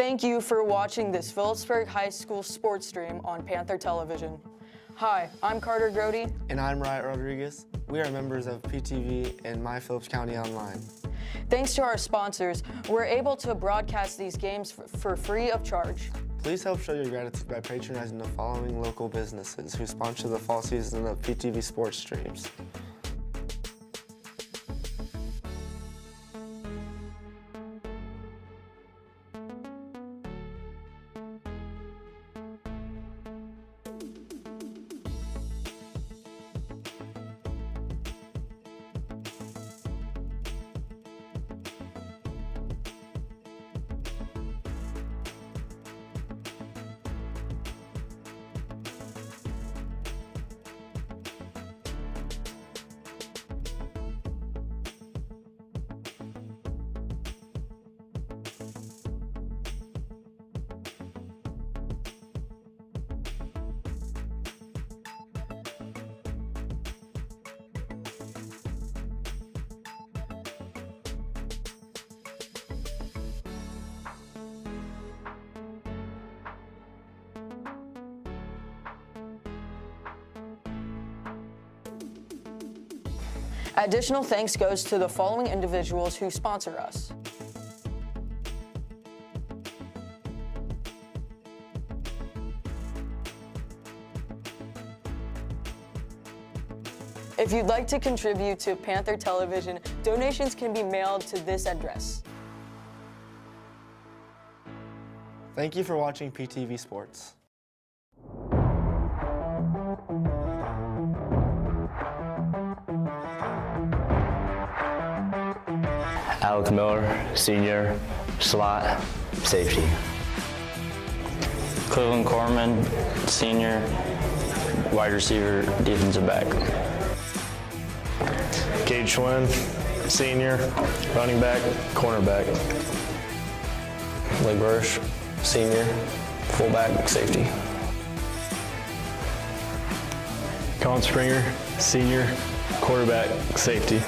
Thank you for watching this Phillipsburg High School sports stream on Panther Television. Hi, I'm Carter Grody. And I'm Riot Rodriguez. We are members of PTV and My Phillips County Online. Thanks to our sponsors, we're able to broadcast these games for free of charge. Please help show your gratitude by patronizing the following local businesses who sponsor the fall season of PTV sports streams. Additional thanks goes to the following individuals who sponsor us. If you'd like to contribute to Panther Television, donations can be mailed to this address. Thank you for watching PTV Sports. Alex Miller, senior, slot, safety. Cleveland Corman, senior, wide receiver, defensive back. Gage Schwinn, senior, running back, cornerback. Blake Bursch, senior, fullback, safety. Colin Springer, senior, quarterback, safety.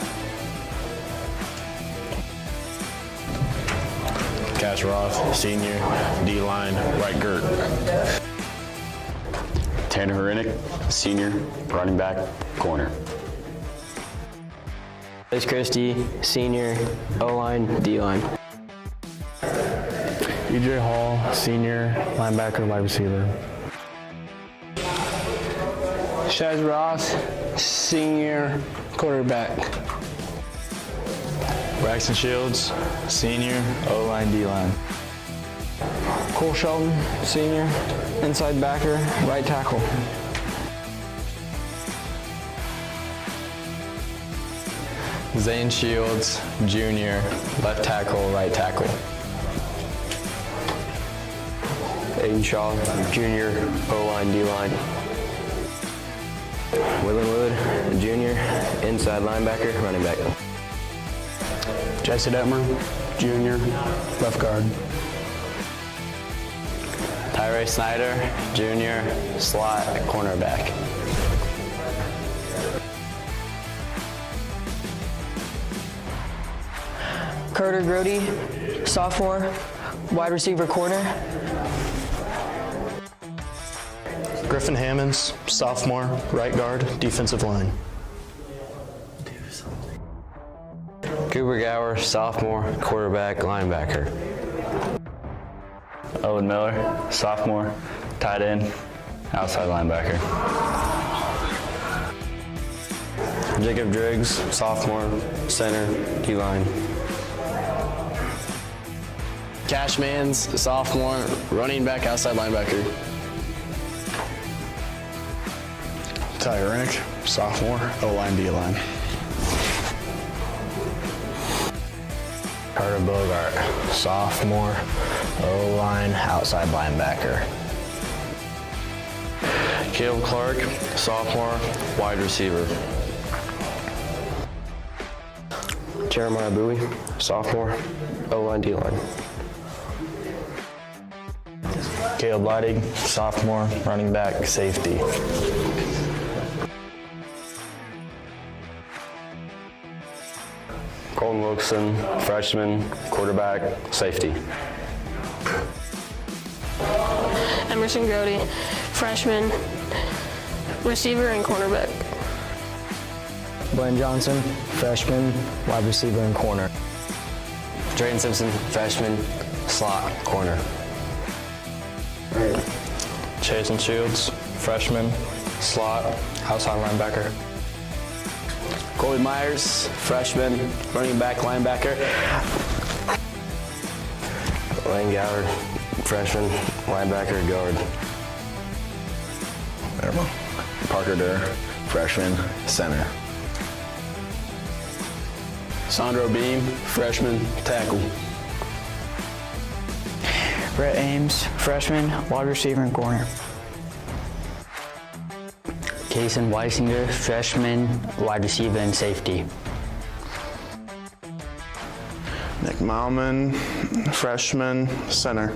Cash Roth, senior, D-line, right guard. Tanner Hrenik, senior, running back, corner. Chris Christie, senior, O-line, D-line. EJ Hall, senior, linebacker, wide receiver. Shaz Ross, senior, quarterback. Braxton Shields, senior, O-line, D-line. Cole Shelton, senior, inside backer, right tackle. Zane Shields, junior, left tackle, right tackle. Aiden Shaw, junior, O-line, D-line. Willen Wood, junior, inside linebacker, running back. Jesse Detmer, junior, left guard. Tyree Snyder, junior, slot, cornerback. Carter Grody, sophomore, wide receiver corner. Griffin Hammonds, sophomore, right guard, defensive line. Cooper Gower, sophomore, quarterback, linebacker. Owen Miller, sophomore, tight end, outside linebacker. Jacob Driggs, sophomore, center, D-line. Cash Mans, sophomore, running back, outside linebacker. Ty Hrenik, sophomore, O-line, D-line. Carter Bogart, sophomore, O-line, outside linebacker. Caleb Clark, sophomore, wide receiver. Jeremiah Bowie, sophomore, O-line, D-line. Caleb Leidig, sophomore, running back, safety. Colton Wilson, freshman, quarterback, safety. Emerson Grody, freshman, receiver and cornerback. Blaine Johnson, freshman, wide receiver and corner. Drayton Simpson, freshman, slot, corner. Chasen Shields, freshman, slot, outside linebacker. Colby Myers, freshman, running back, linebacker. Lane Gallard, freshman, linebacker, guard. Parker Durr, freshman, center. Sandro Beam, freshman, tackle. Brett Ames, freshman, wide receiver and corner. Jason Weisinger, freshman, wide receiver and safety. Nick Malman, freshman, center.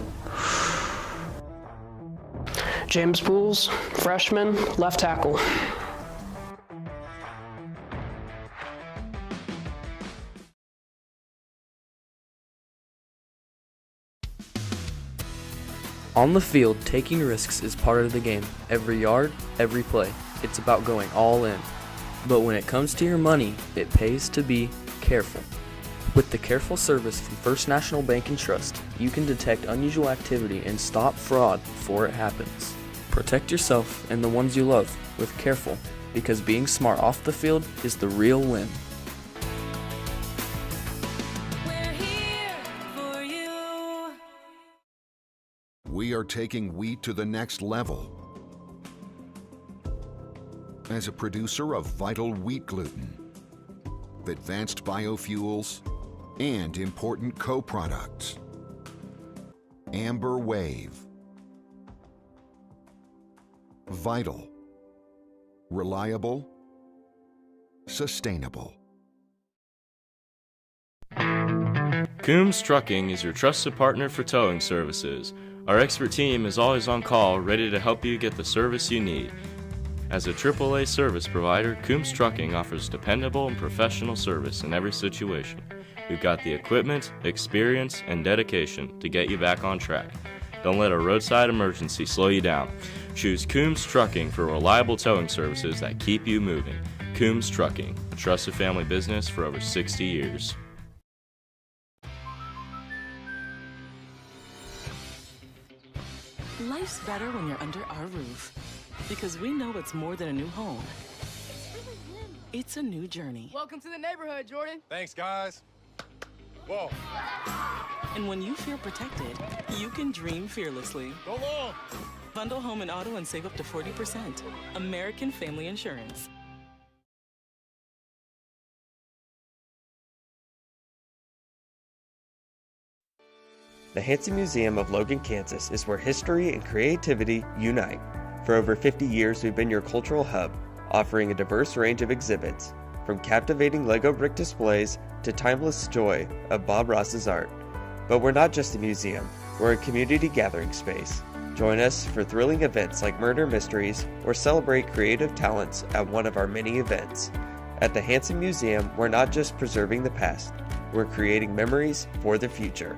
James Pools, freshman, left tackle. On the field, taking risks is part of the game. Every yard, every play. It's about going all in. But when it comes to your money, it pays to be careful. With the careful service from First National Bank and Trust, you can detect unusual activity and stop fraud before it happens. Protect yourself and the ones you love with Careful, because being smart off the field is the real win. We are taking wheat to the next level. As a producer of vital wheat gluten, advanced biofuels, and important co-products, Amber Wave. Vital, reliable, sustainable. Coombs Trucking is your trusted partner for towing services. Our expert team is always on call, ready to help you get the service you need. As a AAA service provider, Coombs Trucking offers dependable and professional service in every situation. We've got the equipment, experience, and dedication to get you back on track. Don't let a roadside emergency slow you down. Choose Coombs Trucking for reliable towing services that keep you moving. Coombs Trucking, a trusted family business for over 60 years. Life's better when you're under our roof, because we know it's more than a new home. It's a new journey. Welcome to the neighborhood, Jordan. Thanks, guys. Whoa. And when you feel protected, you can dream fearlessly. Go long. Bundle home and auto and save up to 40%. American Family Insurance. The Hansen Museum of Logan, Kansas is where history and creativity unite. For over 50 years, we've been your cultural hub, offering a diverse range of exhibits, from captivating Lego brick displays to timeless joy of Bob Ross's art. But we're not just a museum, we're a community gathering space. Join us for thrilling events like Murder Mysteries or celebrate creative talents at one of our many events. At the Hansen Museum, we're not just preserving the past, we're creating memories for the future.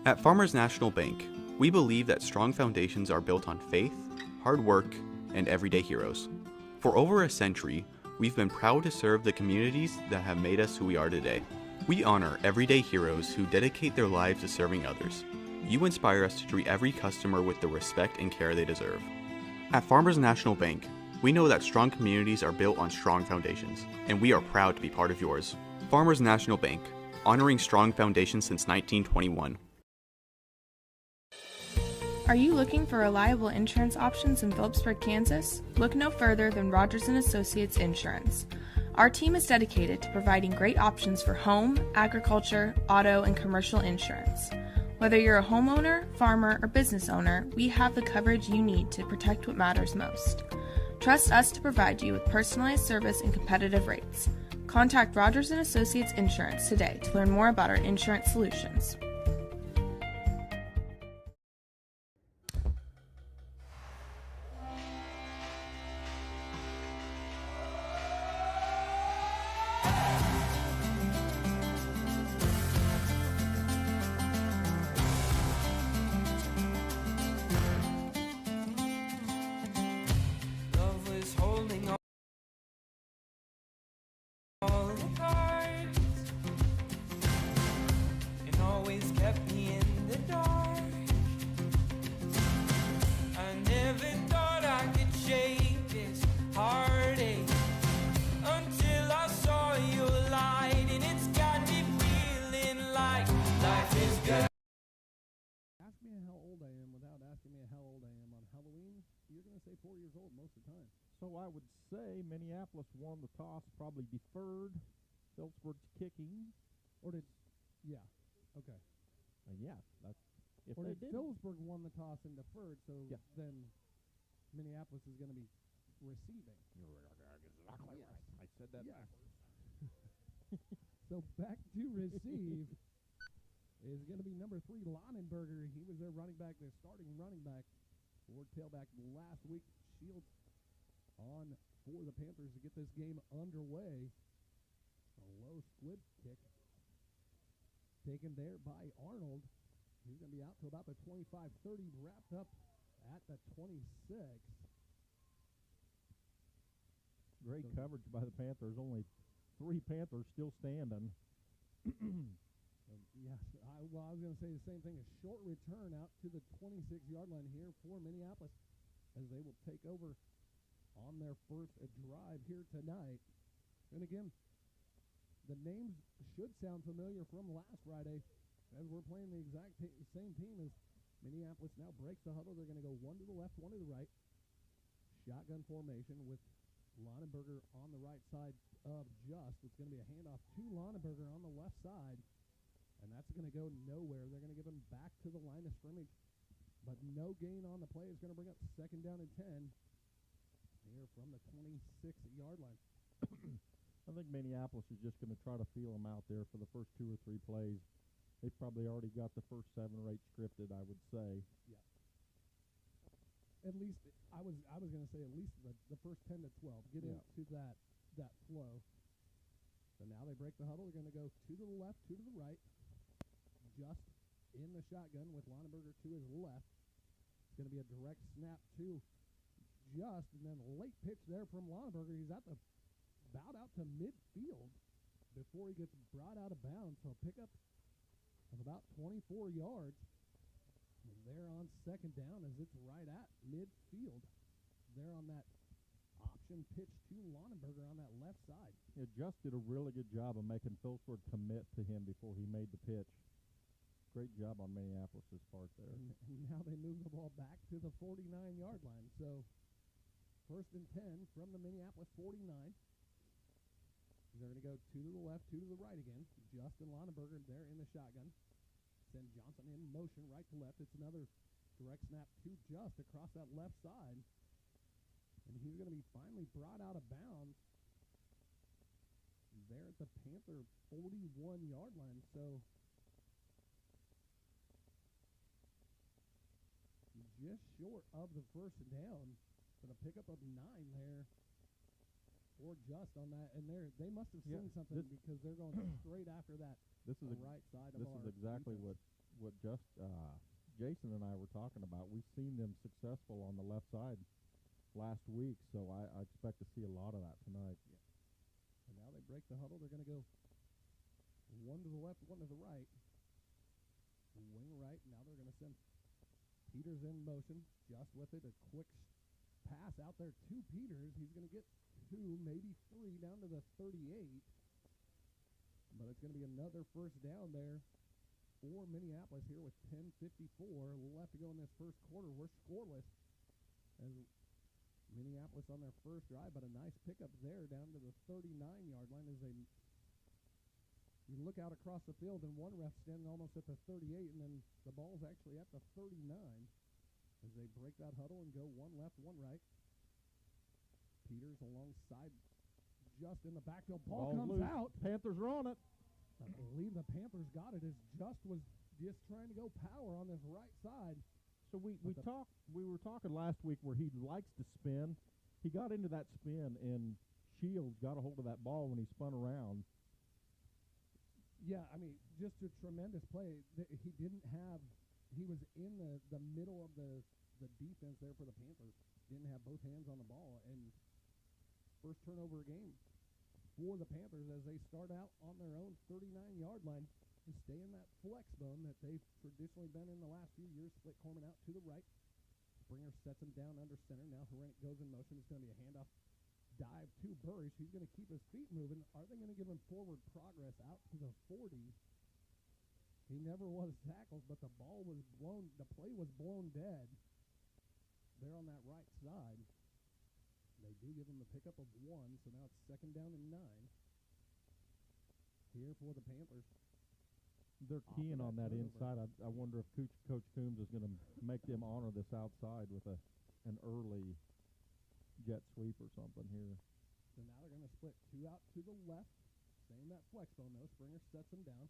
At Farmers National Bank, we believe that strong foundations are built on faith, hard work, and everyday heroes. For over a century, we've been proud to serve the communities that have made us who we are today. We honor everyday heroes who dedicate their lives to serving others. You inspire us to treat every customer with the respect and care they deserve. At Farmers National Bank, we know that strong communities are built on strong foundations, and we are proud to be part of yours. Farmers National Bank, honoring strong foundations since 1921. Are you looking for reliable insurance options in Phillipsburg, Kansas? Look no further than Rogers & Associates Insurance. Our team is dedicated to providing great options for home, agriculture, auto, and commercial insurance. Whether you're a homeowner, farmer, or business owner, we have the coverage you need to protect what matters most. Trust us to provide you with personalized service and competitive rates. Contact Rogers & Associates Insurance today to learn more about our insurance solutions. So I would say Minneapolis won the toss, probably deferred. Phillipsburg's kicking. Or did, yeah, okay. Yeah, that's if or they did didn't. Phillipsburg won the toss and deferred, so then Minneapolis is going to be receiving. Exactly right. I said that backwards. So back to receive is going to be number 3, Lonenberger. He was their running back, their starting running back for tailback last week. Shields on for the Panthers to get this game underway. A low squib kick taken there by Arnold. He's going to be out to about the 25-30, wrapped up at the 26. Great coverage by the Panthers. Only 3 Panthers still standing. Yes, I was going to say the same thing. A short return out to the 26-yard line here for Minneapolis as they will take over on their first drive here tonight. And again, the names should sound familiar from last Friday as we're playing the exact same team as Minneapolis now breaks the huddle. They're going to go one to the left, one to the right. Shotgun formation with Lonenberger on the right side of Just. It's going to be a handoff to Lonenberger on the left side, and that's going to go nowhere. They're going to give him back to the line of scrimmage, but no gain on the play is going to bring up 2nd down and 10 here from the 26-yard line. I think Minneapolis is just going to try to feel them out there for the first 2 or 3 plays. They've probably already got the first 7 or 8 scripted, I would say. Yeah. At least I was going to say at least the first 10 to 12. Get into that flow. So now they break the huddle. They're going to go 2 to the left, 2 to the right. Just in the shotgun with Lonenberger to his left. It's going to be a direct snap to Just, and then a late pitch there from Lonenberger. He's about out to midfield before he gets brought out of bounds. So a pickup of about 24 yards. And they're on 2nd down as it's right at midfield. They're on that option pitch to Lonenberger on that left side. Yeah, Just did a really good job of making Phillipsburg commit to him before he made the pitch. Great job on Minneapolis' part there. And now they move the ball back to the 49-yard line. So 1st and 10 from the Minneapolis 49. They're going to go 2 to the left, 2 to the right again. Justin Lonenberger there in the shotgun. Send Johnson in motion right to left. It's another direct snap to Just across that left side. And he's going to be finally brought out of bounds there at the Panther 41-yard line. So just short of the first down, but a pickup of 9 there for Just on that. And they must have seen something because they're going straight after that. This is right side of this our is exactly defense. what just Jason and I were talking about. We've seen them successful on the left side last week, so I expect to see a lot of that tonight. Yeah. And now they break the huddle. They're going to go 1 to the left, 1 to the right. Wing right. Now they're going to send Peters in motion. Just with it, a quick pass out there to Peters. He's going to get 2, maybe 3, down to the 38. But it's going to be another first down there for Minneapolis here with 10:54 left to go in this first quarter. We're scoreless as Minneapolis on their first drive, but a nice pickup there down to the 39-yard line as you look out across the field and one ref standing almost at the 38, and then the ball's actually at the 39 as they break that huddle and go one left, one right. Peters alongside Just in the backfield. Ball comes loose. out. Panthers are on it. I believe the Panthers got it as Just was just trying to go power on this right side. So we were talking last week where he likes to spin. He got into that spin, and Shields got a hold of that ball when he spun around. Yeah, I mean, just a tremendous play. He was in the middle of the defense there for the Panthers. Didn't have both hands on the ball, and first turnover game for the Panthers as they start out on their own 39-yard line and stay in that flex bone that they've traditionally been in the last few years. Split Corman out to the right. Springer sets him down under center. Now Herenick goes in motion. It's going to be a handoff dive to Burrish. He's going to keep his feet moving. Are they going to give him forward progress out to the 40? He never was tackled, but the play was blown dead there on that right side. They do give him the pickup of 1, so now it's second down and 9 here for the Panthers. They're keying on that inside. I wonder if Coach Coombs is going to make them honor this outside with an early jet sweep or something here. So now they're going to split 2 out to the left. Staying that flex bone, though. Springer sets him down.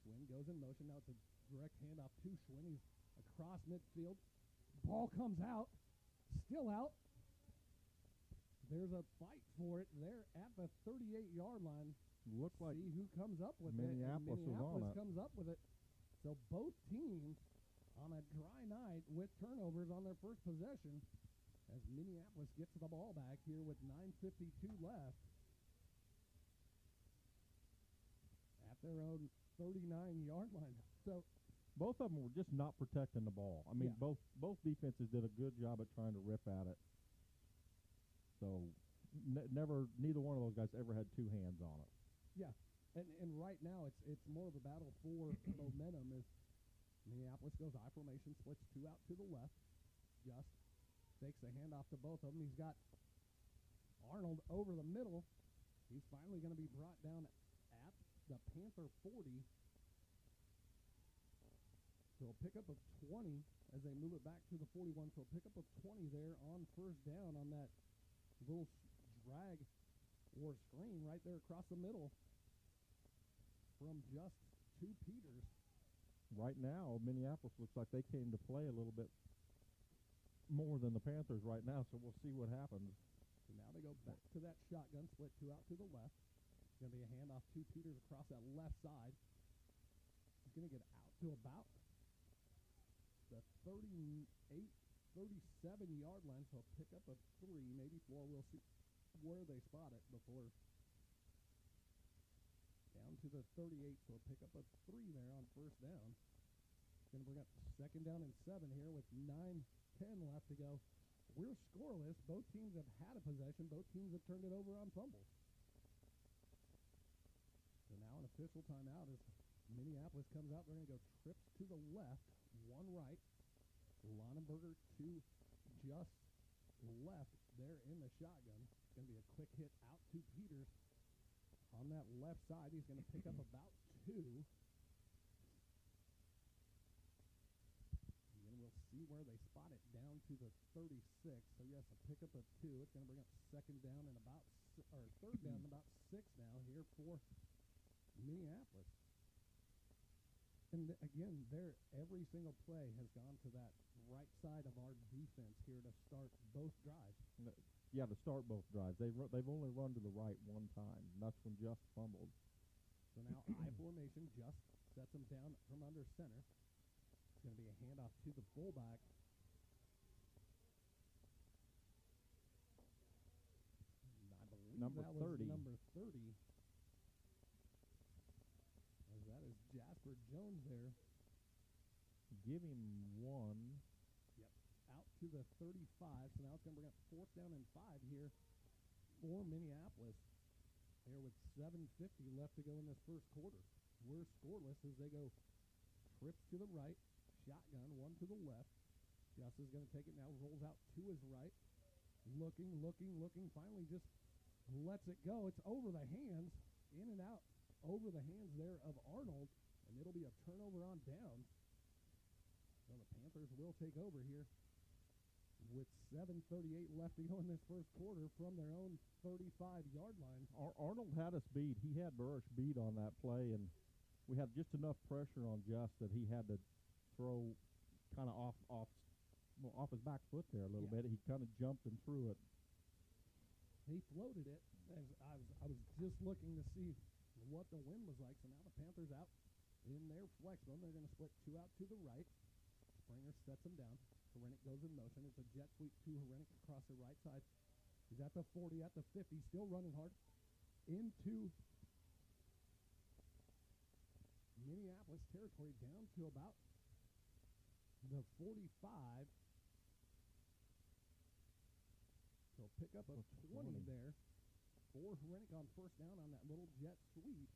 Schwinn goes in motion. Now it's a direct handoff to Schwinn. He's across midfield. Ball comes out. Still out. There's a fight for it there at the 38-yard line. Looked like see who comes up with Minneapolis it. was on it. Comes up with it. So both teams on a dry night with turnovers on their first possession as Minneapolis gets the ball back here with 9:52 left at their own 39-yard line. So both of them were just not protecting the ball. I mean, both defenses did a good job at trying to rip at it. So neither one of those guys ever had two hands on it. Yeah, and right now it's more of a battle for momentum as Minneapolis goes I formation, splits 2 out to the left. Just takes a handoff to both of them. He's got Arnold over the middle. He's finally going to be brought down at the Panther 40. So a pickup of 20 as they move it back to the 41. So a pickup of 20 there on first down on that little drag or screen right there across the middle from Just to Peters. Right now, Minneapolis looks like they came to play a little bit more than the Panthers right now, so we'll see what happens. So now they go back to that shotgun, split 2 out to the left. It's going to be a handoff to Peters across that left side. He's going to get out to about the 38, 37-yard line, so a pickup of 3, maybe 4. We'll see where they spot it before. Down to the 38, so a pickup of 3 there on first down. It's going to bring up second down and 7 here with 9:10 left to go. We're scoreless. Both teams have had a possession. Both teams have turned it over on fumbles. So now an official timeout as Minneapolis comes out. They're going to go trips to the left, 1 right. Lonenberger to Just left there in the shotgun. It's going to be a quick hit out to Peters on that left side. He's going to pick up about 2. And then we'll see where they spot it down to the 36. So yes, a pickup of 2. It's going to bring up second down and about third down and about 6 now here for Minneapolis. And again, every single play has gone to that right side of our defense here to start both drives. Yeah, to start both drives. They've only run to the right one time, and that's when Just fumbled. So now I formation, Just sets him down from under center. It's going to be a handoff to the fullback. I believe number that 30. was number 30. As that is Jasper Jones there. Give him 1. Yep. Out to the 35. So now it's going to bring up fourth down and 5 here for Minneapolis. Here with 7:50 left to go in this first quarter. We're scoreless as they go trips to the right, shotgun, one to the left. Justin's going to take it now, rolls out to his right. Looking, finally just lets it go. It's over the hands, in and out, over the hands there of Arnold, and it'll be a turnover on downs. So the Panthers will take over here with 7:38 left to go in this first quarter from their own 35-yard line. Arnold had us beat. He had Burrish beat on that play, and we had just enough pressure on Just that he had to throw kind of off his back foot there a little bit. He kind of jumped and threw it. He floated it. As I was just looking to see what the wind was like. So now the Panthers out in their flex zone. They're going to split two out to the right. Springer sets him down. Herenick goes in motion. It's a jet sweep to Herenick across the right side. He's at the 40, at the 50, still running hard. Into Minneapolis territory, down to about the 45. So pick up a 20 there for Herenick on first down on that little jet sweep.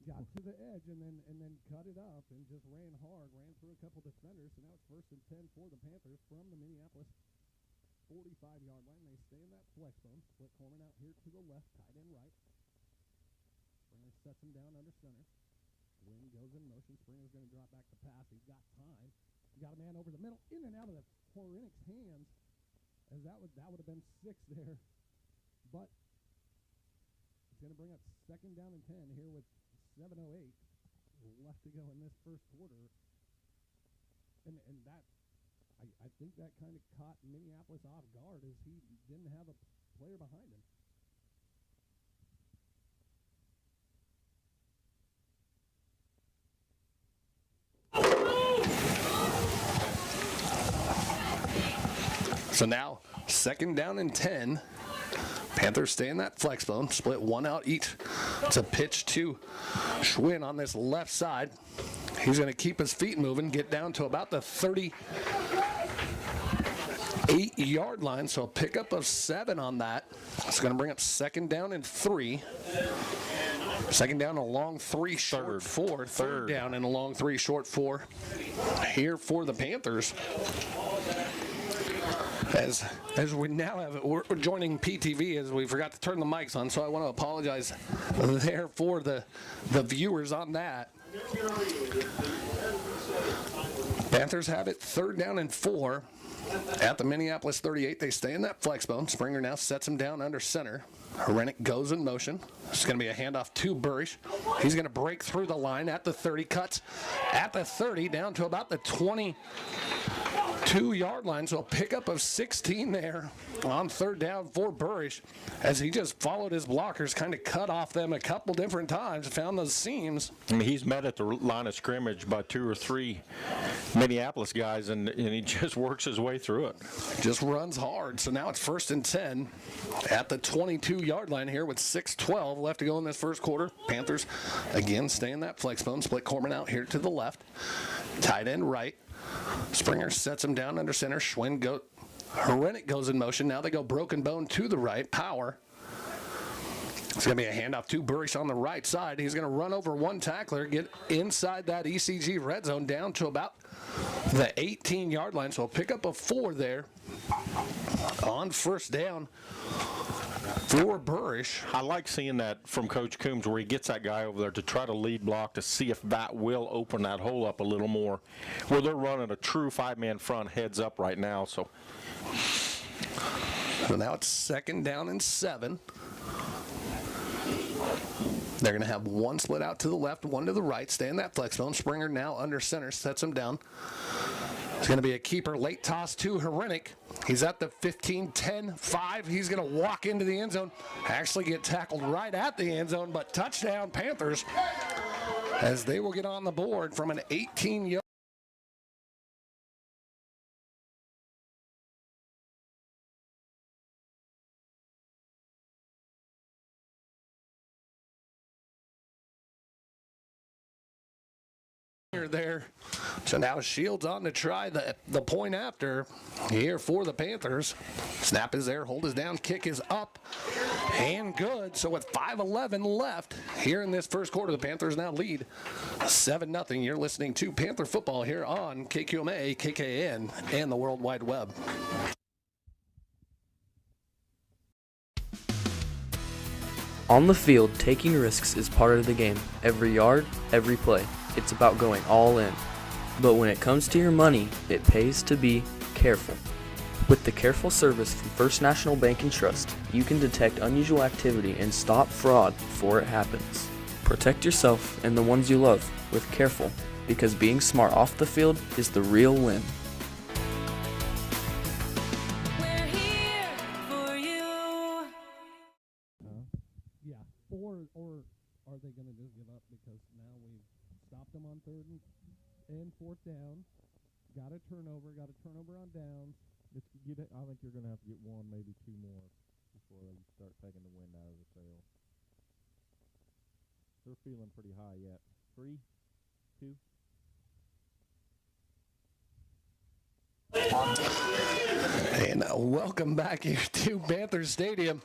Got to the edge and then cut it up and just ran hard, ran through a couple defenders. So now it's 1st and 10 for the Panthers from the Minneapolis 45-yard line. They stay in that flex zone. Split Corman out here to the left, tight end right. Springer sets him down under center. Wynn goes in motion. Springer's going to drop back to pass. He's got time. He got a man over the middle, in and out of the Herenick's hands. As that would have been 6 there. But it's going to bring up 2nd down and 10 here with 7:08 left to go in this first quarter. And that, I think that kind of caught Minneapolis off guard as he didn't have a player behind him. So now, 2nd down and 10. Panthers stay in that flex zone, split one out each. It's a pitch to Schwinn on this left side. He's going to keep his feet moving, get down to about the 38-yard line, so a pickup of 7 on that. It's going to bring up 2nd down and 3. 2nd down, a long 3, short 4. Third down and a long 3, short 4 here for the Panthers. As we now have, we're joining PTV as we forgot to turn the mics on, so I want to apologize there for the viewers on that. Panthers have it 3rd down and 4 at the Minneapolis 38. They stay in that flex zone. Springer now sets him down under center. Herenick goes in motion. It's going to be a handoff to Burrish. He's going to break through the line at the 30, cuts at the 30 down to about the 22-yard line, so a pickup of 16 there on 3rd down for Burrish as he just followed his blockers, kind of cut off them a couple different times, found those seams. I mean, he's met at the line of scrimmage by 2 or 3 Minneapolis guys, and he just works his way through it. Just runs hard. So now it's 1st and 10 at the 22-yard line here with 6:12 left to go in this first quarter. Panthers again stay in that flex zone. Split Corman out here to the left. Tight end right. Springer sets him down under center. Herenick goes in motion. Now they go broken bone to the right. Power. It's going to be a handoff to Burrish on the right side. He's going to run over one tackler, get inside that ECG red zone down to about the 18-yard line. So a pickup of 4 there on 1st down for Burrish. I like seeing that from Coach Coombs where he gets that guy over there to try to lead block to see if that will open that hole up a little more. Where they're running a true 5-man front heads up right now. So now it's 2nd down and 7. They're going to have one split out to the left, one to the right. Stay in that flex zone. Springer now under center, sets him down. It's going to be a keeper late toss to Herenick. He's at the 15, 10, 5. He's going to walk into the end zone. Actually get tackled right at the end zone, but touchdown Panthers as they will get on the board from an 18-yard. There. So now Shields on to try the point after here for the Panthers. Snap is there, hold is down, kick is up. And good. So with 5:11 left here in this first quarter, the Panthers now lead 7-0. You're listening to Panther Football here on KQMA, KKN, and the World Wide Web. On the field, taking risks is part of the game. Every yard, every play. It's about going all in. But when it comes to your money, it pays to be careful. With the careful service from First National Bank and Trust, you can detect unusual activity and stop fraud before it happens. Protect yourself and the ones you love with Careful, because being smart off the field is the real win. Yeah, or are they going to just give up because now we've stopped them on 3rd and 4th down, got a turnover on downs. I think you're going to have to get one, maybe two more before they start taking the wind out of the sails. They're feeling pretty high yet. 3, 2. And welcome back here to Panther Stadium.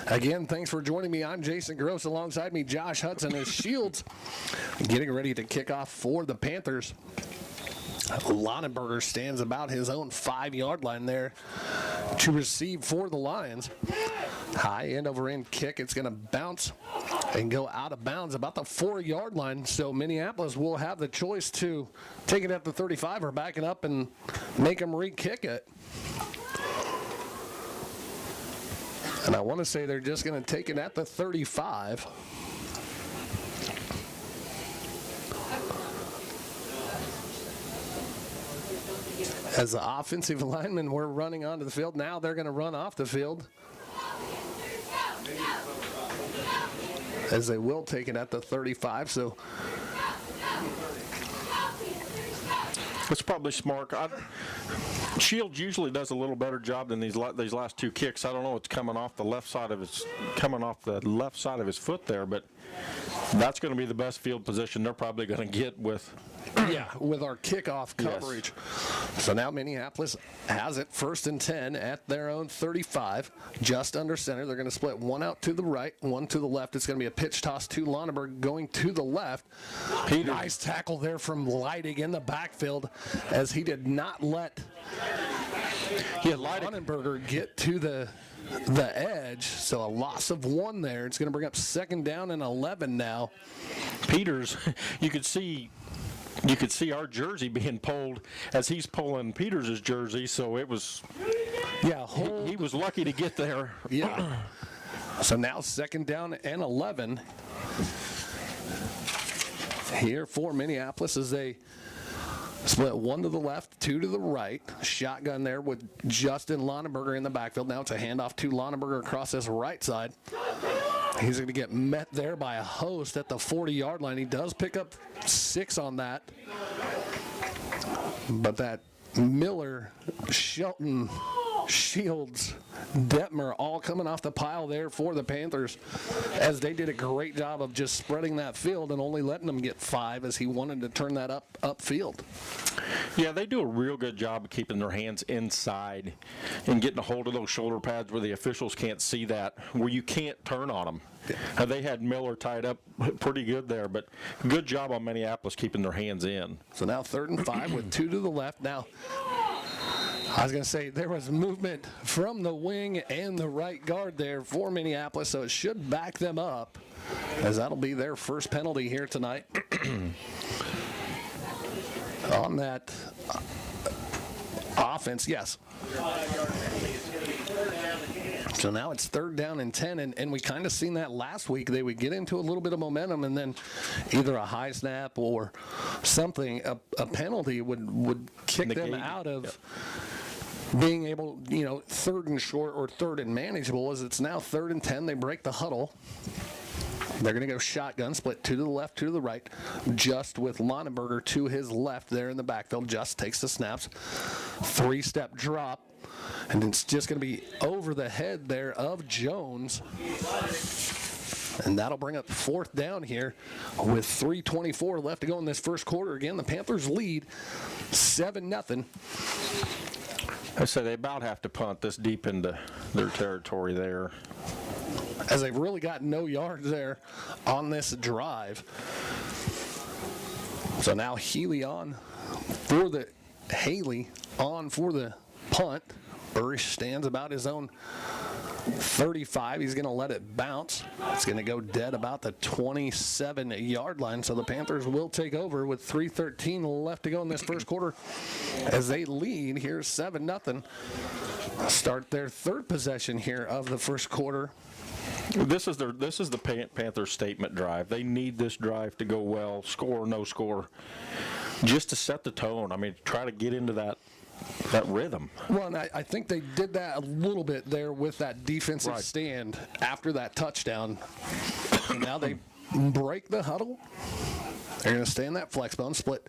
Again, thanks for joining me. I'm Jason Gross. Alongside me, Josh Hudson as Shields getting ready to kick off for the Panthers. Lonenberger stands about his own 5-yard line there to receive for the Lions. High end over end kick. It's going to bounce and go out of bounds about the 4-yard line. So Minneapolis will have the choice to take it at the 35 or back it up and make them re-kick it. And I want to say they're just going to take it at the 35. As the offensive linemen were running onto the field, now they're going to run off the field. As they will take it at the 35, so it's probably smart. Shields usually does a little better job than these last 2 kicks. I don't know, it's coming off the left side of his foot there, but that's going to be the best field position they're probably going to get with our kickoff coverage. Yes. So now Minneapolis has it 1st and 10 at their own 35, just under center. They're going to split one out to the right, one to the left. It's going to be a pitch toss to Lonenberg going to the left. Nice tackle there from Leidig in the backfield as he did not let Lonenberger get to the edge. So a loss of 1 there. It's going to bring up 2nd down and 11 now. Peters, you could see our jersey being pulled as he's pulling Peters' jersey, so it was he was lucky to get there. Yeah. So now 2nd down and 11 here for Minneapolis as they split 1 to the left, 2 to the right. Shotgun there with Justin Lonenberger in the backfield. Now it's a handoff to Lonenberger across this right side. He's going to get met there by a host at the 40-yard line. He does pick up 6 on that. But that Miller, Shelton, Shields, Detmer all coming off the pile there for the Panthers as they did a great job of just spreading that field and only letting them get 5 as he wanted to turn that upfield. Yeah, they do a real good job of keeping their hands inside and getting a hold of those shoulder pads where the officials can't see that, where you can't turn on them. They had Miller tied up pretty good there, but good job on Minneapolis keeping their hands in. So now 3rd and 5 with 2 to the left. Now, I was going to say there was movement from the wing and the right guard there for Minneapolis, so it should back them up as that'll be their first penalty here tonight. On that offense, yes. So now it's 3rd down and 10, and we kind of seen that last week. They would get into a little bit of momentum, and then either a high snap or something, a penalty would kick them out of being able, 3rd and short or 3rd and manageable. As it's now 3rd and 10, they break the huddle. They're going to go shotgun, split 2 to the left, 2 to the right, just with Lonenberger to his left there in the backfield. Just takes the snaps, 3-step drop, and it's just going to be over the head there of Jones. And that'll bring up 4th down here with 3:24 left to go in this first quarter. Again, the Panthers lead 7-0. I say they about have to punt this deep into their territory there. as they've really got no yards there on this drive. So now Haley on for the punt. Burrish stands about his own 35. He's going to let it bounce. It's going to go dead about the 27-yard line. So the Panthers will take over with 3:13 left to go in this first quarter as they lead here 7-0. Start their third possession here of the first quarter. This is the Panthers statement drive. They need this drive to go well, score or no score, just to set the tone. I mean, try to get into that rhythm. Well, and I think they did that a little bit there with that defensive stand after that touchdown. And now they break the huddle. They're going to stay in that flex bone, split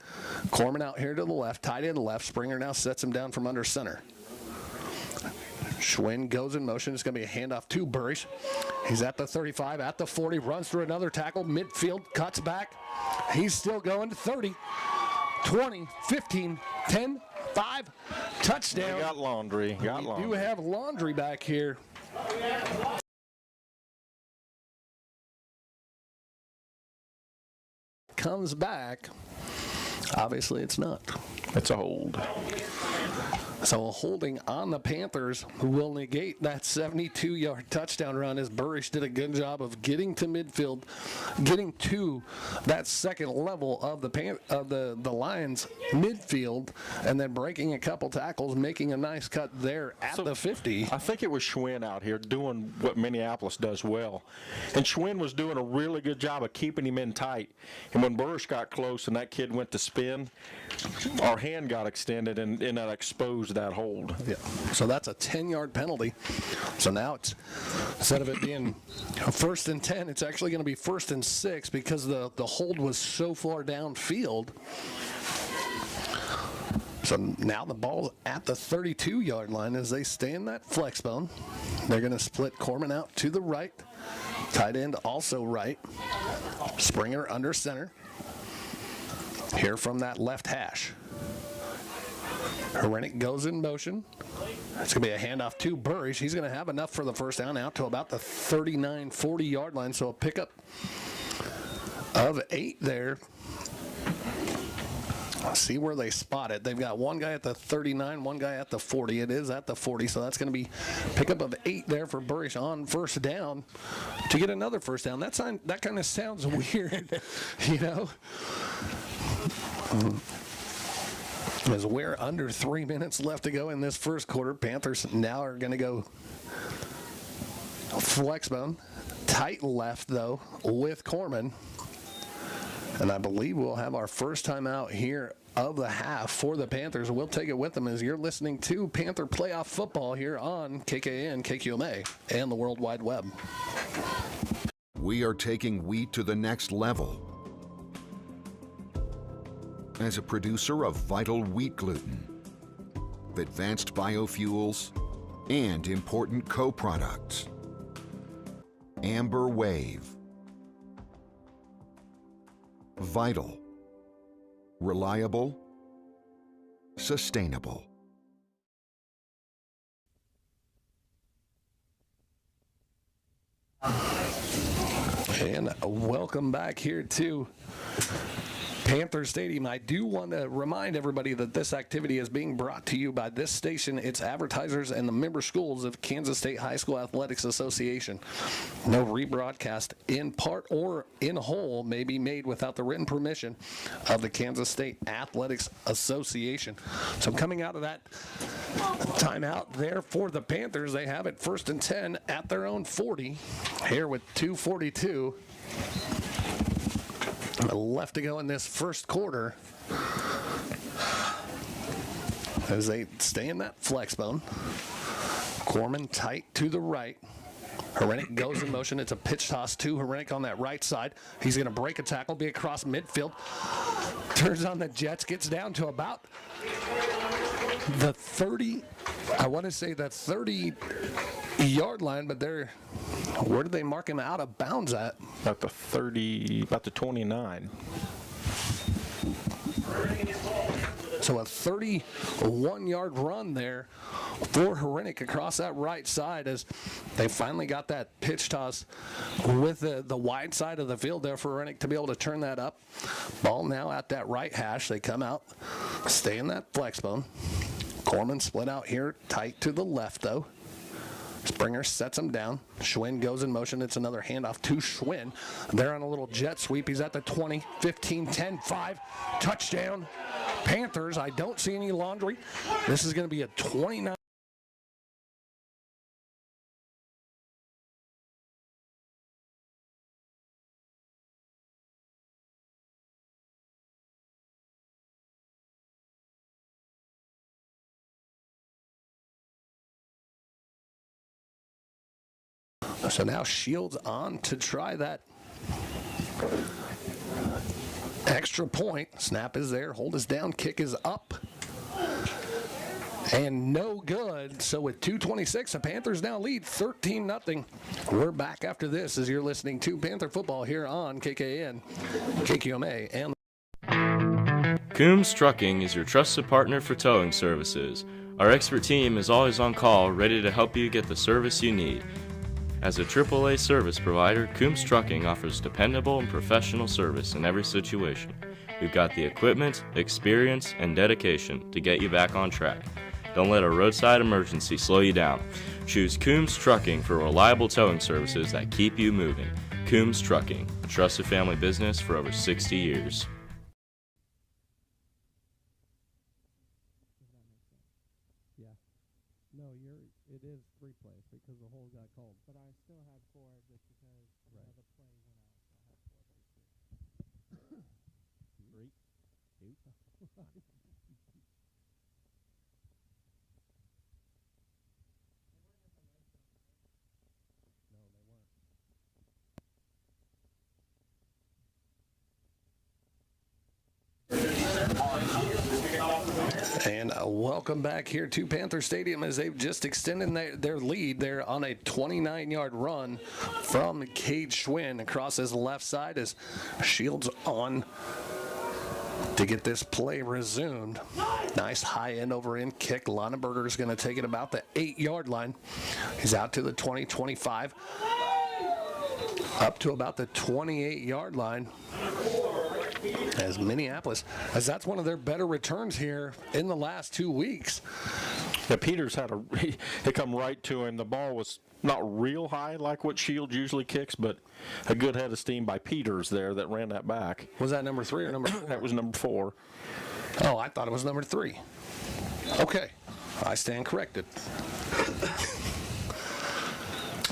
Corman out here to the left, tight end left. Springer now sets him down from under center. Schwinn goes in motion. It's going to be a handoff to Burrish. He's at the 35, at the 40, runs through another tackle, midfield, cuts back. He's still going to 30, 20, 15, 10, 5, touchdown. We got Laundry. We do have Laundry back here. Comes back. Obviously, it's not. It's a hold. So a holding on the Panthers will negate that 72-yard touchdown run as Burrish did a good job of getting to midfield, getting to that second level of the Lions midfield, and then breaking a couple tackles, making a nice cut there at the 50. I think it was Schwinn out here doing what Minneapolis does well. And Schwinn was doing a really good job of keeping him in tight. And when Burrish got close and that kid went to spin, our hand got extended and that exposed that hold. Yeah. So that's a 10-yard penalty. So now it's, instead of it being a 1st and 10, it's actually going to be 1st and 6 because the hold was so far downfield. So now the ball's at the 32-yard line as they stay in that flex bone. They're going to split Corman out to the right. Tight end also right. Springer under center. Here from that left hash. Herenick goes in motion. It's going to be a handoff to Burrish. He's going to have enough for the first down out to about the 39, 40-yard line. So a pickup of 8 there. Let's see where they spot it. They've got one guy at the 39, one guy at the 40. It is at the 40, so that's going to be pickup of 8 there for Burrish on first down to get another first down. That kind of sounds weird, you know. As we're under 3 minutes left to go in this first quarter, Panthers now are going to go flex bone, tight left though with Corman, and I believe we'll have our first time out here of the half for the Panthers. We'll take it with them as you're listening to Panther Playoff Football here on KKN, KQMA, and the World Wide Web. We are taking wheat to the next level. As a producer of vital wheat gluten, advanced biofuels, and important co-products. Amber Wave. Vital. Reliable. Sustainable. And welcome back here to Panther Stadium. I do want to remind everybody that this activity is being brought to you by this station, its advertisers, and the member schools of Kansas State High School Athletics Association. No rebroadcast in part or in whole may be made without the written permission of the Kansas State Athletics Association. So coming out of that timeout there for the Panthers, they have it 1st and 10 at their own 40 here with 2:42 left to go in this first quarter as they stay in that flex bone. Corman tight to the right. Herenick goes in motion. It's a pitch toss to Herenick on that right side. He's going to break a tackle, be across midfield. Turns on the Jets, gets down to about the 30, I want to say the 30-yard line, but where did they mark him out of bounds at? About the 30, about the 29. So a 31-yard run there for Hrenik across that right side as they finally got that pitch toss with the wide side of the field there for Hrenik to be able to turn that up. Ball now at that right hash. They come out, stay in that flex bone. Corman split out here, tight to the left though. Springer sets him down. Schwinn goes in motion. It's another handoff to Schwinn. They're on a little jet sweep. He's at the 20, 15, 10, 5. Touchdown. Panthers. I don't see any laundry. This is going to be a 29. So now Shields on to try that extra point. Snap is there. Hold is down. Kick is up. And no good. So with 2:26, the Panthers now lead 13-0. We're back after this as you're listening to Panther Football here on KKN, KQMA, and Coombs Trucking is your trusted partner for towing services. Our expert team is always on call, ready to help you get the service you need. As a AAA service provider, Coombs Trucking offers dependable and professional service in every situation. We've got the equipment, experience, and dedication to get you back on track. Don't let a roadside emergency slow you down. Choose Coombs Trucking for reliable towing services that keep you moving. Coombs Trucking, a trusted family business for over 60 years. No, it is 3 plays because the hole got called. But I still had 4 just because the play went out. So I had 4 3, 2. And welcome back here to Panther Stadium as they've just extended their lead. They're on a 29-yard run from Cade Schwinn across his left side as Shields on to get this play resumed. Nice high end over end kick. Lonneberger is going to take it about the 8-yard line. He's out to the 20, 25, up to about the 28-yard line. As Minneapolis, as that's one of their better returns here in the last 2 weeks. Yeah, Peters had it come right to him. The ball was not real high like what Shields usually kicks, but a good head of steam by Peters there that ran that back. Was that number 3 or number 4? That was number 4. Oh, I thought it was number 3. Okay, I stand corrected.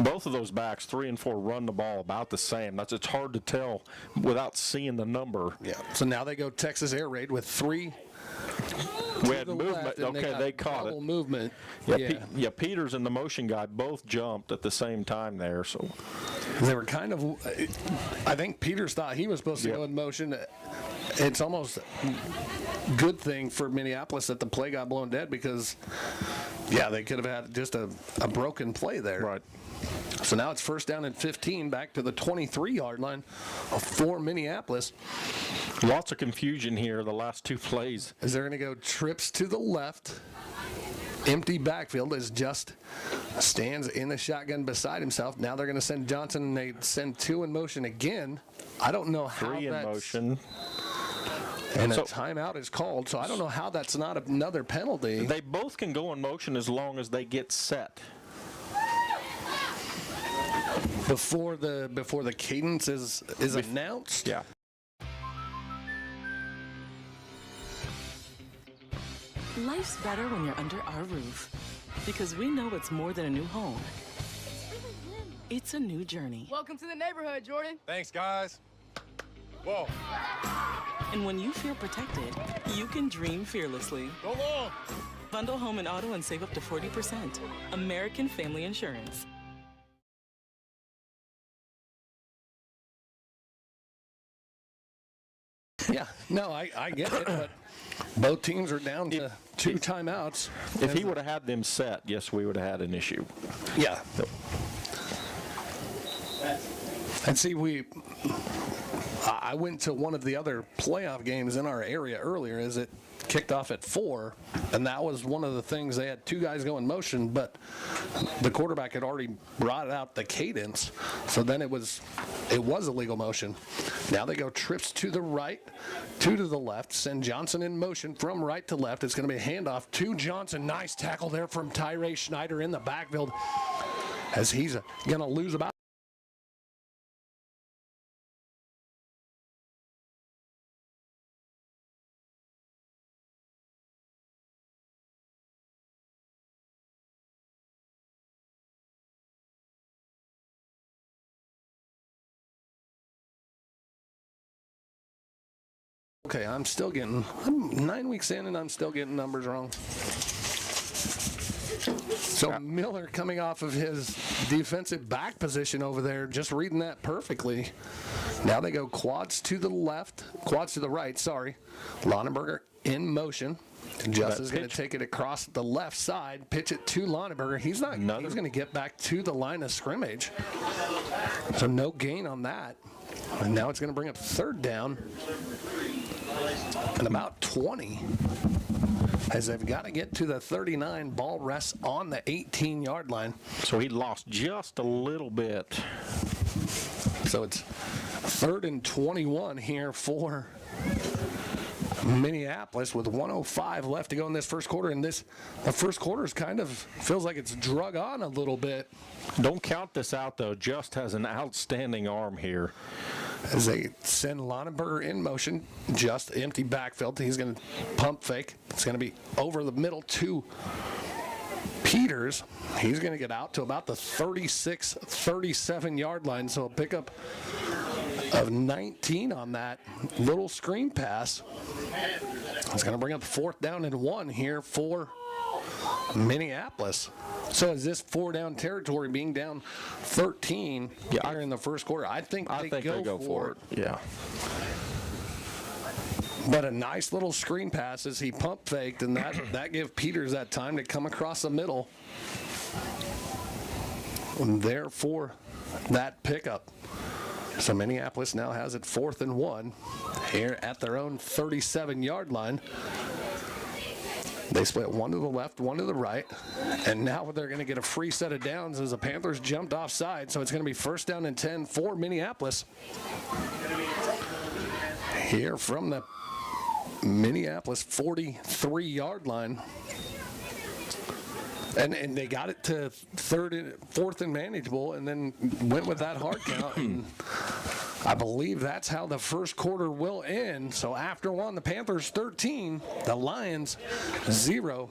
Both of those backs, 3 and 4, run the ball about the same. It's hard to tell without seeing the number. Yeah. So now they go Texas air raid with 3. We had movement. Okay, they caught it. Movement. Yeah, Peters and the motion guy both jumped at the same time there. So they were kind of. I think Peters thought he was supposed to go in motion. It's almost a good thing for Minneapolis that the play got blown dead because, they could have had just a broken play there. Right. So now it's first down and 15 back to the 23-yard line for Minneapolis. Lots of confusion here the last 2 plays. Is they're going to go trips to the left. Empty backfield as just stands in the shotgun beside himself. Now they're going to send Johnson, and they send 2 in motion again. I don't know how 3 in that's... motion. And a timeout is called, so I don't know how that's not another penalty. They both can go in motion as long as they get set. Before the cadence is announced? Yeah. Life's better when you're under our roof. Because we know it's more than a new home. It's a new journey. Welcome to the neighborhood, Jordan. Thanks, guys. Whoa. And when you feel protected, you can dream fearlessly. Go long. Bundle home and auto and save up to 40%. American Family Insurance. Yeah, no, I get it, but both teams are down to 2 timeouts. If he would have had them set, yes, we would have had an issue. Yeah. And see, I went to one of the other playoff games in our area earlier. Is it kicked off at 4, and that was one of the things. They had 2 guys go in motion, but the quarterback had already brought out the cadence, so then it was illegal motion. Now they go trips to the right, 2 to the left, send Johnson in motion from right to left. It's going to be a handoff to Johnson. Nice tackle there from Tyree Schneider in the backfield as he's going to lose about. Okay, I'm 9 weeks in and I'm still getting numbers wrong. So Miller coming off of his defensive back position over there, just reading that perfectly. Now they go quads to the right, Lonenberger in motion. Just is going to take it across the left side, pitch it to Lonenberger. He's going to get back to the line of scrimmage. So no gain on that. And now it's going to bring up 3rd down and about 20 as they've got to get to the 39. Ball rests on the 18-yard line. So he lost just a little bit. So it's 3rd and 21 here for Minneapolis with 1:05 left to go in this first quarter. And the first quarter is kind of feels like it's drug on a little bit. Don't count this out, though. Just has an outstanding arm here. As they send Lonenberger in motion, just empty backfield. He's going to pump fake. It's going to be over the middle to Peters. He's going to get out to about the 36, 37-yard line. So a pickup of 19 on that little screen pass. It's going to bring up 4th down and 1 here for Minneapolis. So is this 4-down territory, being down 13 here in the first quarter? I think they go for it. Yeah. But a nice little screen pass as he pump faked, and that gave Peters that time to come across the middle. And therefore, that pickup. So Minneapolis now has it 4th and 1 here at their own 37-yard line. They split 1 to the left, 1 to the right, and now they're going to get a free set of downs as the Panthers jumped offside. So it's going to be 1st down and 10 for Minneapolis. Here from the Minneapolis 43-yard line. And they got it to 4th and manageable, and then went with that hard count. And I believe that's how the first quarter will end. So after 1, the Panthers 13, the Lions 0.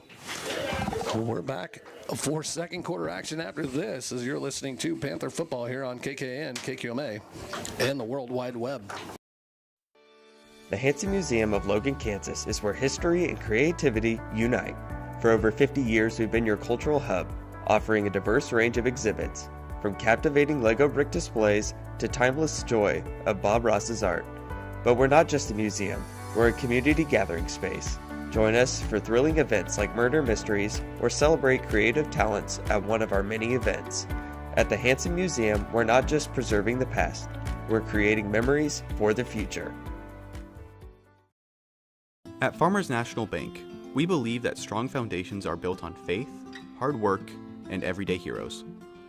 We're back for second quarter action after this, as you're listening to Panther Football here on KKN, KQMA, and the World Wide Web. The Hansen Museum of Logan, Kansas is where history and creativity unite. For over 50 years, we've been your cultural hub, offering a diverse range of exhibits, from captivating Lego brick displays to timeless joy of Bob Ross's art. But we're not just a museum, we're a community gathering space. Join us for thrilling events like Murder Mysteries or celebrate creative talents at one of our many events. At the Hansen Museum, we're not just preserving the past, we're creating memories for the future. At Farmers National Bank, we believe that strong foundations are built on faith, hard work, and everyday heroes.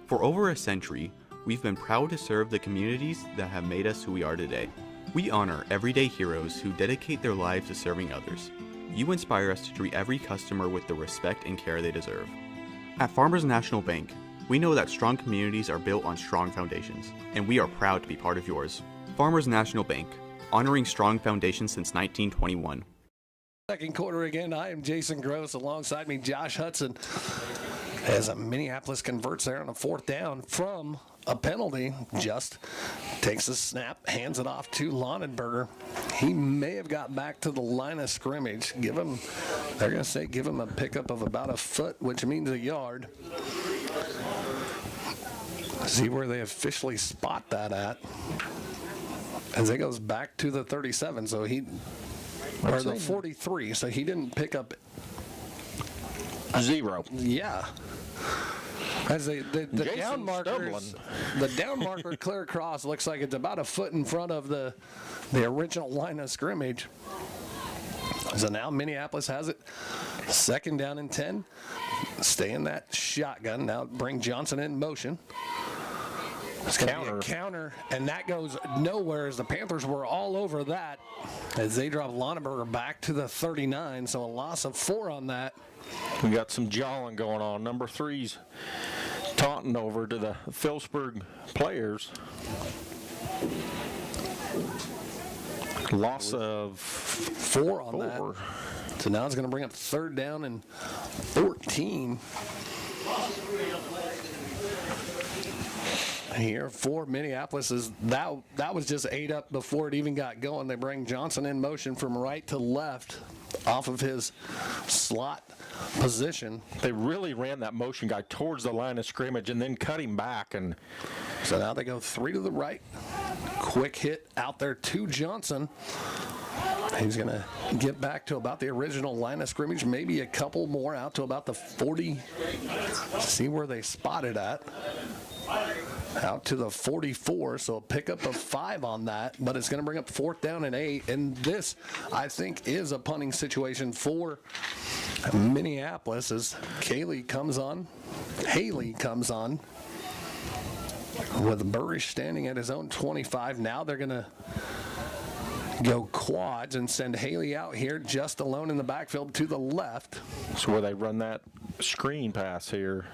For over a century, we've been proud to serve the communities that have made us who we are today. We honor everyday heroes who dedicate their lives to serving others. You inspire us to treat every customer with the respect and care they deserve. At Farmers National Bank, we know that strong communities are built on strong foundations, and we are proud to be part of yours. Farmers National Bank, honoring strong foundations since 1921. Second quarter again, I am Jason Gross. Alongside me, Josh Hudson. As Minneapolis converts there on a 4th down from a penalty, just takes a snap, hands it off to Lonenberger. He may have got back to the line of scrimmage. They're going to say give him a pickup of about a foot, which means a yard. See where they officially spot that at. As it goes back to the 37, so or the 43, so he didn't pick up 0. Yeah. As the down markers, the down marker clear across looks like it's about a foot in front of the original line of scrimmage. So now Minneapolis has it. 2nd down and 10. Stay in that shotgun. Now bring Johnson in motion. It's going to be a counter, and that goes nowhere as the Panthers were all over that as they drop Lonneberger back to the 39, so a loss of 4 on that. We got some jawing going on. Number 3's taunting over to the Phillipsburg players. Loss of 4 on that. So now it's going to bring up 3rd down and 14. Here for Minneapolis is that was just ate up before it even got going. They bring Johnson in motion from right to left off of his slot position. They really ran that motion guy towards the line of scrimmage and then cut him back. And so now they go 3 to the right. Quick hit out there to Johnson. He's going to get back to about the original line of scrimmage, maybe a couple more out to about the 40. See where they spot it at. Out to the 44, so a pickup of 5 on that, but it's going to bring up 4th down and 8, and this, I think, is a punting situation for Minneapolis as Haley comes on with Burrish standing at his own 25. Now they're going to go quads and send Haley out here just alone in the backfield to the left. So where they run that screen pass here.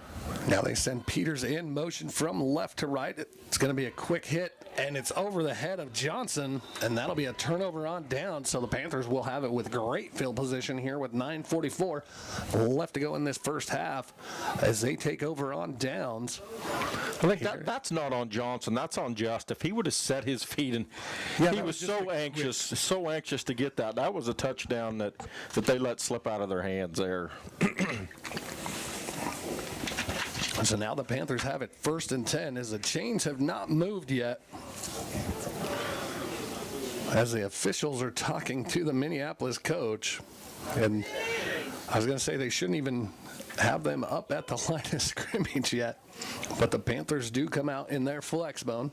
Now they send Peters in motion from left to right. It's going to be a quick hit, and it's over the head of Johnson, and that'll be a turnover on down. So the Panthers will have it with great field position here with 9:44 left to go in this first half as they take over on downs. I think that's not on Johnson. That's on Just. If he would have set his feet, and he was so anxious to get that. That was a touchdown that they let slip out of their hands there. So now the Panthers have it 1st and 10 as the chains have not moved yet. As the officials are talking to the Minneapolis coach. And I was going to say they shouldn't even have them up at the line of scrimmage yet. But the Panthers do come out in their flex bone.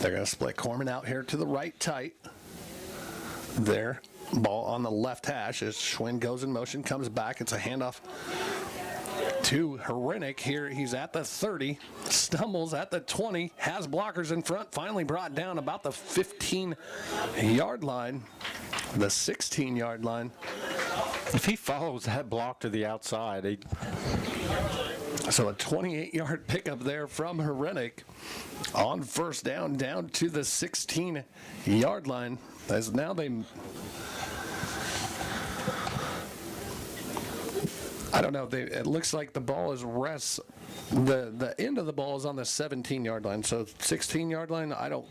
They're going to split Corman out here to the right tight. There. Ball on the left hash as Schwinn goes in motion, comes back. It's a handoff to Hrenik here. He's at the 30, stumbles at the 20, has blockers in front, finally brought down about the 15-yard line, the 16-yard line. If he follows that block to the outside, so a 28-yard pickup there from Hrenik on 1st down to the 16-yard line. As now they, I don't know. It looks like the ball is rests. The end of the ball is on the 17-yard line. So 16-yard line. I'm going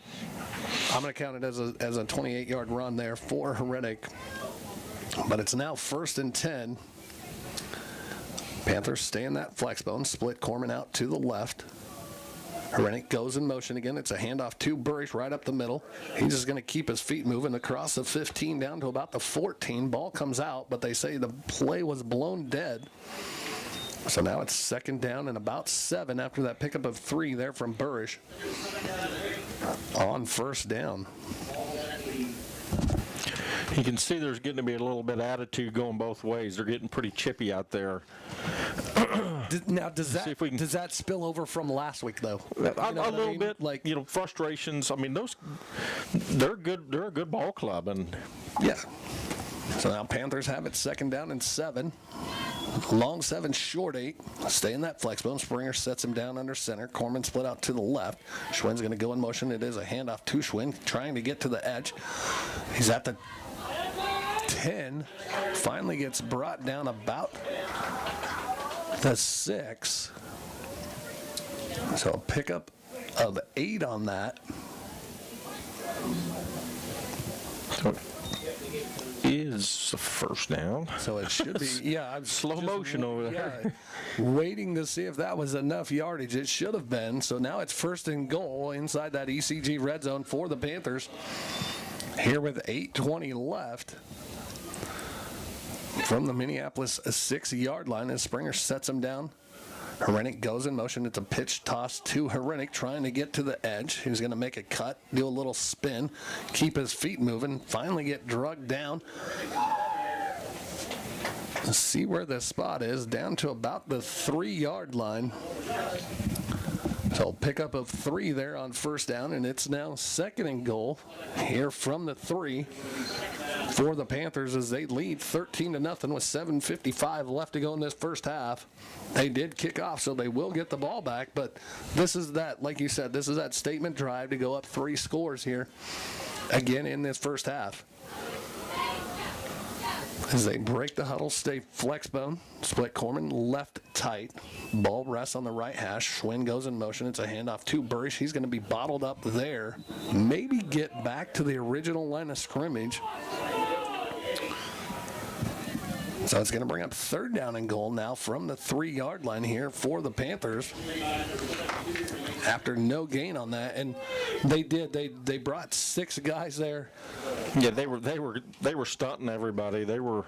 to count it as a 28-yard run there for Hrenik. But it's now 1st and 10. Panthers stay in that flex bone. Split Corman out to the left. Hrenik goes in motion again. It's a handoff to Burrish right up the middle. He's just going to keep his feet moving across the 15 down to about the 14. Ball comes out, but they say the play was blown dead. So now it's 2nd down and about 7 after that pickup of 3 there from Burrish on 1st down. You can see there's getting to be a little bit of attitude going both ways. They're getting pretty chippy out there. Now, does that spill over from last week, though? A little bit, like frustrations. I mean, they're good. They're a good ball club, and yeah. So now Panthers have it 2nd down and 7. Long 7, short 8. Stay in that flex bone. Springer sets him down under center. Corman split out to the left. Schwinn's going to go in motion. It is a handoff to Schwinn, trying to get to the edge. He's at the 10. Finally gets brought down about the 6. So a pickup of 8 on that. So is the 1st down. So it should be, yeah. I'm slow motion over there. Yeah, waiting to see if that was enough yardage. It should have been. So now it's 1st and goal inside that ECG red zone for the Panthers. Here with 8:20 left from the Minneapolis 6-yard line as Springer sets him down Herenick goes in motion. It's a pitch toss to Herenick, trying to get to the edge. He's going to make a cut, do a little spin, keep his feet moving, finally get drugged down. Let's see where the spot is, down to about the 3-yard line. So pickup of 3 there on first down, and it's now 2nd and goal here from the 3 for the Panthers as they lead 13-0 with 7:55 left to go in this first half. They did kick off, so they will get the ball back, but this is that, like you said, this is that statement drive to go up 3 scores here again in this first half. As they break the huddle, stay flex bone. Split Corman left tight. Ball rests on the right hash. Schwinn goes in motion. It's a handoff to Burish. He's going to be bottled up there. Maybe get back to the original line of scrimmage. So it's going to bring up 3rd down and goal now from the 3-yard line here for the Panthers. After no gain on that, and they brought 6 guys there. Yeah, they were stunting everybody. They were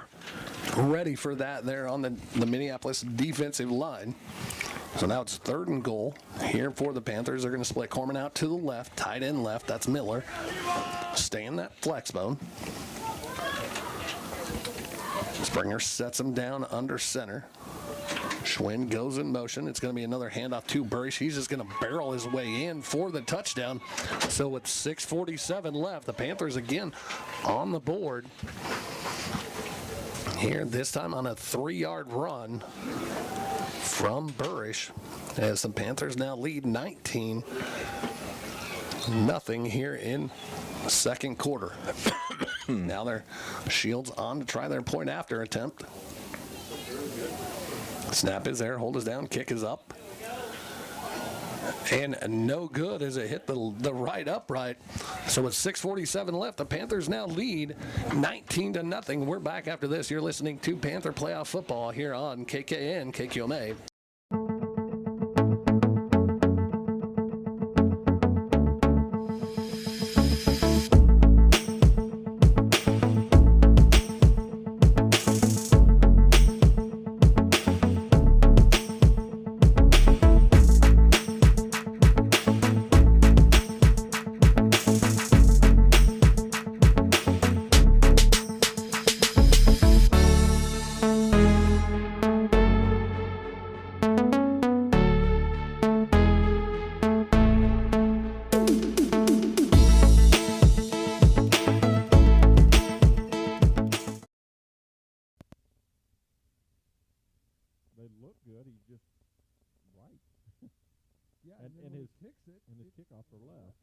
ready for that there on the Minneapolis defensive line. So now it's 3rd and goal here for the Panthers. They're going to split Corman out to the left, tight end left. That's Miller. Stay in that flex bone. Springer sets him down under center. Schwinn goes in motion. It's going to be another handoff to Burish. He's just going to barrel his way in for the touchdown. So with 6:47 left, the Panthers again on the board. Here this time on a 3-yard run from Burish, as the Panthers now lead 19-0 here in the second quarter. Now their Shields on to try their point after attempt. Snap is there, hold is down, kick is up. And no good as it hit the right upright. So with 6:47 left, the Panthers now lead 19-0. We're back after this. You're listening to Panther Playoff Football here on KKN, KQMA. And his kickoffs are left.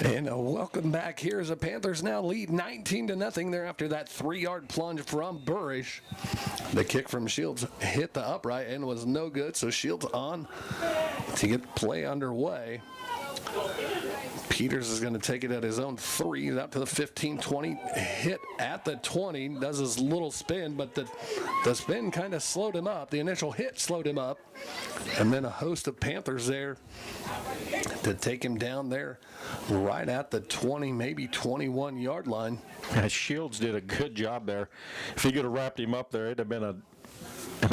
And welcome back. Here's the Panthers now lead 19-0 there after that 3-yard plunge from Burish. The kick from Shields hit the upright and was no good, so Shields on to get play underway. Peters is going to take it at his own 3. He's out to the 15-20. Hit at the 20. Does his little spin, but the spin kind of slowed him up. The initial hit slowed him up. And then a host of Panthers there to take him down there right at the 20, maybe 21-yard line. Shields did a good job there. If he could have wrapped him up there, it'd have been an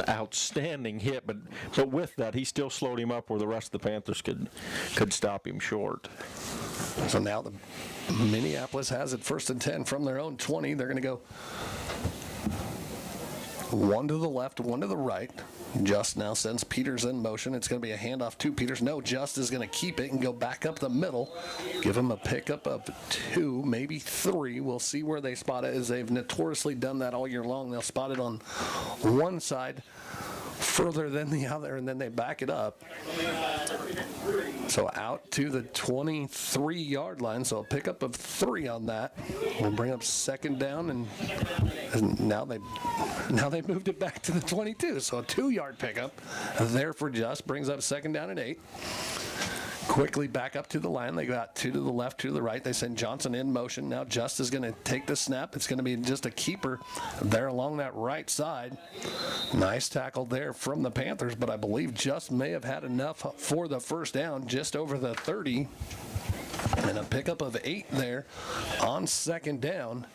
outstanding hit, but with that, he still slowed him up where the rest of the Panthers could stop him short. So now the Minneapolis has it 1st and 10 from their own 20. They're going to go 1 to the left, 1 to the right. Just now sends Peters in motion. It's going to be a handoff to Peters. No, Just is going to keep it and go back up the middle. Give him a pickup of 2, maybe 3. We'll see where they spot it, as they've notoriously done that all year long. They'll spot it on one side further than the other, and then they back it up. So out to the 23-yard line. So a pickup of 3 on that. We'll bring up 2nd down, and now they moved it back to the 22. So a 2-yard pickup there for Just. Brings up 2nd down and 8. Quickly back up to the line. They got 2 to the left, 2 to the right. They send Johnson in motion. Now Just is going to take the snap. It's going to be just a keeper there along that right side. Nice tackle there from the Panthers, but I believe Just may have had enough for the first down, just over the 30. And a pickup of 8 there on second down.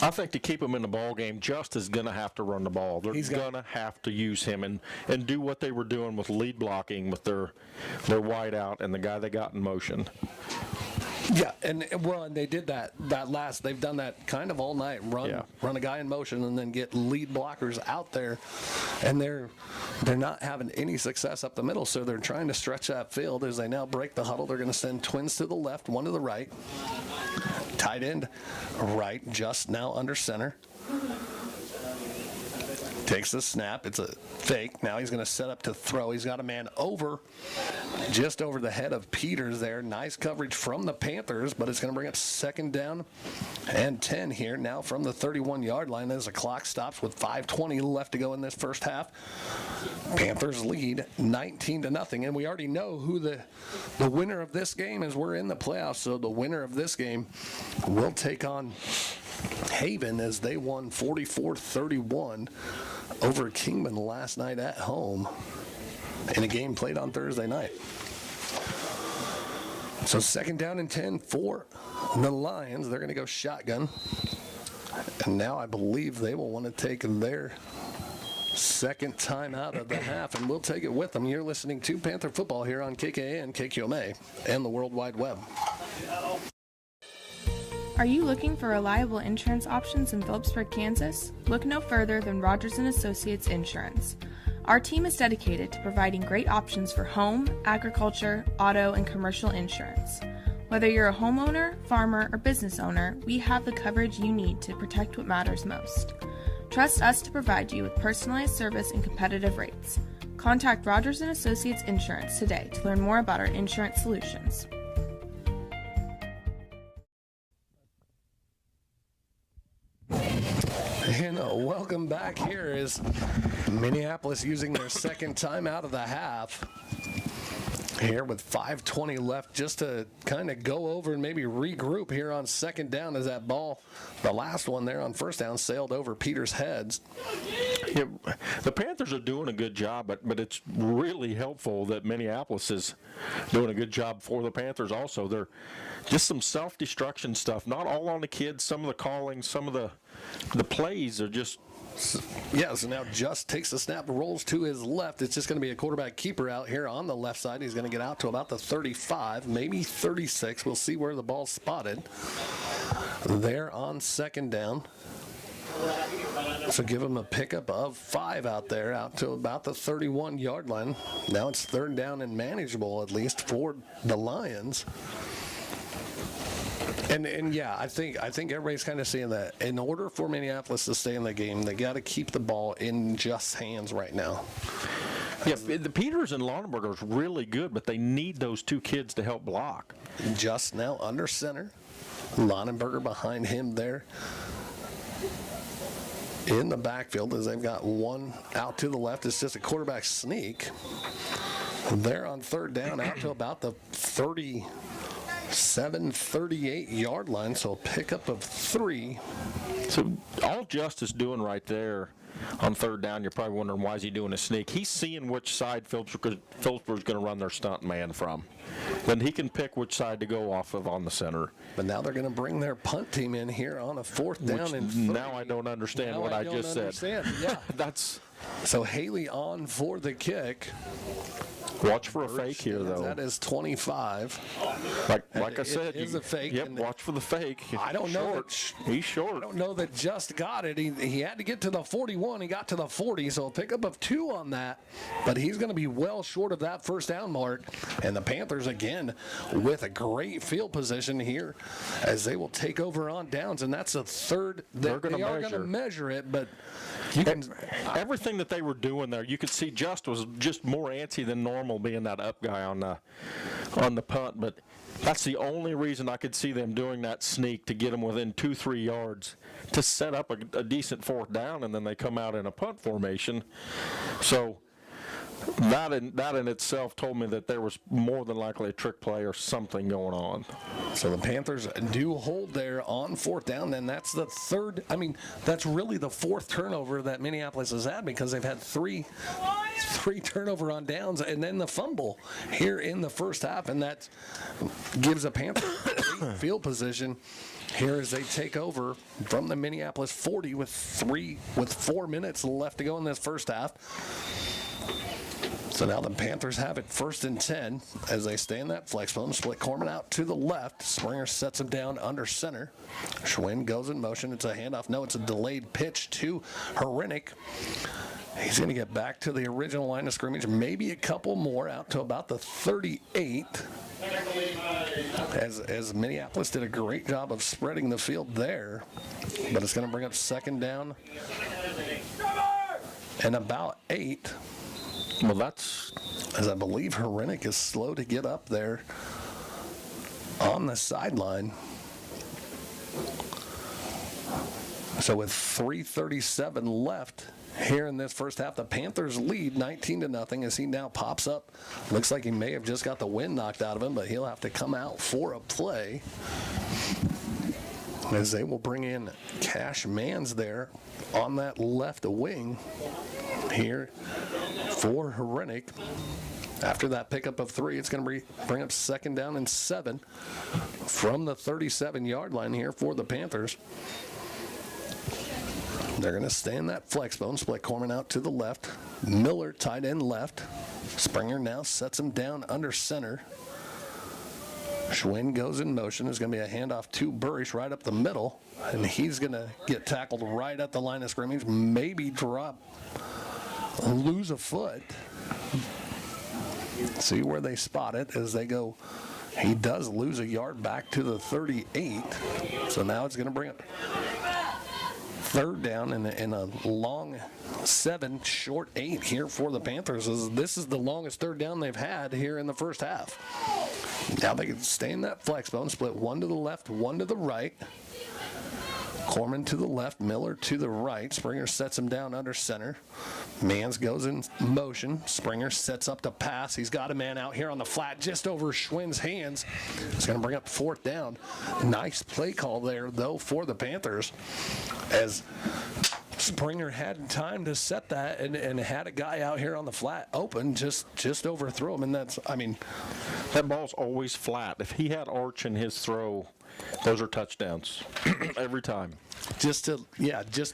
I think to keep him in the ball game, Just is going to have to run the ball. They're going to have to use him and do what they were doing with lead blocking with their wide out and the guy they got in motion. Yeah, and they did that last. They've done that kind of all night. Run a guy in motion and then get lead blockers out there, and they're not having any success up the middle. So they're trying to stretch that field as they now break the huddle. They're going to send twins to the left, one to the right. Tight end right, Just now under center. Takes the snap. It's a fake. Now he's going to set up to throw. He's got a man just over the head of Peters there. Nice coverage from the Panthers, but it's going to bring up second down and 10 here now from the 31-yard line as the clock stops with 5:20 left to go in this first half. Panthers lead 19-0, and we already know who the winner of this game is. We're in the playoffs, so the winner of this game will take on Haven as they won 44-31 over Kingman last night at home in a game played on Thursday night. So second down and 10 for the Lions. They're going to go shotgun. And now I believe they will want to take their second time out of the half, and we'll take it with them. You're listening to Panther Football here on KKAN, KQMA, and the World Wide Web. Are you looking for reliable insurance options in Phillipsburg, Kansas? Look no further than Rogers & Associates Insurance. Our team is dedicated to providing great options for home, agriculture, auto, and commercial insurance. Whether you're a homeowner, farmer, or business owner, we have the coverage you need to protect what matters most. Trust us to provide you with personalized service and competitive rates. Contact Rogers & Associates Insurance today to learn more about our insurance solutions. And welcome back. Here is Minneapolis using their second time out of the half. Here with 5:20 left, just to kind of go over and maybe regroup here on second down as that ball, the last one there on first down, sailed over Peters' heads. Yeah, the Panthers are doing a good job, but it's really helpful that Minneapolis is doing a good job for the Panthers also. They're just some self-destruction stuff, not all on the kids. Some of the calling, some of the plays are just... Yeah, so now Just takes the snap, rolls to his left. It's just going to be a quarterback keeper out here on the left side. He's going to get out to about the 35, maybe 36. We'll see where the ball's spotted. There on second down. So give him a pickup of 5 out there, out to about the 31-yard line. Now it's third down and manageable, at least for the Lions. And yeah, I think everybody's kind of seeing that. In order for Minneapolis to stay in the game, they got to keep the ball in Just's hands right now. Yeah, the Peters and Lauenberger is really good, but they need those two kids to help block. Just now under center. Lauenberger behind him there in the backfield as they've got one out to the left. It's just a quarterback sneak. They're on third down out to about the 38-yard line, so a pickup of 3. So all Just is doing right there on third down, you're probably wondering why is he doing a sneak. He's seeing which side Phillipsburg's going to run their stunt man from. Then he can pick which side to go off of on the center. But now they're going to bring their punt team in here on a fourth down and 3. Now I don't understand what I just said. Yeah. That's so Haley on for the kick. Watch for a fake here, though. That is 25. Like I said, it is a fake. Yep, watch for the fake. I don't know. He's short. I don't know that Just got it. He had to get to the 41. He got to the 40, so a pickup of 2 on that. But he's going to be well short of that first down mark. And the Panthers, again, with a great field position here as they will take over on downs. And that's a third. They are going to measure it, but you can. Everything that they were doing there, you could see Just was just more antsy than normal, being that up guy on the punt, but that's the only reason I could see them doing that sneak, to get them within 2-3 yards to set up a decent fourth down, and then they come out in a punt formation. So That in itself told me that there was more than likely a trick play or something going on. So the Panthers do hold there on 4th down, and that's the third. I mean, that's really the 4th turnover that Minneapolis has had, because they've had three turnover on downs and then the fumble here in the first half, and that gives the Panthers great field position here as they take over from the Minneapolis 40 with 4 minutes left to go in this first half. So now the Panthers have it 1st and 10 as they stay in that flex bone. Split Corman out to the left. Springer sets him down under center. Schwinn goes in motion. It's a handoff. No, it's a delayed pitch to Hrenik. He's going to get back to the original line of scrimmage, maybe a couple more out to about the 38. As Minneapolis did a great job of spreading the field there, but it's going to bring up 2nd down and about 8. Well, that's, as I believe Hrenik is slow to get up there on the sideline. So with 3:37 left here in this first half, the Panthers lead 19-0 as he now pops up. Looks like he may have just got the wind knocked out of him, but he'll have to come out for a play, as they will bring in Cash Mans there on that left wing here for Hrenik. After that pickup of 3, it's going to bring up 2nd down and 7 from the 37-yard line here for the Panthers. They're going to stay in that flex bone. Split Corman out to the left. Miller tight end left. Springer now sets him down under center. Schwinn goes in motion. There's going to be a handoff to Burish right up the middle, and he's going to get tackled right at the line of scrimmage, maybe lose a foot. See where they spot it as they go. He does lose a yard back to the 38. So now it's going to bring up 3rd down and a long 7, short 8 here for the Panthers. This is the longest 3rd down they've had here in the first half. Now they can stay in that flex bone, split 1 to the left, 1 to the right. Corman to the left, Miller to the right. Springer sets him down under center. Mans goes in motion. Springer sets up to pass. He's got a man out here on the flat just over Schwinn's hands. It's going to bring up 4th down. Nice play call there, though, for the Panthers, as Springer had time to set that and had a guy out here on the flat open, just overthrew him. And that's, I mean, that ball's always flat. If he had arch in his throw, those are touchdowns every time. Just to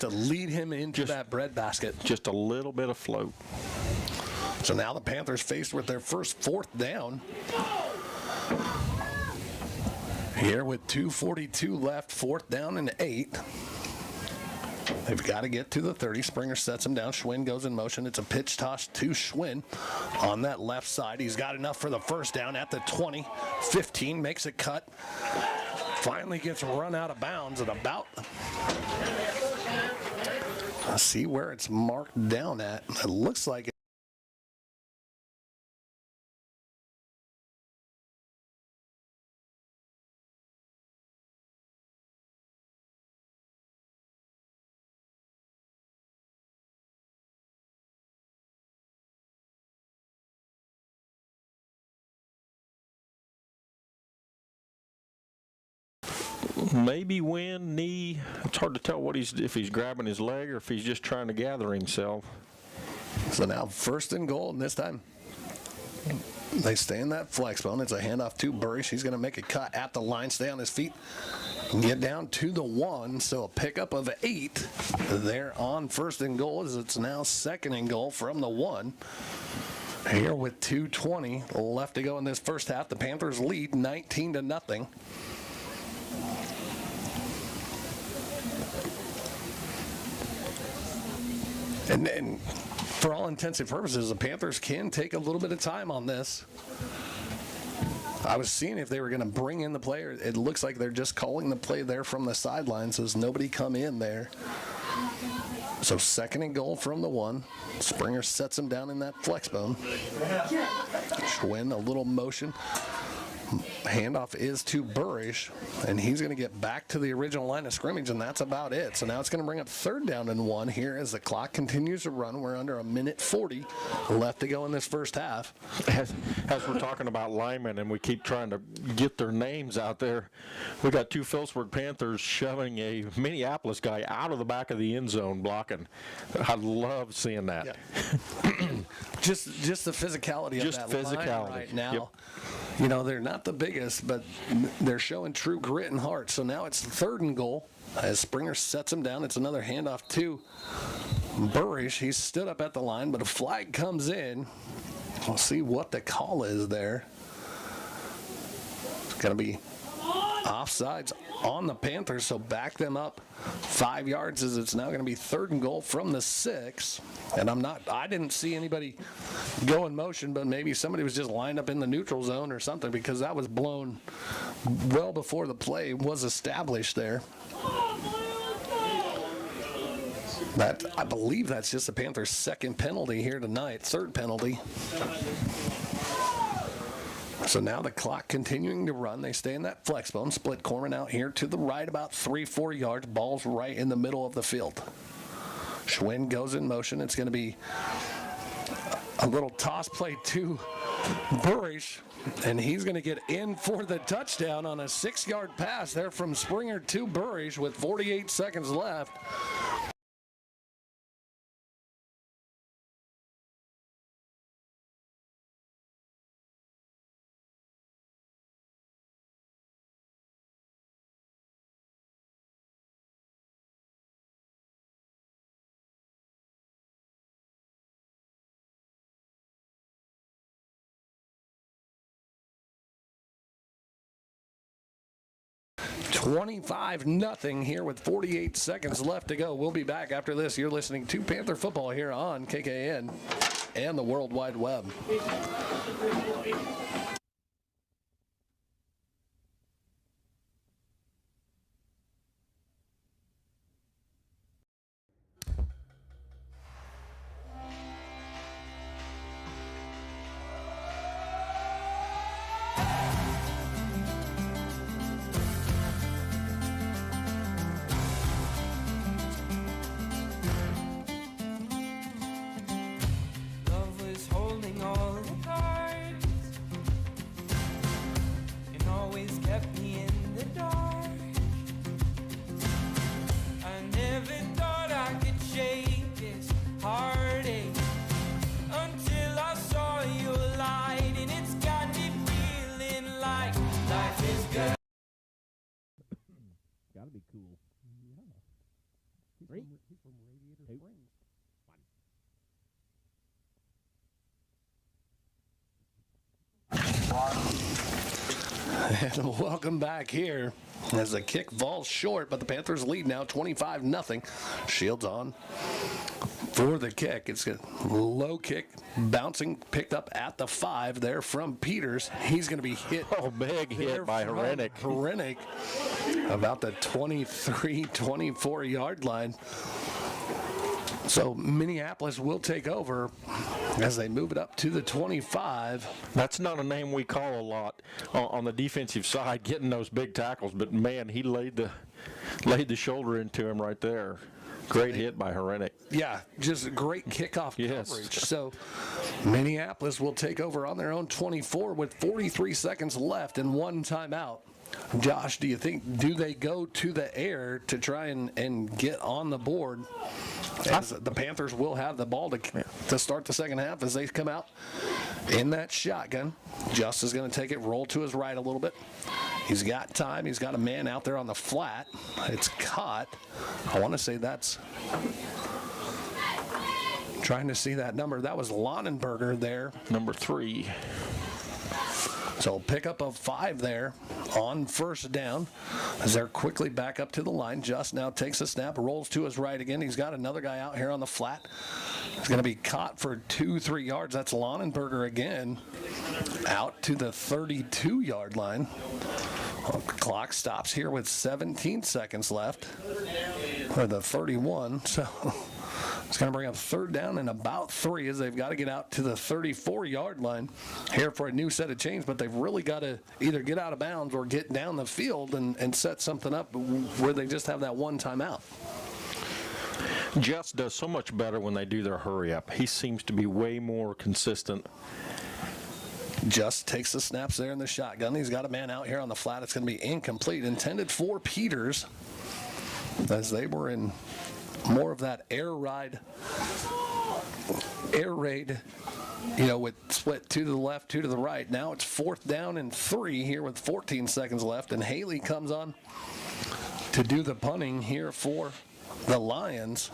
lead him into that breadbasket. Just a little bit of float. So now the Panthers faced with their first 4th down. Here with 2:42 left, 4th down and 8. They've got to get to the 30. Springer sets him down. Schwinn goes in motion. It's a pitch toss to Schwinn on that left side. He's got enough for the first down at the 20. 15 makes a cut. Finally gets run out of bounds at about. Let's see where it's marked down at. It looks like maybe wind, knee. It's hard to tell if he's grabbing his leg or if he's just trying to gather himself. So now 1st and goal, and this time they stay in that flex bone. It's a handoff to Burish. He's going to make a cut at the line, stay on his feet, and get down to the 1. So a pickup of 8 there on 1st and goal, as it's now 2nd and goal from the 1. Here with 2:20 left to go in this first half, the Panthers lead 19-0. And for all intents and purposes, the Panthers can take a little bit of time on this. I was seeing if they were going to bring in the player. It looks like they're just calling the play there from the sidelines. There's nobody come in there. So 2nd and goal from the 1. Springer sets him down in that flex bone. Schwinn, a little motion. Handoff is to Burrish, and he's going to get back to the original line of scrimmage, and that's about it. So now it's going to bring up 3rd down and 1 here as the clock continues to run. We're under 1:40 left to go in this first half. As we're talking about linemen and we keep trying to get their names out there, we got 2 Phillipsburg Panthers shoving a Minneapolis guy out of the back of the end zone blocking. I love seeing that. Yeah. just the physicality of that line right now. Yep. You know, they're not the biggest, but they're showing true grit and heart. So now it's 3rd and goal as Springer sets him down. It's another handoff to Burrish. He's stood up at the line, but a flag comes in. We'll see what the call is there. It's going to be offsides on the Panthers, so back them up 5 yards as it's now going to be 3rd and goal from the 6. And I didn't see anybody go in motion, but maybe somebody was just lined up in the neutral zone or something, because that was blown well before the play was established there. I believe that's just the Panthers' 2nd penalty here tonight, 3rd penalty. So now the clock continuing to run. They stay in that flex bone. Split Corman out here to the right about 3-4 yards. Ball's right in the middle of the field. Schwinn goes in motion. It's going to be a little toss play to Burrish, and he's going to get in for the touchdown on a 6-yard pass there from Springer to Burrish with 48 seconds left. $25-0 here with 48 seconds left to go. We'll be back after this. You're listening to Panther Football here on KKN and the World Wide Web. Gotta be cool. Yeah. He's from Radiator Springs. And welcome back here as the kick falls short, but the Panthers lead now 25-0. Shields on for the kick. It's a low kick, bouncing, picked up at the 5 there from Peters. He's going to be hit. Oh, big hit by Herenick. Herenick about the 23-24 yard line. So Minneapolis will take over as they move it up to the 25. That's not a name we call a lot on the defensive side, getting those big tackles. But man, he laid the shoulder into him right there. Great hit by Herenick. Yeah, just a great kickoff coverage. So Minneapolis will take over on their own 24 with 43 seconds left and 1 timeout. Josh, do they go to the air to try and get on the board? As the Panthers will have the ball to start the second half as they come out in that shotgun. Just is going to take it, roll to his right a little bit. He's got time. He's got a man out there on the flat. It's caught. I want to say that's trying to see that number. That was Lonenberger there. Number 3. So pickup of 5 there on first down as they're quickly back up to the line. Just now takes a snap, rolls to his right again. He's got another guy out here on the flat. He's going to be caught for 2-3 yards. That's Lonenberger again out to the 32-yard line. Well, the clock stops here with 17 seconds left, or the 31. So It's going to bring up 3rd down and about 3 as they've got to get out to the 34-yard line here for a new set of chains, but they've really got to either get out of bounds or get down the field and set something up where they just have that one timeout. Jess does so much better when they do their hurry up. He seems to be way more consistent. Just takes the snaps there in the shotgun. He's got a man out here on the flat. It's going to be incomplete. Intended for Peters as they were in more of that air raid, with split 2 to the left, 2 to the right. Now it's 4th down and 3 here with 14 seconds left, and Haley comes on to do the punting here for the Lions.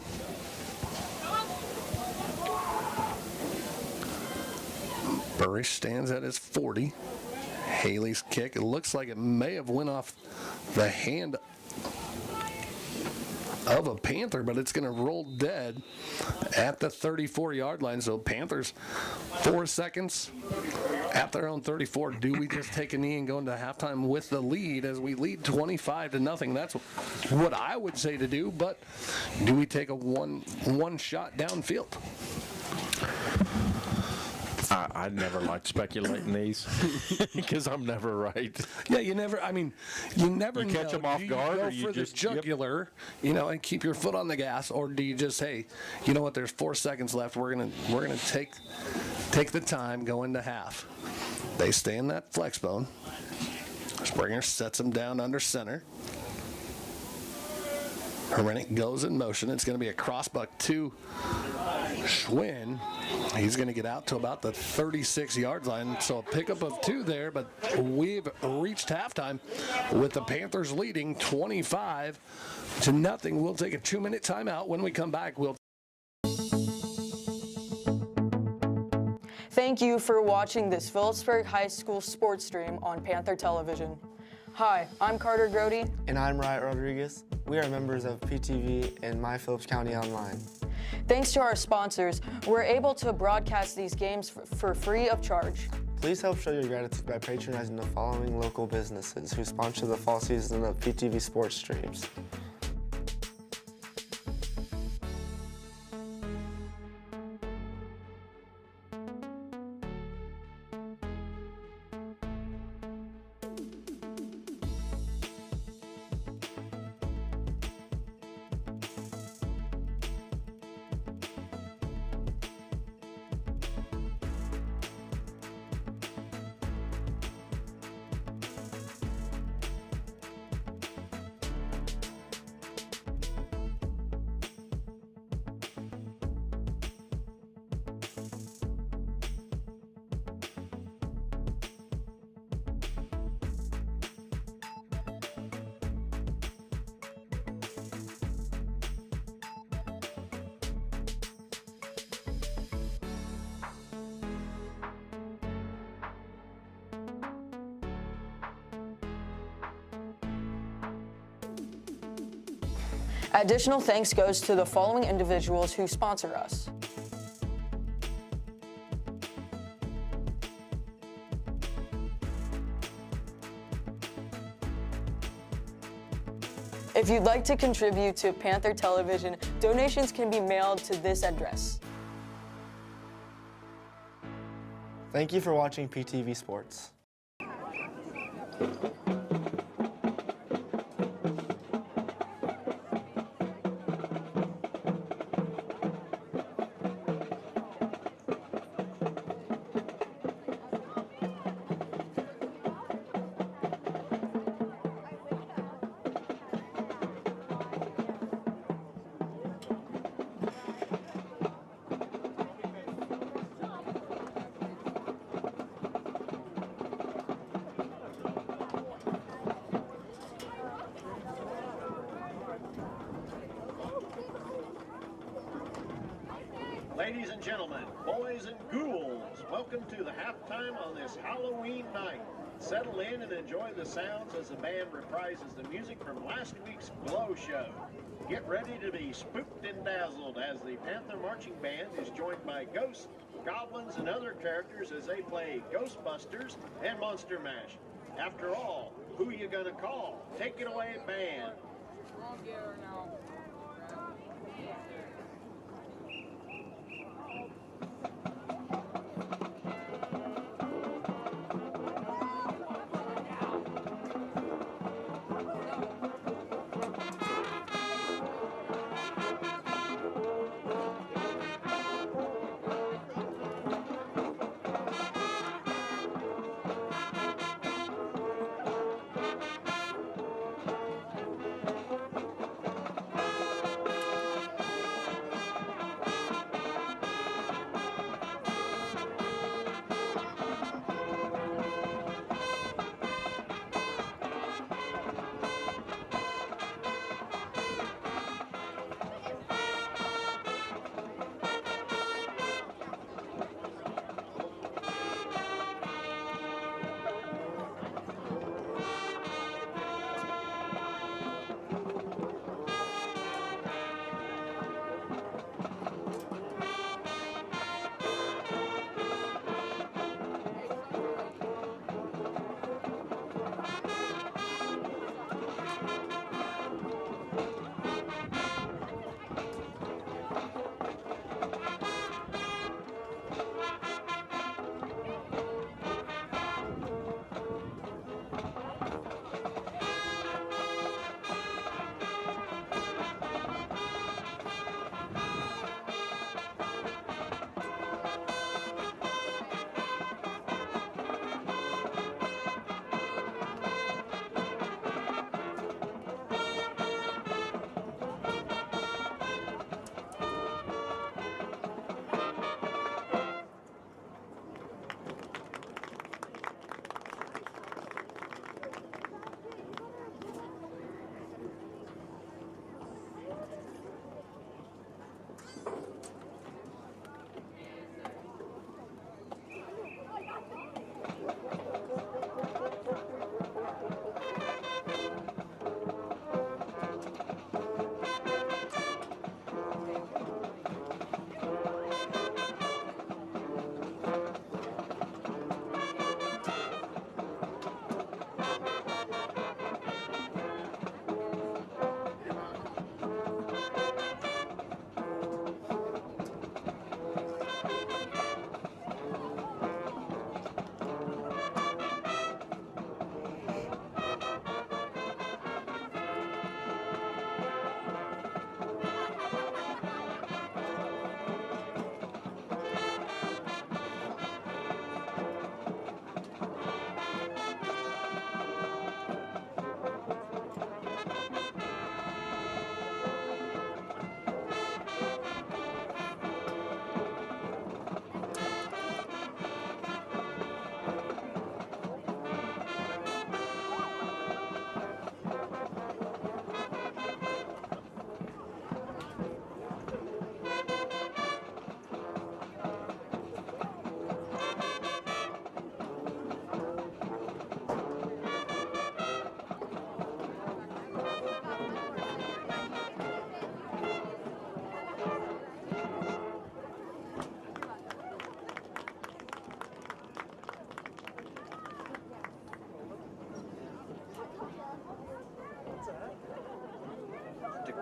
Burrish stands at his 40. Haley's kick, it looks like it may have went off the hand of a Panther, but it's going to roll dead at the 34-yard line. So Panthers 4 seconds at their own 34. Do we just take a knee and go into halftime with the lead as we lead 25-0? That's what I would say to do, but do we take a one shot downfield? I never like speculating these because I'm never right. Yeah, you never You catch them off guard, go or you for just the jugular, and keep your foot on the gas, or do you just, hey, you know what? There's 4 seconds left. We're gonna take the time, go into half. They stay in that flex bone. Springer sets him down under center. Herenick goes in motion. It's going to be a crossbuck to Schwinn. He's going to get out to about the 36-yard line. So a pickup of 2 there, but we've reached halftime with the Panthers leading 25-0. We'll take a 2-minute timeout. When we come back, we'll... Thank you for watching this Phillipsburg High School sports stream on Panther Television. Hi, I'm Carter Grody. And I'm Riot Rodriguez. We are members of PTV and My Phillips County Online. Thanks to our sponsors, we're able to broadcast these games for free of charge. Please help show your gratitude by patronizing the following local businesses who sponsor the fall season of PTV sports streams. Additional thanks goes to the following individuals who sponsor us. If you'd like to contribute to Panther Television, donations can be mailed to this address. Thank you for watching PTV Sports. Ladies and gentlemen, boys and ghouls, welcome to the halftime on this Halloween night. Settle in and enjoy the sounds as the band reprises the music from last week's Glow Show. Get ready to be spooked and dazzled as the Panther Marching Band is joined by ghosts, goblins, and other characters as they play Ghostbusters and Monster Mash. After all, who you gonna call? Take it away, band.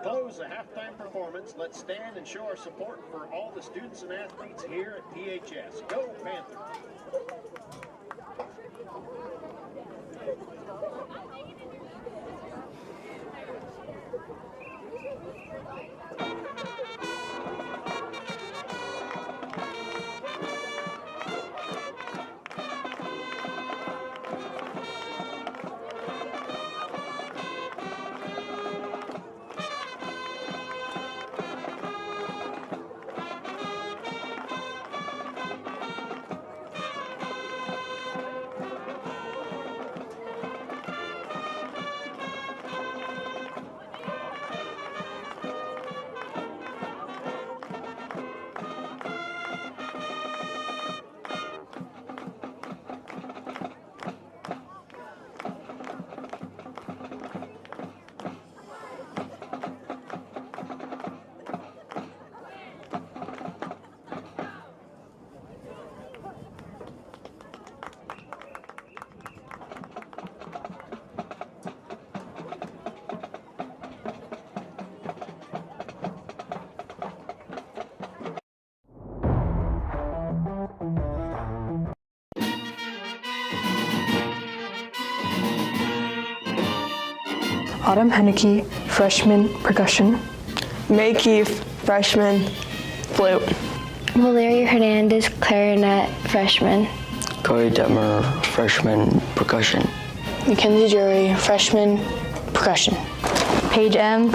close the halftime performance, let's stand and show our support for all the students and athletes here at PHS. Go Panthers! Autumn Henneke, freshman, percussion. May Keefe, freshman, flute. Valeria Hernandez, clarinet, freshman. Cody Detmer, freshman, percussion. Mackenzie Jury, freshman, percussion. Paige M.,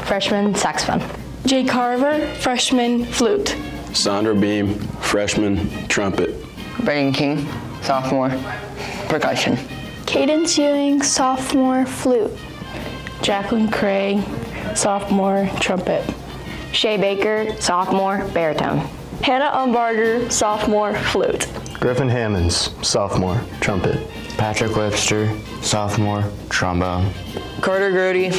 freshman, saxophone. Jay Carver, freshman, flute. Sandra Beam, freshman, trumpet. Reagan King, sophomore, percussion. Cadence Ewing, sophomore, flute. Jacqueline Cray, sophomore, trumpet. Shay Baker, sophomore, baritone. Hannah Umbarger, sophomore, flute. Griffin Hammonds, sophomore, trumpet. Patrick Webster, sophomore, trombone. Carter Grody,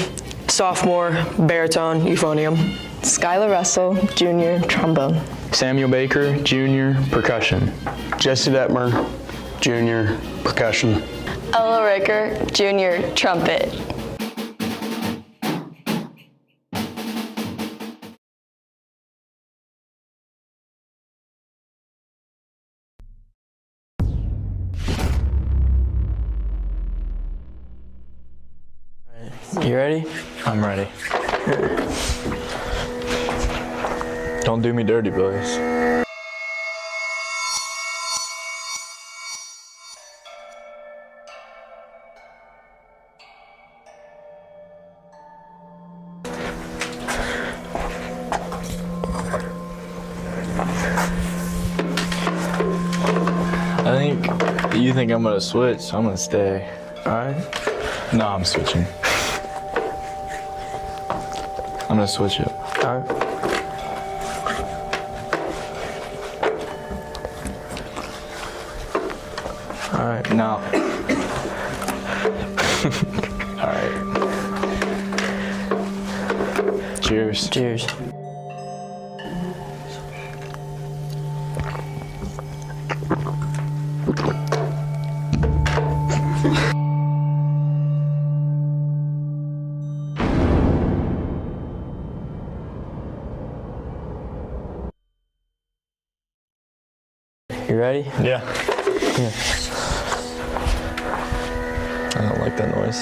sophomore, baritone, euphonium. Skylar Russell, junior, trombone. Samuel Baker, junior, percussion. Jesse Detmer, junior, percussion. Ella Ricker, junior, trumpet. You ready? I'm ready. Don't do me dirty, boys. You think I'm gonna switch, so I'm gonna stay. Alright? No, I'm switching. I'm gonna switch it. Alright. Alright, now. Alright. Cheers. Cheers. You ready? Yeah. Yeah. I don't like that noise.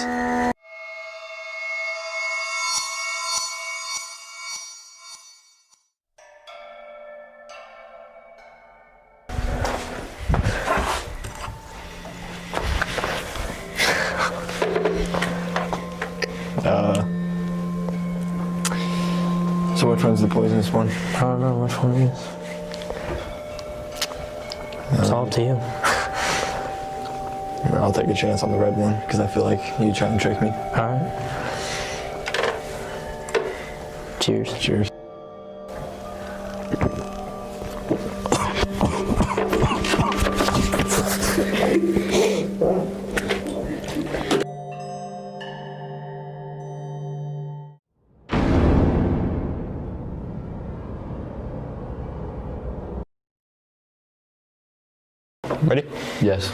So which one's the poisonous one? I don't know which one it is. It's all to you. I'll take a chance on the red one because I feel like you trying to trick me. All right. Cheers. Cheers. Ready? Yes.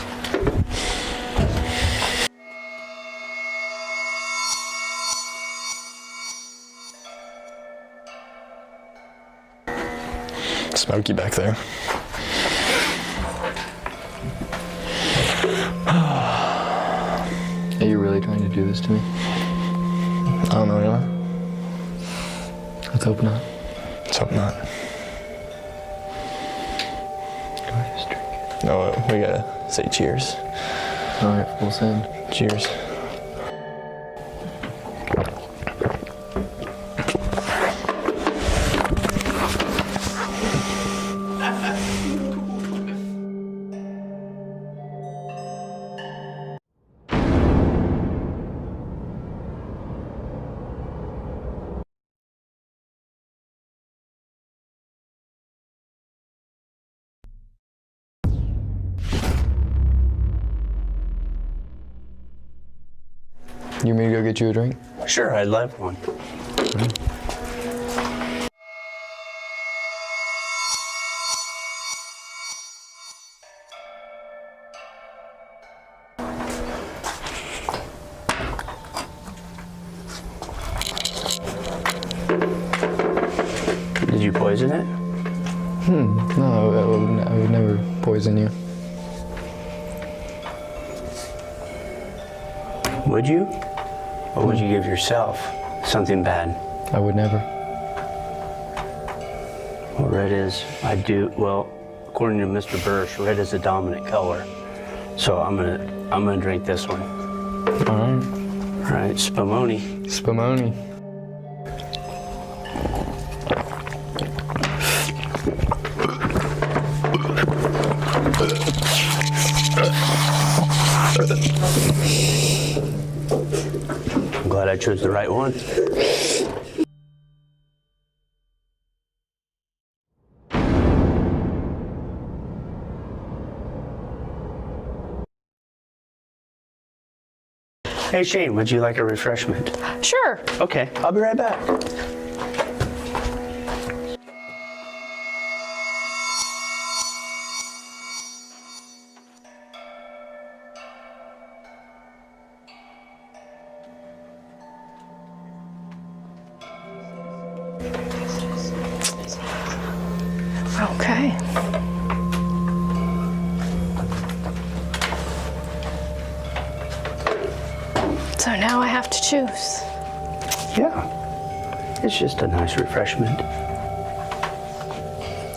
Smoky back there. Are you really trying to do this to me? I don't know, really. Let's hope not. Let's hope not. Go ahead, just drink it. No, we gotta say cheers. All right, full send. Cheers. You want me to go get you a drink? Sure, I'd love one. Did you poison it? No, I would never poison you. Would you? Or would you give yourself something bad? I would never. Well, red is, I do, well, according to Mr. Bursch, red is a dominant color. So I'm gonna drink this one. All right. All right, Spumoni. Spumoni. I'm glad I chose the right one. Hey Shane, would you like a refreshment? Sure. Okay, I'll be right back. Okay. So now I have to choose. Yeah, it's just a nice refreshment.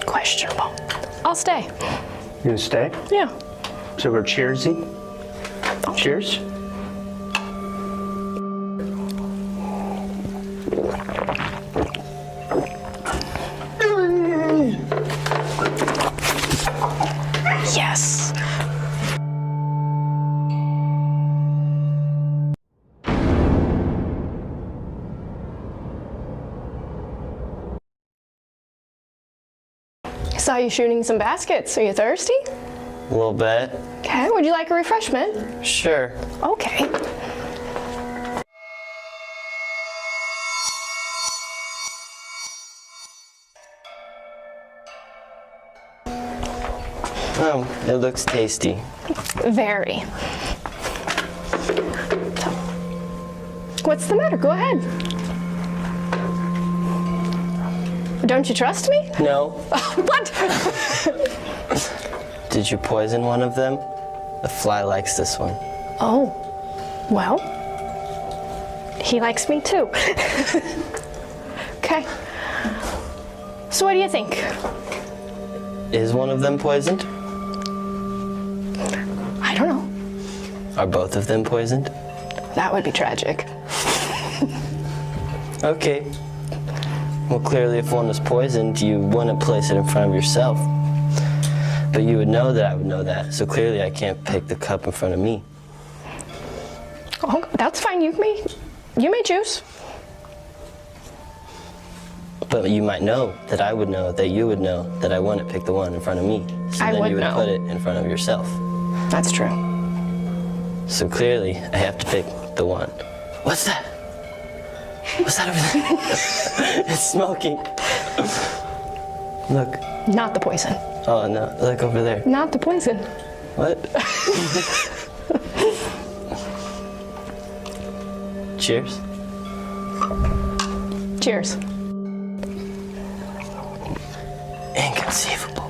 Questionable. I'll stay. You gonna stay? Yeah. So we're cheersing? Cheers. Yes. I saw you shooting some baskets. Are you thirsty? A little bit. Okay, would you like a refreshment? Sure. Okay. Oh, it looks tasty. Very. So, what's the matter? Go ahead. Don't you trust me? No. What? Did you poison one of them? The fly likes this one. Oh, well, he likes me too. Okay. So what do you think? Is one of them poisoned? I don't know. Are both of them poisoned? That would be tragic. Okay. Well, clearly if one was poisoned, you wouldn't place it in front of yourself. But you would know that I would know that, so clearly I can't pick the cup in front of me. Oh, that's fine. You may choose. But you might know that I would know that you would know that I wouldn't pick the one in front of me. So I then would you would know. put it in front of yourself. That's true. So clearly I have to pick the one. What's that? What's that over there? It's smoking. Look. Not the poison. Oh no, look over there. Not the poison. What? Cheers. Cheers. Inconceivable.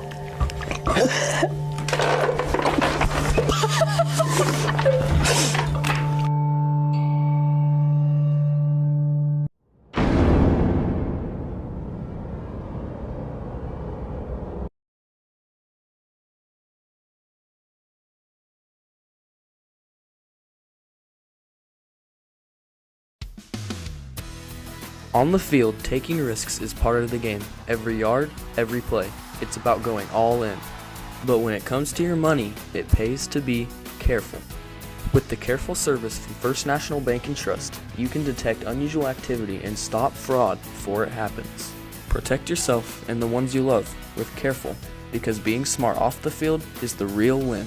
On the field, taking risks is part of the game. Every yard, every play. It's about going all in. But when it comes to your money, it pays to be careful. With the careful service from First National Bank and Trust, you can detect unusual activity and stop fraud before it happens. Protect yourself and the ones you love with Careful, because being smart off the field is the real win.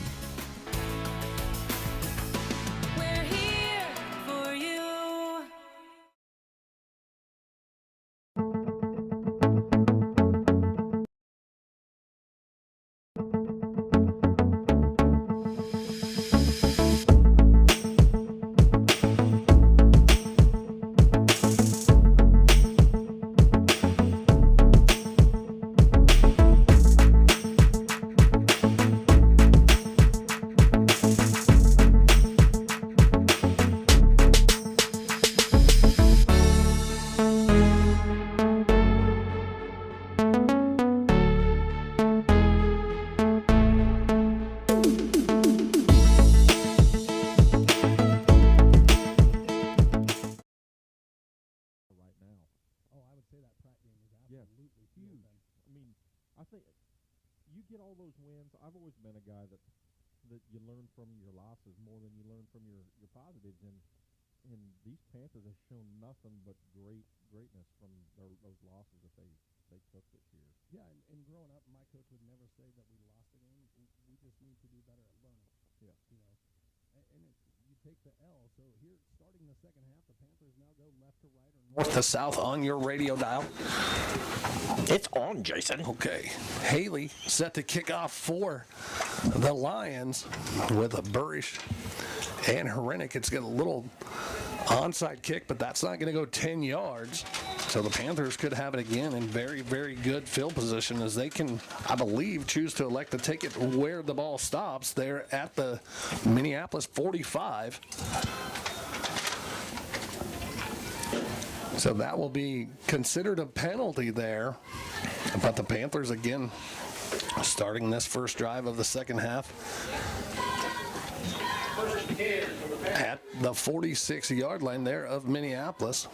I think you get all those wins. I've always been a guy that you learn from your losses more than you learn from your positives, and these Panthers have shown nothing but greatness from those losses that they took this year. Yeah, and growing up, my coach would never say that we lost the game. We just need to be better at learning. Yeah, you know, and you take the L. So here, starting the second half, the Panthers now go left to right or North to south on your radio dial. It's on, Jason. Okay. Haley set to kick off for the Lions with a Burish and Hrenek. It's got a little onside kick, but that's not going to go 10 yards. So the Panthers could have it again in very, very good field position as they can, I believe, choose to elect to take it where the ball stops. They're at the Minneapolis 45. So that will be considered a penalty there. But the Panthers, again, starting this first drive of the second half at the 46-yard line there of Minneapolis.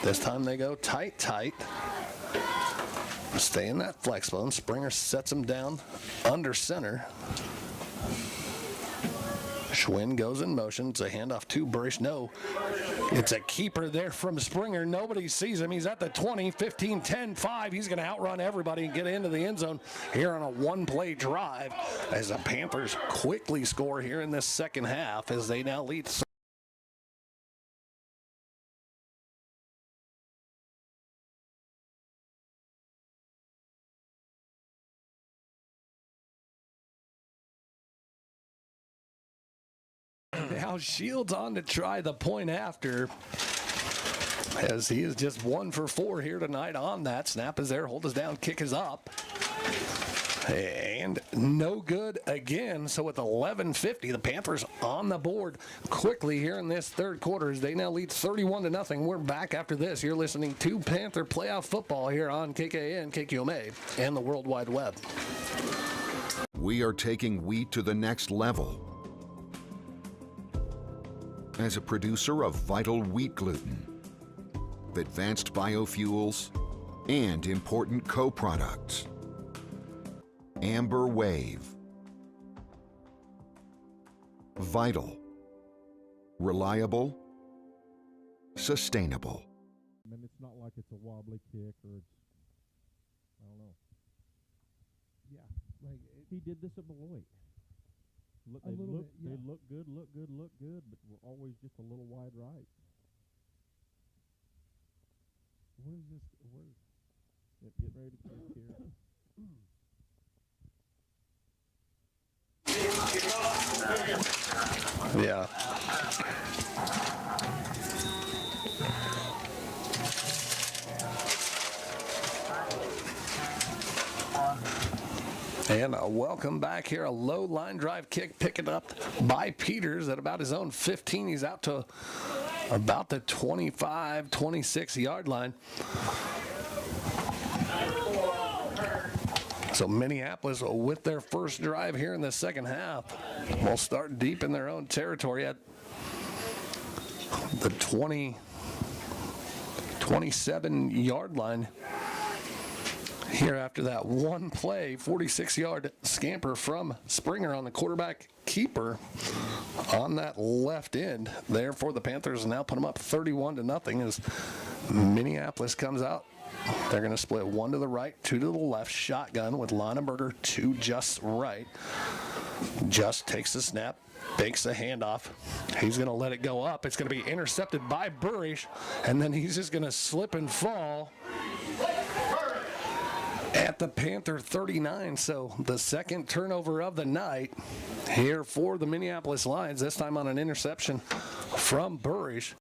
This time they go tight. Stay in that flex bone. Springer sets him down under center. Schwinn goes in motion. It's a handoff to Burish. No, it's a keeper there from Springer. Nobody sees him. He's at the 20, 15, 10, 5. He's going to outrun everybody and get into the end zone here on a one-play drive as the Panthers quickly score here in this second half as they now lead. Now Shields on to try the point after, as he is just 1 for 4 here tonight on that. Snap is there, hold is down, kick is up. And no good again. So with 11:50, the Panthers on the board quickly here in this third quarter as they now lead 31-0. We're back after this. You're listening to Panther Playoff Football here on KKN, KQMA, and the World Wide Web. We are taking wheat to the next level. As a producer of vital wheat gluten, advanced biofuels, and important co-products, Amber Wave. Vital, reliable, sustainable. I mean, it's not like it's a wobbly kick or it's, I don't know. Yeah, like he did this at Beloit. They look good, but we're always just a little wide right. Where's this? Yep, get ready to kick here. Yeah. And welcome back here. A low line drive kick picking up by Peters at about his own 15. He's out to about the 25, 26 yard line. So Minneapolis with their first drive here in the second half will start deep in their own territory at the 27 yard line. Here after that one play, 46-yard scamper from Springer on the quarterback keeper on that left end there for the Panthers, and now put them up 31-0 as Minneapolis comes out. They're going to split one to the right, two to the left, shotgun with Lonenberger to Just right. Just takes the snap, banks the handoff. He's going to let it go up. It's going to be intercepted by Burish, and then he's just going to slip and fall at the Panther 39. So the second turnover of the night here for the Minneapolis Lions, this time on an interception from Burish.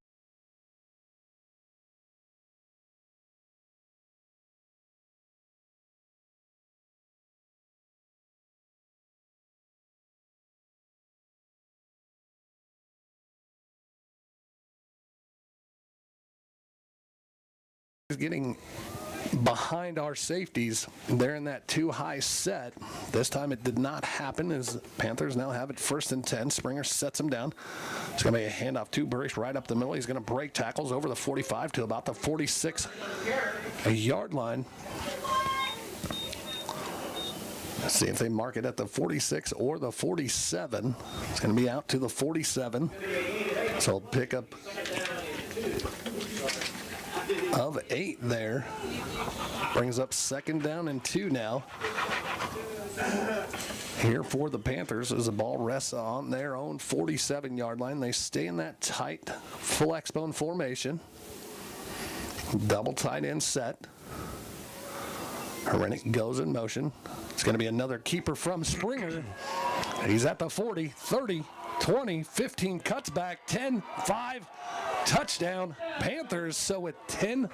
Is getting behind our safeties. They're in that too high set. This time it did not happen as Panthers now have it 1st and 10. Springer sets him down. It's going to be a handoff to Burish right up the middle. He's going to break tackles over the 45 to about the 46-yard line. Let's see if they mark it at the 46 or the 47. It's going to be out to the 47. So pick up of 8 there. Brings up 2nd down and 2 now. Here for the Panthers as the ball rests on their own 47-yard line. They stay in that tight flex bone formation. Double tight end set. Herenick goes in motion. It's going to be another keeper from Springer. He's at the 40, 30, 20, 15, cuts back, 10, 5, touchdown, Panthers. So with 10.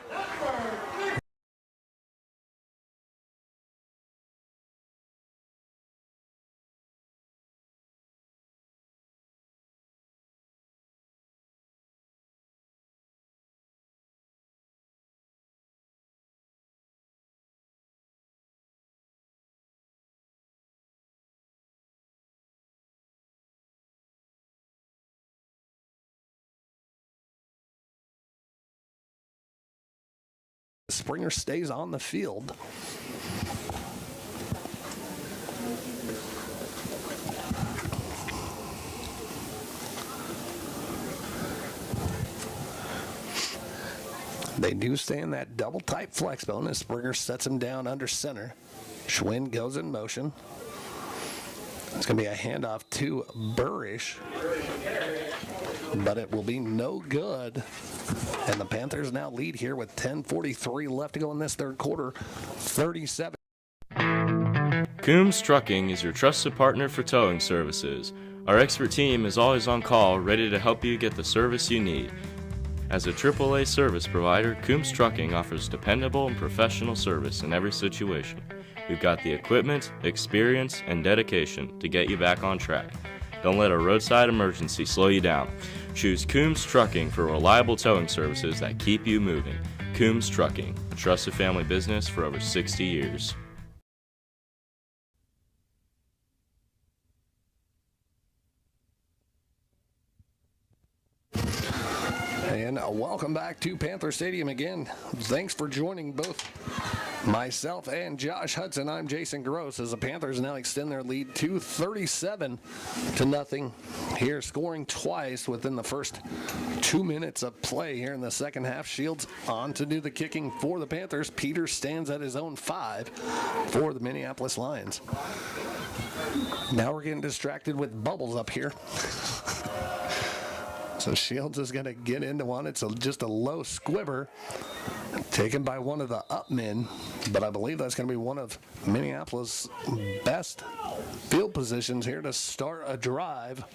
Springer stays on the field. They do stay in that double tight flex bone as Springer sets him down under center. Schwinn goes in motion. It's going to be a handoff to Burish, but it will be no good. And the Panthers now lead here with 10:43 left to go in this third quarter, 37. Coombs Trucking is your trusted partner for towing services. Our expert team is always on call, ready to help you get the service you need. As a AAA service provider, Coombs Trucking offers dependable and professional service in every situation. We've got the equipment, experience, and dedication to get you back on track. Don't let a roadside emergency slow you down. Choose Coombs Trucking for reliable towing services that keep you moving. Coombs Trucking, a trusted family business for over 60 years. And welcome back to Panther Stadium again. Thanks for joining both myself and Josh Hudson. I'm Jason Gross as the Panthers now extend their lead to 37-0 here, scoring twice within the first 2 minutes of play here in the second half. Shields on to do the kicking for the Panthers. Peters stands at his own 5 for the Minneapolis Lions. Now we're getting distracted with bubbles up here. So Shields is going to get into one. It's just a low squibber taken by one of the up men, but I believe that's going to be one of Minneapolis' best field positions here to start a drive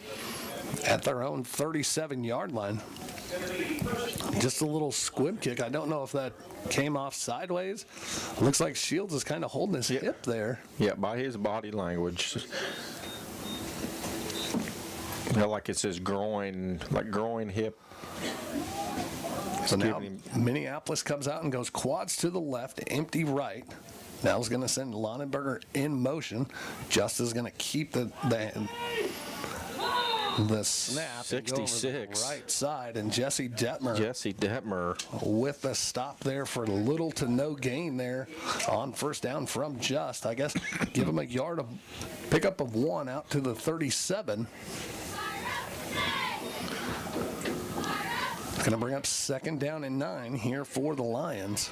at their own 37-yard line. Just a little squib kick. I don't know if that came off sideways. Looks like Shields is kind of holding his hip there. Yeah, by his body language. You know, like it's his groin, like groin, hip. So now Minneapolis comes out and goes quads to the left, empty right. Now he's going to send Lonenberger in motion. Justin's going to keep the snap 66 right side, and Jesse Detmer with the stop there for little to no gain there on first down from Just. I guess give him a yard of pickup of 1 out to the 37. It's going to bring up 2nd down and 9 here for the Lions.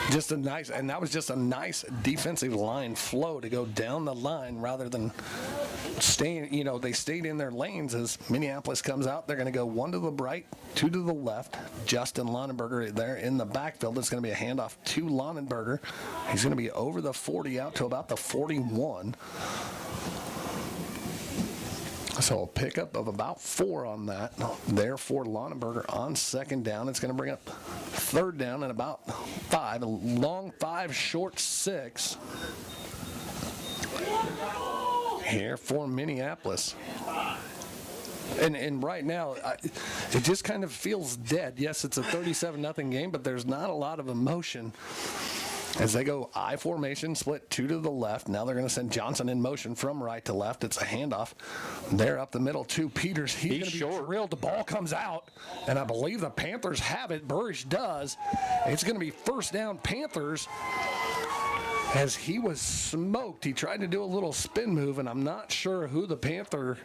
That was just a nice defensive line flow to go down the line rather than staying, they stayed in their lanes as Minneapolis comes out. They're going to go 1 to the right, 2 to the left. Justin Lonenberger there in the backfield. It's going to be a handoff to Lonenberger. He's going to be over the 40 out to about the 41. So a pickup of about 4 on that. There for Lonenberger on 2nd down. It's going to bring up 3rd down and about 5. A long 5, short 6. Here for Minneapolis. And right now, it just kind of feels dead. Yes, it's a 37-0 game, but there's not a lot of emotion. As they go I formation, split 2 to the left. Now they're going to send Johnson in motion from right to left. It's a handoff. There up the middle to Peters. He's going to be drilled. The ball comes out, and I believe the Panthers have it. Burrish does. It's going to be 1st down Panthers as he was smoked. He tried to do a little spin move, and I'm not sure who the Panther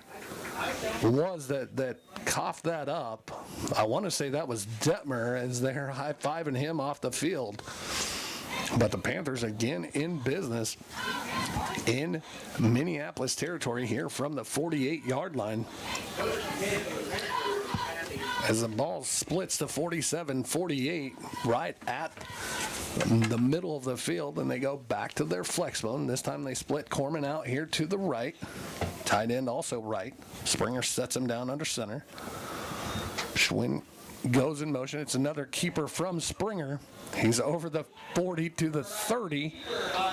was that coughed that up. I want to say that was Detmer as they're high-fiving him off the field. But the Panthers again in business in Minneapolis territory here from the 48-yard line. As the ball splits to 47-48 right at the middle of the field, and they go back to their flex bone. This time they split Corman out here to the right. Tight end also right. Springer sets him down under center. Schwinn goes in motion. It's another keeper from Springer. He's over the 40 to the 30,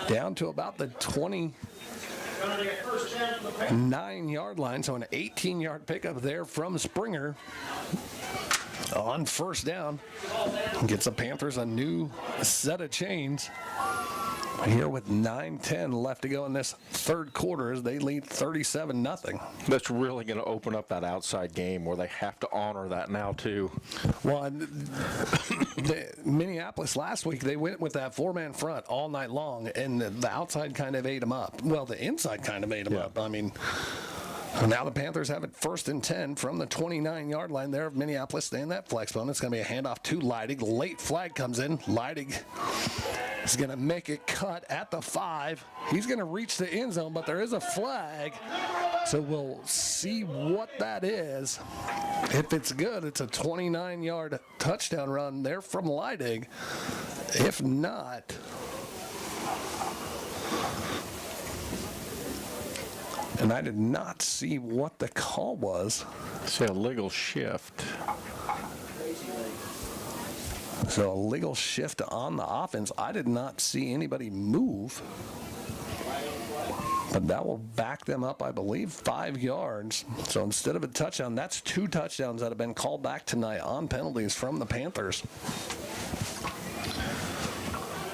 down to about the 29-yard line. So an 18-yard pickup there from Springer on 1st down. Gets the Panthers a new set of chains here with 9:10 left to go in this 3rd quarter as they lead 37-0. That's really going to open up that outside game where they have to honor that now too. Well, Minneapolis last week, they went with that 4-man front all night long, and the outside kind of ate them up. Well, the inside kind of ate them up. I mean, now the Panthers have it 1st and 10 from the 29-yard line there of Minneapolis. Stay in that flex bone. It's going to be a handoff to Leidig. Late flag comes in. Leidig is going to make it cut at the 5. He's going to reach the end zone, but there is a flag. So we'll see what that is. If it's good, it's a 29-yard touchdown run there from Leidig. If not, and I did not see what the call was. It's a legal shift. So a legal shift on the offense. I did not see anybody move. But that will back them up, I believe, 5 yards. So instead of a touchdown, that's 2 touchdowns that have been called back tonight on penalties from the Panthers.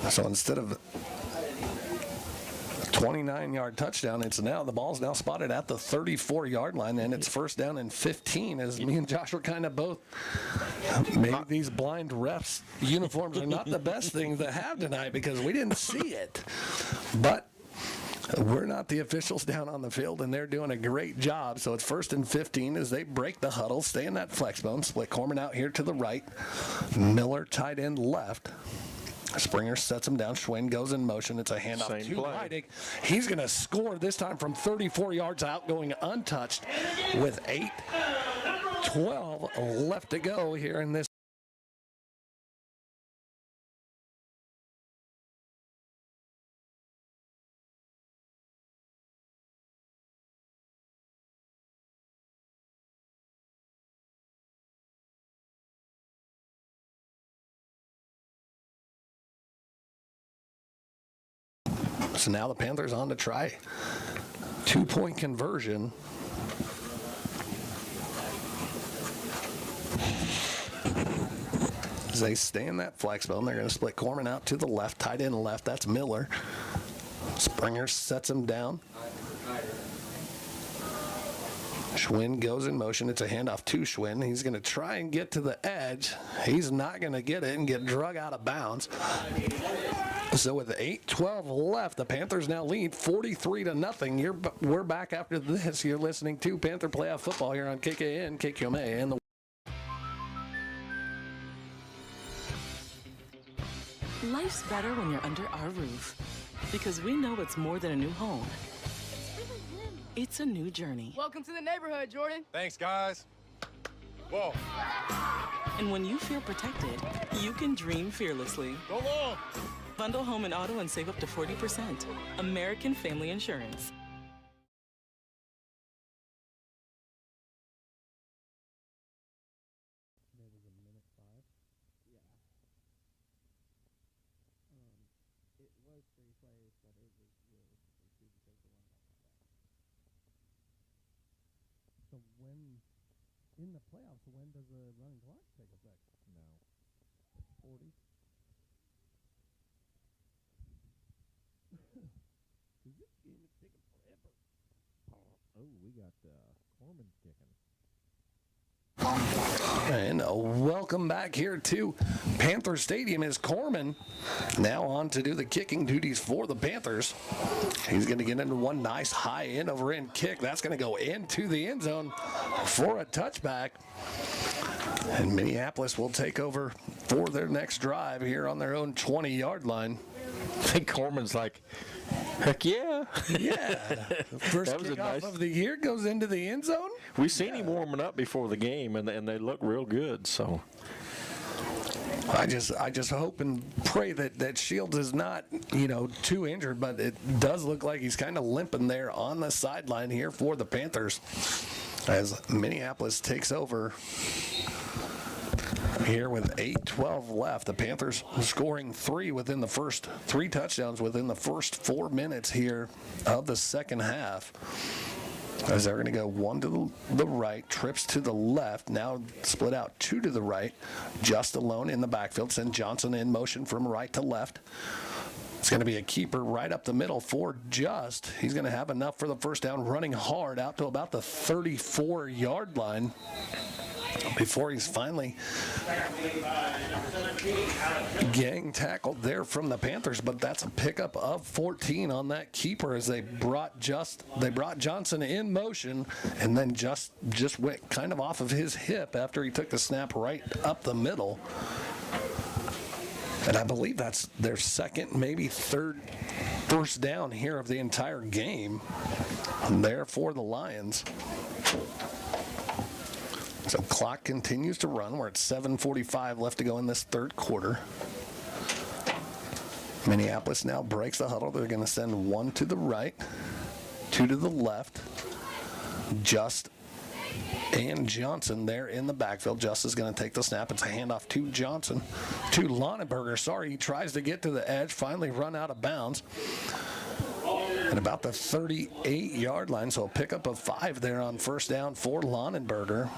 So instead of 29-yard touchdown, it's now, the ball's now spotted at the 34-yard line, and it's 1st down and 15, as me and Josh were kind of both, maybe these blind refs uniforms are not the best thing to have tonight because we didn't see it. But we're not the officials down on the field, and they're doing a great job. So it's 1st and 15 as they break the huddle, stay in that flex bone, split Corman out here to the right, Miller tight end left. Springer sets him down. Schwinn goes in motion. It's a handoff to Leidig. He's going to score this time from 34 yards out, going untouched with 8:12 left to go here in this. So now the Panthers on to try 2-point conversion. As they stay in that flex bone, they're going to split Corman out to the left, tight end left. That's Miller. Springer sets him down. Schwinn goes in motion. It's a handoff to Schwinn. He's going to try and get to the edge. He's not going to get it and get drug out of bounds. So with 8:12 left, the Panthers now lead 43-0. We're back after this. You're listening to Panther Playoff Football here on KKN, KQMA, and the Life's better when you're under our roof, because we know it's more than a new home. It's a new journey. Welcome to the neighborhood, Jordan. Thanks, guys. Whoa. And when you feel protected, you can dream fearlessly. Go long. Bundle home and auto and save up to 40%. American Family Insurance. So when, in the playoffs, when does the running clock take effect? No. 40? Because this game is taking forever. Oh, we got Corman kicking. And welcome back here to Panther Stadium as Corman now on to do the kicking duties for the Panthers. He's going to get into one nice high end over end kick. That's going to go into the end zone for a touchback. And Minneapolis will take over for their next drive here on their own 20-yard line. I think Corman's like, heck yeah. Yeah. First kickoff of the year goes into the end zone. We've seen him warming up before the game, and they look real good. So I just hope and pray that Shields is not, too injured, but it does look like he's kind of limping there on the sideline here for the Panthers as Minneapolis takes over here with 8:12 left. The Panthers scoring three touchdowns within the first 4 minutes here of the second half. As they're going to go one to the right, trips to the left, now split out two to the right, just alone in the backfield. Send Johnson in motion from right to left. It's going to be a keeper right up the middle for Just. He's going to have enough for the first down, running hard out to about the 34-yard line before he's finally gang tackled there from the Panthers. But that's a pickup of 14 on that keeper as they brought Johnson in motion, and then just went kind of off of his hip after he took the snap right up the middle. And I believe that's their second, maybe third first down here of the entire game there for the Lions. So clock continues to run. We're at 7:45 left to go in this third quarter. Minneapolis now breaks the huddle. They're going to send one to the right, two to the left. Just and Johnson there in the backfield. Just is going to take the snap. It's a handoff to Johnson. To Lonenberger. Sorry, he tries to get to the edge. Finally run out of bounds. At about the 38-yard line, so a pickup of 5 there on first down for Lonenberger.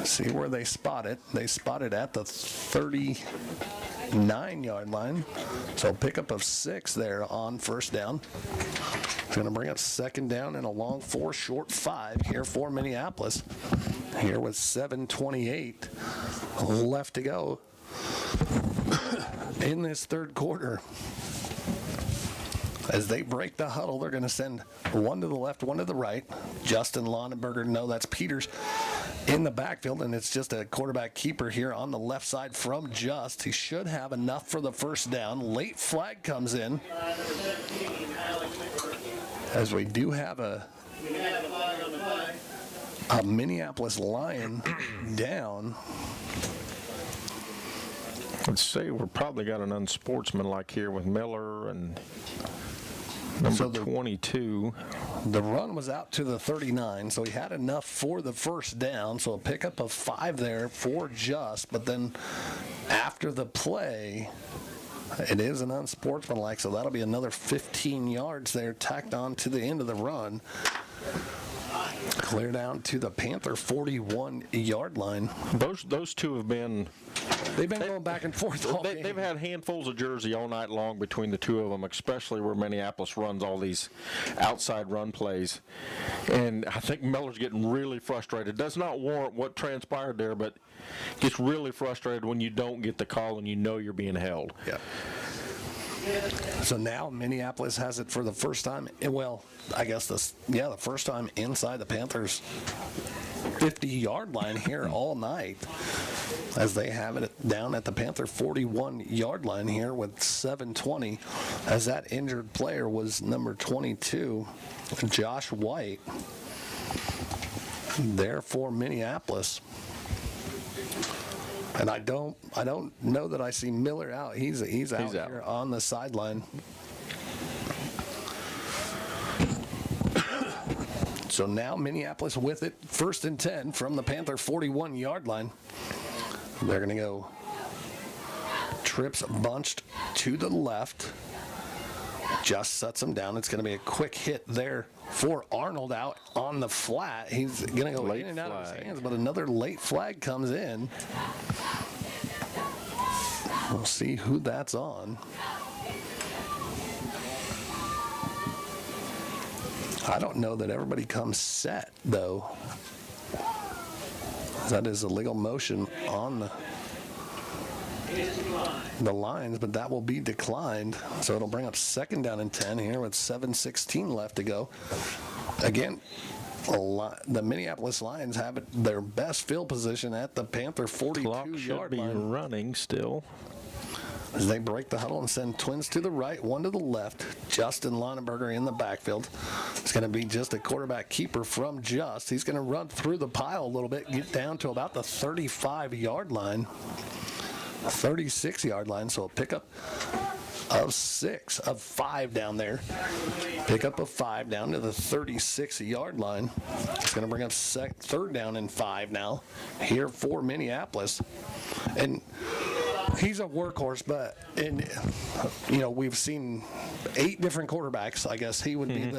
See where they spot it. They spot it at the 39-yard line. So a pickup of 6 there on first down. It's going to bring up second down and a long 4, short 5 here for Minneapolis. Here with 7:28 left to go in this third quarter. As they break the huddle, they're going to send one to the left, one to the right. Justin Lonenberger, no, that's Peters in the backfield, and it's just a quarterback keeper here on the left side from Just. He should have enough for the first down. Late flag comes in, as we do have a Minneapolis Lion down. Let's say we're probably got an unsportsmanlike here with Miller and number 22. The run was out to the 39, so he had enough for the first down. So a pickup of 5 there for Just. But then after the play, It is an unsportsmanlike, so that'll be another 15 yards there tacked on to the end of the run. Clear down to the Panther 41-yard line. Those two have been... They've been going back and forth all game. They've had handfuls of jersey all night long between the two of them, especially where Minneapolis runs all these outside run plays. And I think Miller's getting really frustrated. Does not warrant what transpired there, but gets really frustrated when you don't get the call and you know you're being held. Yeah. So now Minneapolis has it for the first time. Well, I guess the first time inside the Panthers' 50-yard line here all night, as they have it down at the Panther 41-yard line here with 7:20, as that injured player was number 22, Josh White, there for Minneapolis. And I don't know that I see Miller out. He's out here on the sideline. So now Minneapolis with it, 1st and 10 from the Panther 41-yard line. They're going to go trips bunched to the left. Just sets him down. It's going to be a quick hit there for Arnold out on the flat. He's going to go in and out of his hands, but another late flag comes in. We'll see who that's on. I don't know that everybody comes set, though. That is a legal motion on the lines, but that will be declined. So it'll bring up 2nd down and 10 here with 7:16 left to go. Again, the Minneapolis Lions have their best field position at the Panther 42-yard line. Should be running still. As they break the huddle and send twins to the right, one to the left. Justin Lonenberger in the backfield. It's going to be just a quarterback keeper from Just. He's going to run through the pile a little bit, get down to about the 35-yard line. 36-yard line, so a pickup of 5 down there. Pickup of 5 down to the 36-yard line. It's going to bring up 3rd down and 5 now here for Minneapolis. And he's a workhorse, but we've seen 8 different quarterbacks. I guess he would be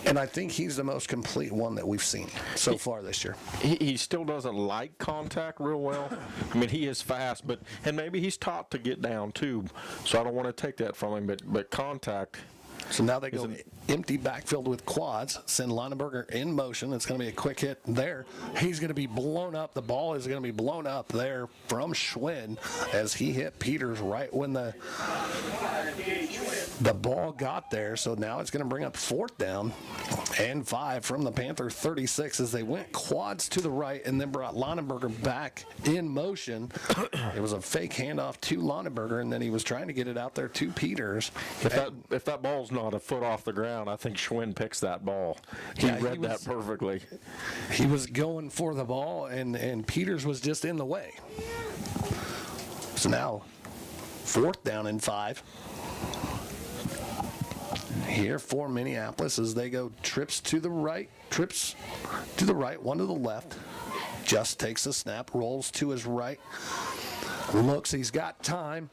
and I think he's the most complete one that we've seen so far this year. He still doesn't like contact real well. I mean, he is fast, and maybe he's taught to get down too. So I don't want to take that from him, but contact. So now they go empty backfield with quads, send Lonenberger in motion. It's going to be a quick hit there. He's going to be blown up. The ball is going to be blown up there from Schwinn as he hit Peters right when the ball got there. So now it's going to bring up 4th down and 5 from the Panther 36 as they went quads to the right and then brought Lonenberger back in motion. It was a fake handoff to Lonenberger, and then he was trying to get it out there to Peters. If that ball's not a foot off the ground, I think Schwinn picks that ball. He read that perfectly. He was going for the ball, and Peters was just in the way. So now, 4th down and 5. Here for Minneapolis as they go trips to the right, one to the left. Just takes a snap, rolls to his right, looks, he's got time.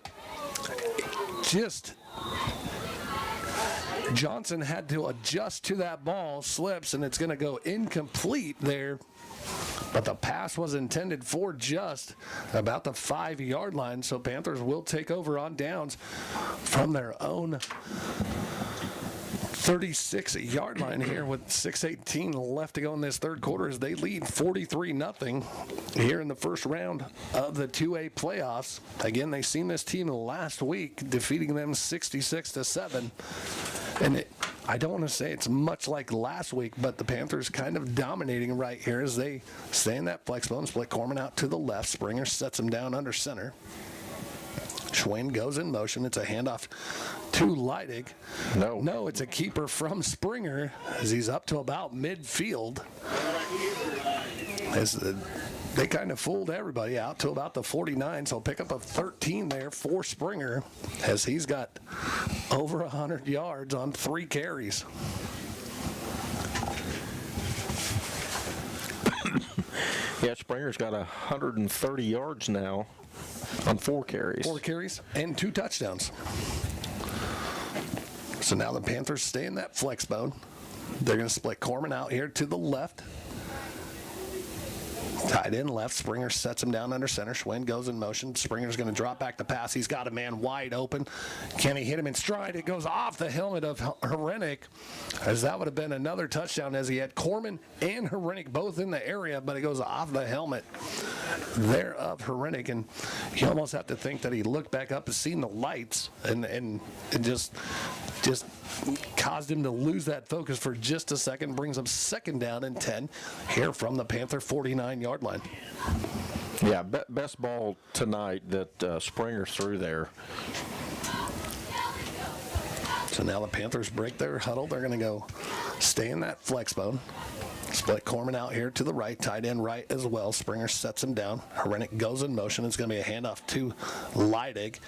Johnson had to adjust to that ball, slips, and it's going to go incomplete there. But the pass was intended for just about the 5-yard line, so Panthers will take over on downs from their own 36-yard line here with 6:18 left to go in this third quarter as they lead 43-0 here in the first round of the 2A playoffs. Again, they've seen this team last week, defeating them 66-7. And I don't want to say it's much like last week, but the Panthers kind of dominating right here as they stay in that flex bone, split Corman out to the left. Springer sets him down under center. Schwinn goes in motion. It's a handoff to Leidig. No, it's a keeper from Springer as he's up to about midfield. They kind of fooled everybody out to about the 49, so pick up a 13 there for Springer as he's got over 100 yards on 3 carries. Yeah, Springer's got 130 yards now. On 4 carries. 4 carries and 2 touchdowns. So now the Panthers stay in that flex bone. They're going to split Corman out here to the left. Tight end left. Springer sets him down under center. Schwinn goes in motion. Springer's going to drop back the pass. He's got a man wide open. Can he hit him in stride? It goes off the helmet of Hrenek, as that would have been another touchdown, as he had Corman and Hrenek both in the area, but it goes off the helmet there of Hrenek. And you almost have to think that he looked back up and seen the lights, and it just caused him to lose that focus for just a second. Brings him 2nd down and 10 here from the Panther 49-yard line. Yeah, best ball tonight that Springer threw there. So now the Panthers break their huddle. They're going to go stay in that flex bone. Split Corman out here to the right, tight end right as well. Springer sets him down. Hrenek goes in motion. It's going to be a handoff to Leidig.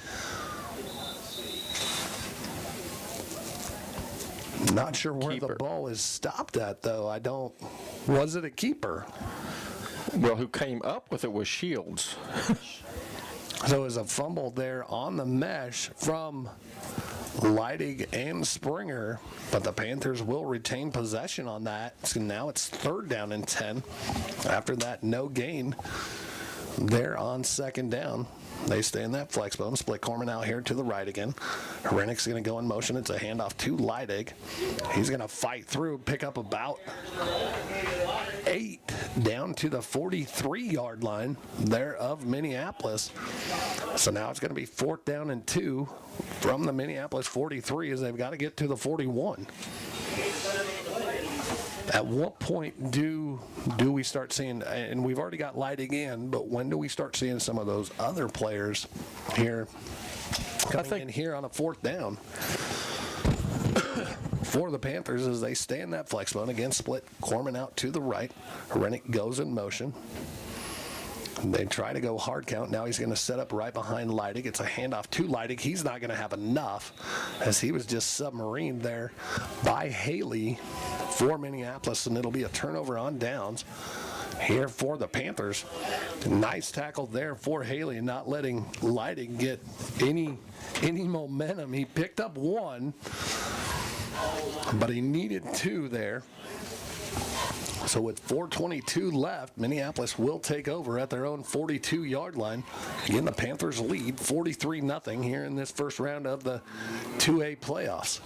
Not sure where the ball is stopped at, though. Was it a keeper? Well, who came up with it was Shields. So it was a fumble there on the mesh from Leidig and Springer, but the Panthers will retain possession on that. So now it's 3rd down and 10. After that, no gain there on 2nd down. They stay in that flex bone. Split Corman out here to the right again. Hrenek's going to go in motion. It's a handoff to Leidig. He's going to fight through, pick up about 8 down to the 43-yard line there of Minneapolis. So now it's going to be 4th down and 2 from the Minneapolis 43, as they've got to get to the 41. At what point do we start seeing, and we've already got Leidig in, but when do we start seeing some of those other players here coming in here on a 4th down for the Panthers, as they stay in that flex bone? Again, split Corman out to the right. Hrenek goes in motion. They try to go hard count. Now he's going to set up right behind Leidig. It's a handoff to Leidig. He's not going to have enough, as he was just submarined there by Haley for Minneapolis, and it'll be a turnover on downs here for the Panthers. Nice tackle there for Haley, not letting Leidig get any momentum. He picked up 1, but he needed 2 there. So with 4:22 left, Minneapolis will take over at their own 42-yard line. Again, the Panthers lead 43-0 here in this first round of the 2A playoffs.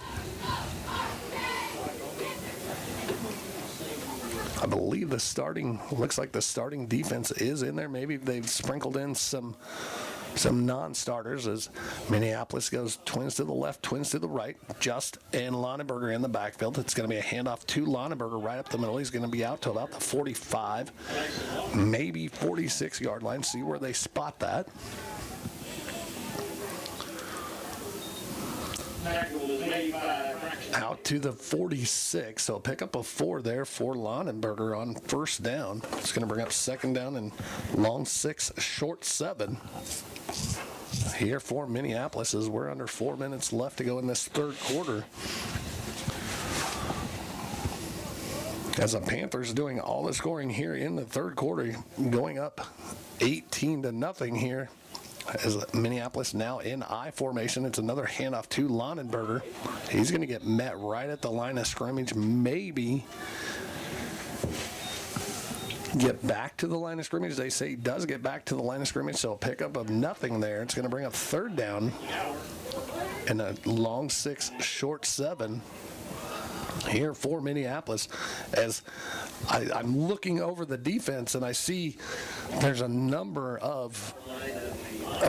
I believe looks like the starting defense is in there. Maybe they've sprinkled in some non-starters, as Minneapolis goes twins to the left, twins to the right. Just and Lonneberger in the backfield. It's going to be a handoff to Lonneberger right up the middle. He's going to be out to about the 45, maybe 46-yard line. See where they spot that. Out to the 46, so pick up a 4 there for Lonneberger on 1st down. It's going to bring up 2nd down and long 6, short 7. Here for Minneapolis, as we're under 4 minutes left to go in this 3rd quarter. As the Panthers doing all the scoring here in the 3rd quarter, going up 18-0 here. As Minneapolis now in I formation, it's another handoff to Lonneberger. He's going to get met right at the line of scrimmage, maybe get back to the line of scrimmage. They say he does get back to the line of scrimmage, so a pickup of nothing there. It's going to bring up 3rd down and a long 6, short 7 here for Minneapolis. As I'm looking over the defense, and I see there's a number of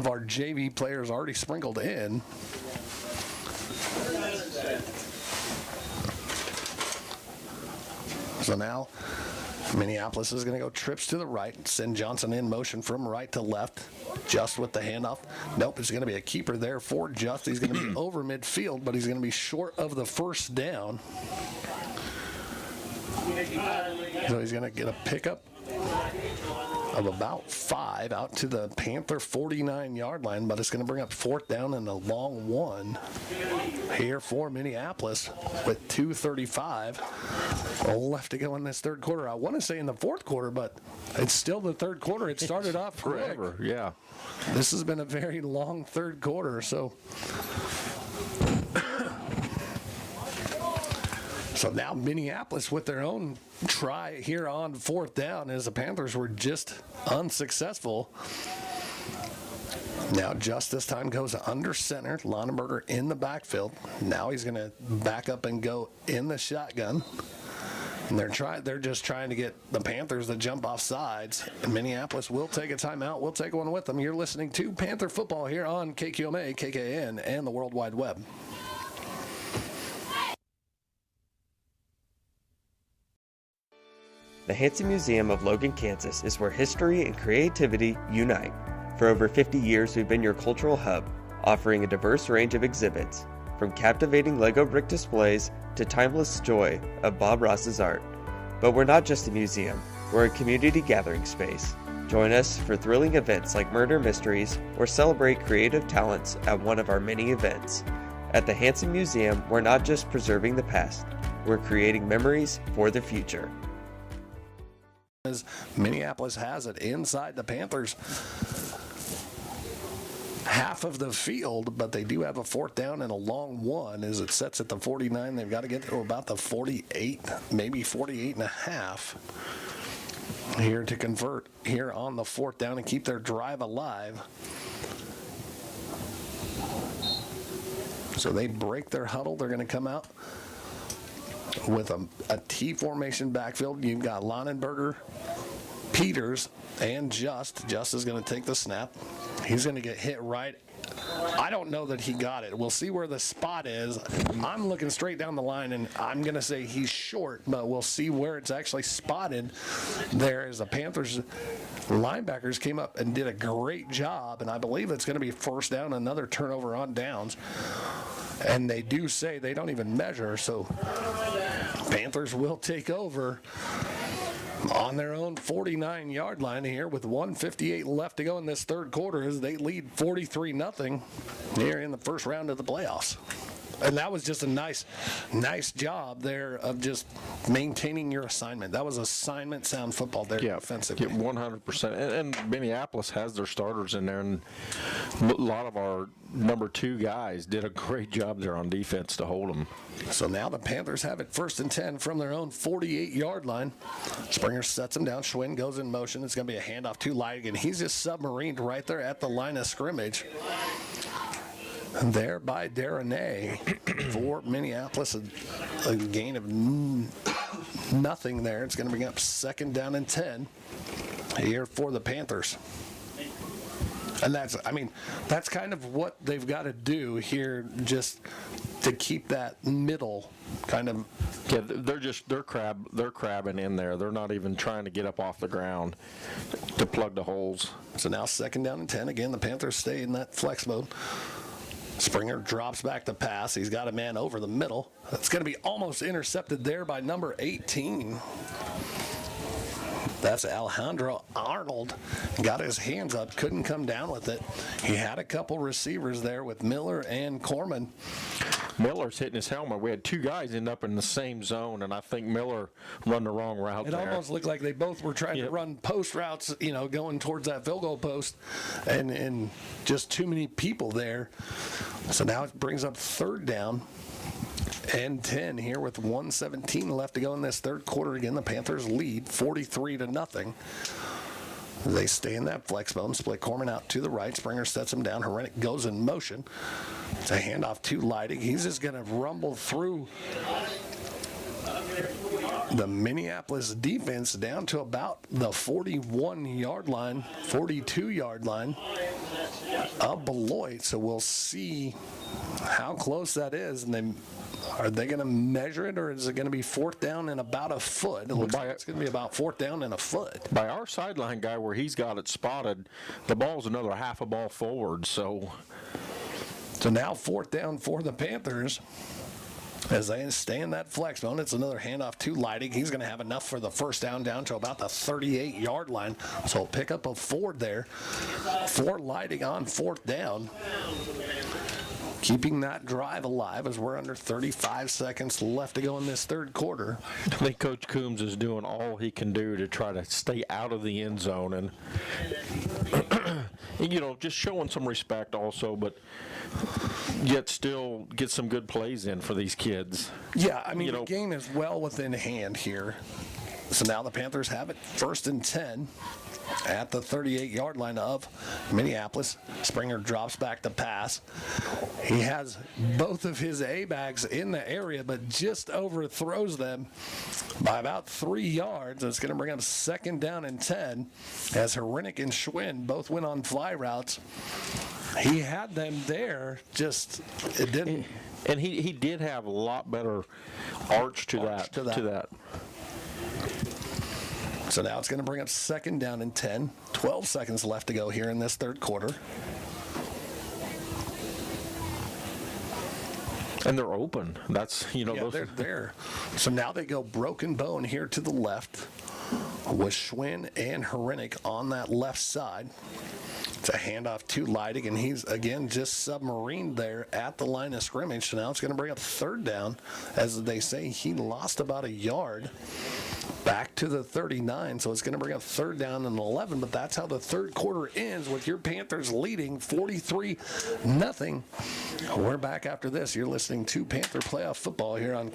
our JV players already sprinkled in. So now Minneapolis is going to go trips to the right, send Johnson in motion from right to left, Just with the handoff. Nope, it's going to be a keeper there for Just. He's going to be over midfield, but he's going to be short of the 1st down. So he's going to get a pickup of about 5 out to the Panther 49-yard line, but it's going to bring up 4th down and a long one here for Minneapolis with 2:35 left to go in this third quarter. I want to say in the fourth quarter, but it's still the third quarter. It started off forever. Yeah. This has been a very long third quarter, so now Minneapolis with their own try here on 4th down as the Panthers were just unsuccessful. Now Just this time goes under center. Lonenberger in the backfield. Now he's going to back up and go in the shotgun. And they're just trying to get the Panthers to jump off sides. And Minneapolis will take a timeout. We'll take one with them. You're listening to Panther Football here on KQMA, KKN, and the World Wide Web. The Hansen Museum of Logan, Kansas is where history and creativity unite. For over 50 years, we've been your cultural hub, offering a diverse range of exhibits, from captivating Lego brick displays to timeless joy of Bob Ross's art. But we're not just a museum, we're a community gathering space. Join us for thrilling events like Murder Mysteries or celebrate creative talents at one of our many events. At the Hansen Museum, we're not just preserving the past, we're creating memories for the future. As Minneapolis has it inside the Panthers half of the field, but they do have a 4th down and a long one as it sets at the 49. They've got to get to about the 48, maybe 48 and a half here to convert here on the 4th down and keep their drive alive. So they break their huddle. They're going to come out with a T formation backfield. You've got Lonenberger, Peters, and Just. Just is going to take the snap. He's going to get hit right. I don't know that he got it. We'll see where the spot is. I'm looking straight down the line, and I'm going to say he's short, but we'll see where it's actually spotted. There is the Panthers linebackers came up and did a great job, and I believe it's going to be 1st down, another turnover on downs. And they do say they don't even measure, so Panthers will take over on their own 49-yard line here with 1:58 left to go in this third quarter as they lead 43-0 here in the first round of the playoffs. And that was just a nice job there of just maintaining your assignment. That was assignment sound football there defensively. 100%. And Minneapolis has their starters in there, and a lot of our number 2 guys did a great job there on defense to hold them. So now the Panthers have it 1st and 10 from their own 48-yard line. Springer sets him down. Schwinn goes in motion. It's going to be a handoff to Leidigan. He's just submarined right there at the line of scrimmage. There by Darnay for Minneapolis, a gain of nothing there. It's going to bring up 2nd down and 10 here for the Panthers. And that's kind of what they've got to do here just to keep that middle kind of. Yeah, they're crabbing in there. They're not even trying to get up off the ground to plug the holes. So now 2nd down and 10. Again, the Panthers stay in that flex mode. Springer drops back the pass. He's got a man over the middle. That's going to be almost intercepted there by number 18. That's Alejandro Arnold. Got his hands up, couldn't come down with it. He had a couple receivers there with Miller and Corman. Miller's hitting his helmet. We had 2 guys end up in the same zone, and I think Miller run the wrong route there. It almost looked like they both were trying to run post routes, going towards that field goal post, and just too many people there. So now it brings up 3rd down and 10 here with 1:17 left to go in this third quarter. Again, the Panthers lead 43-0. They stay in that flex bone, split Corman out to the right. Springer sets him down. Herenick goes in motion. It's a handoff to Leidig. He's just going to rumble through the Minneapolis defense down to about the 41-yard line, 42-yard line of Beloit. So we'll see how close that is. And are they going to measure it, or is it going to be 4th down and about a foot? It looks like it's going to be about 4th down and a foot. By our sideline guy where he's got it spotted, the ball's another half a ball forward. So now 4th down for the Panthers. As they stay in that flex zone, it's another handoff to Leidig. He's going to have enough for the first down to about the 38-yard line. So pick up a Ford there for Leidig on fourth down. Keeping that drive alive as we're under 35 seconds left to go in this third quarter. I think Coach Coombs is doing all he can do to try to stay out of the end zone and, just showing some respect also, but yet still get some good plays in for these kids. Yeah, I mean, the game is well within hand here. So now the Panthers have it 1st and 10 at the 38-yard line of Minneapolis. Springer drops back to pass. He has both of his A-backs in the area, but just overthrows them by about 3 yards. It's going to bring up 2nd down and 10 as Hrenik and Schwinn both went on fly routes. He had them there, just it didn't. And he did have a lot better arch to that. So now it's going to bring up 2nd down and 10. 12 seconds left to go here in this third quarter. And they're open. That's, they're there. So now they go broken bone here to the left with Schwinn and Hrenik on that left side. It's a handoff to Leidig, and he's, again, just submarined there at the line of scrimmage. So now it's going to bring up 3rd down. As they say, he lost about a yard back to the 39. So it's going to bring up 3rd down and 11. But that's how the third quarter ends with your Panthers leading 43-0. We're back after this. You're listening to Panther Playoff Football here on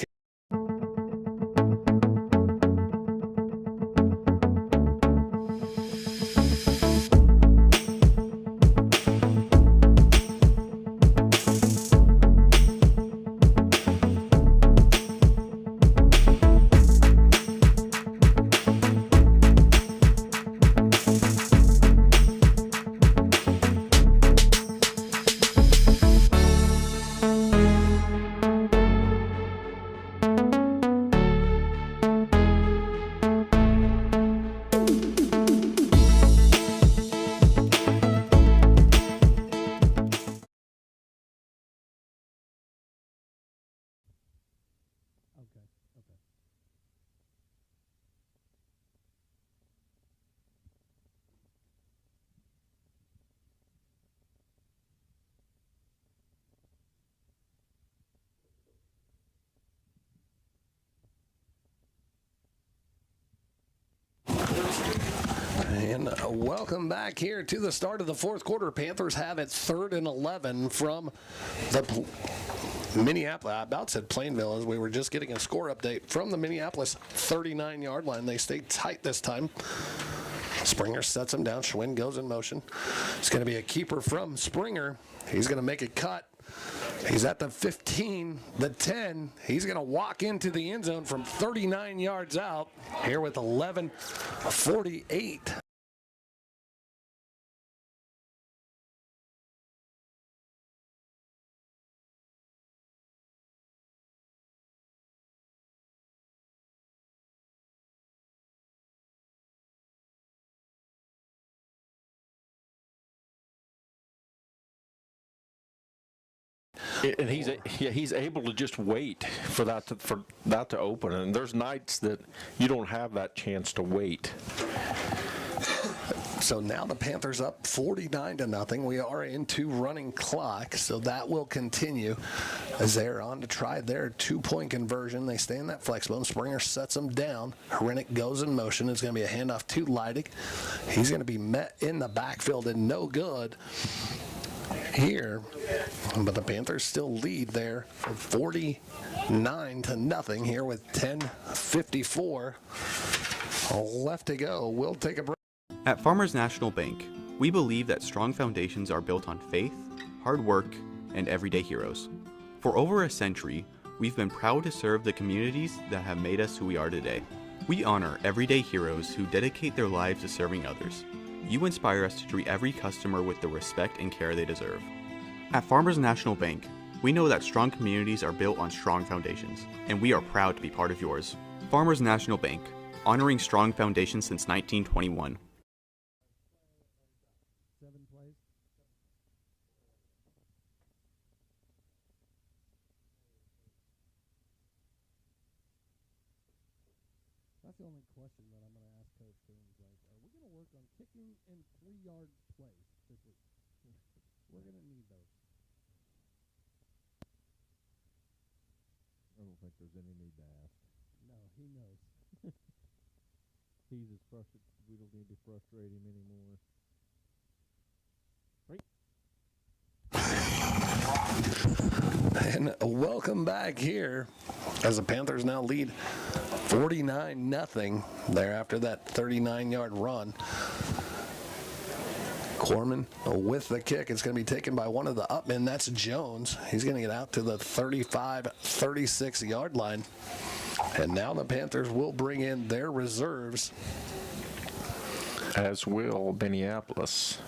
And welcome back here to the start of the fourth quarter. Panthers have it 3rd and 11 from the Minneapolis. I about said Plainville as we were just getting a score update from the Minneapolis 39-yard line. They stayed tight this time. Springer sets him down. Schwinn goes in motion. It's going to be a keeper from Springer. He's going to make a cut. He's at the 15, the 10. He's going to walk into the end zone from 39 yards out here with 11:48. And he's able to just wait for that to open. And there's nights that you don't have that chance to wait. So now the Panthers up 49-0. We are into running clock, so that will continue as they're on to try their 2-point conversion. They stay in that flex zone. Springer sets them down. Hrenik goes in motion. It's going to be a handoff to Leidig. He's going to be met in the backfield and no good here, but the Panthers still lead there 49-0 here with 10:54 left to go. We'll take a break. At Farmers National Bank, we believe that strong foundations are built on faith, hard work, and everyday heroes. For over a century, we've been proud to serve the communities that have made us who we are today. We honor everyday heroes who dedicate their lives to serving others. You inspire us to treat every customer with the respect and care they deserve. At Farmers National Bank, we know that strong communities are built on strong foundations, and we are proud to be part of yours. Farmers National Bank, honoring strong foundations since 1921. kicking and 3-yard plays this week. We're going to need those. I don't think there's any need to ask. No, he knows. He's as frustrated. We don't need to frustrate him anymore. And welcome back here as the Panthers now lead 49-0 there after that 39-yard run. Corman with the kick. It's going to be taken by one of the upmen. That's Jones. He's going to get out to the 35-36-yard line. And now the Panthers will bring in their reserves. As will Minneapolis.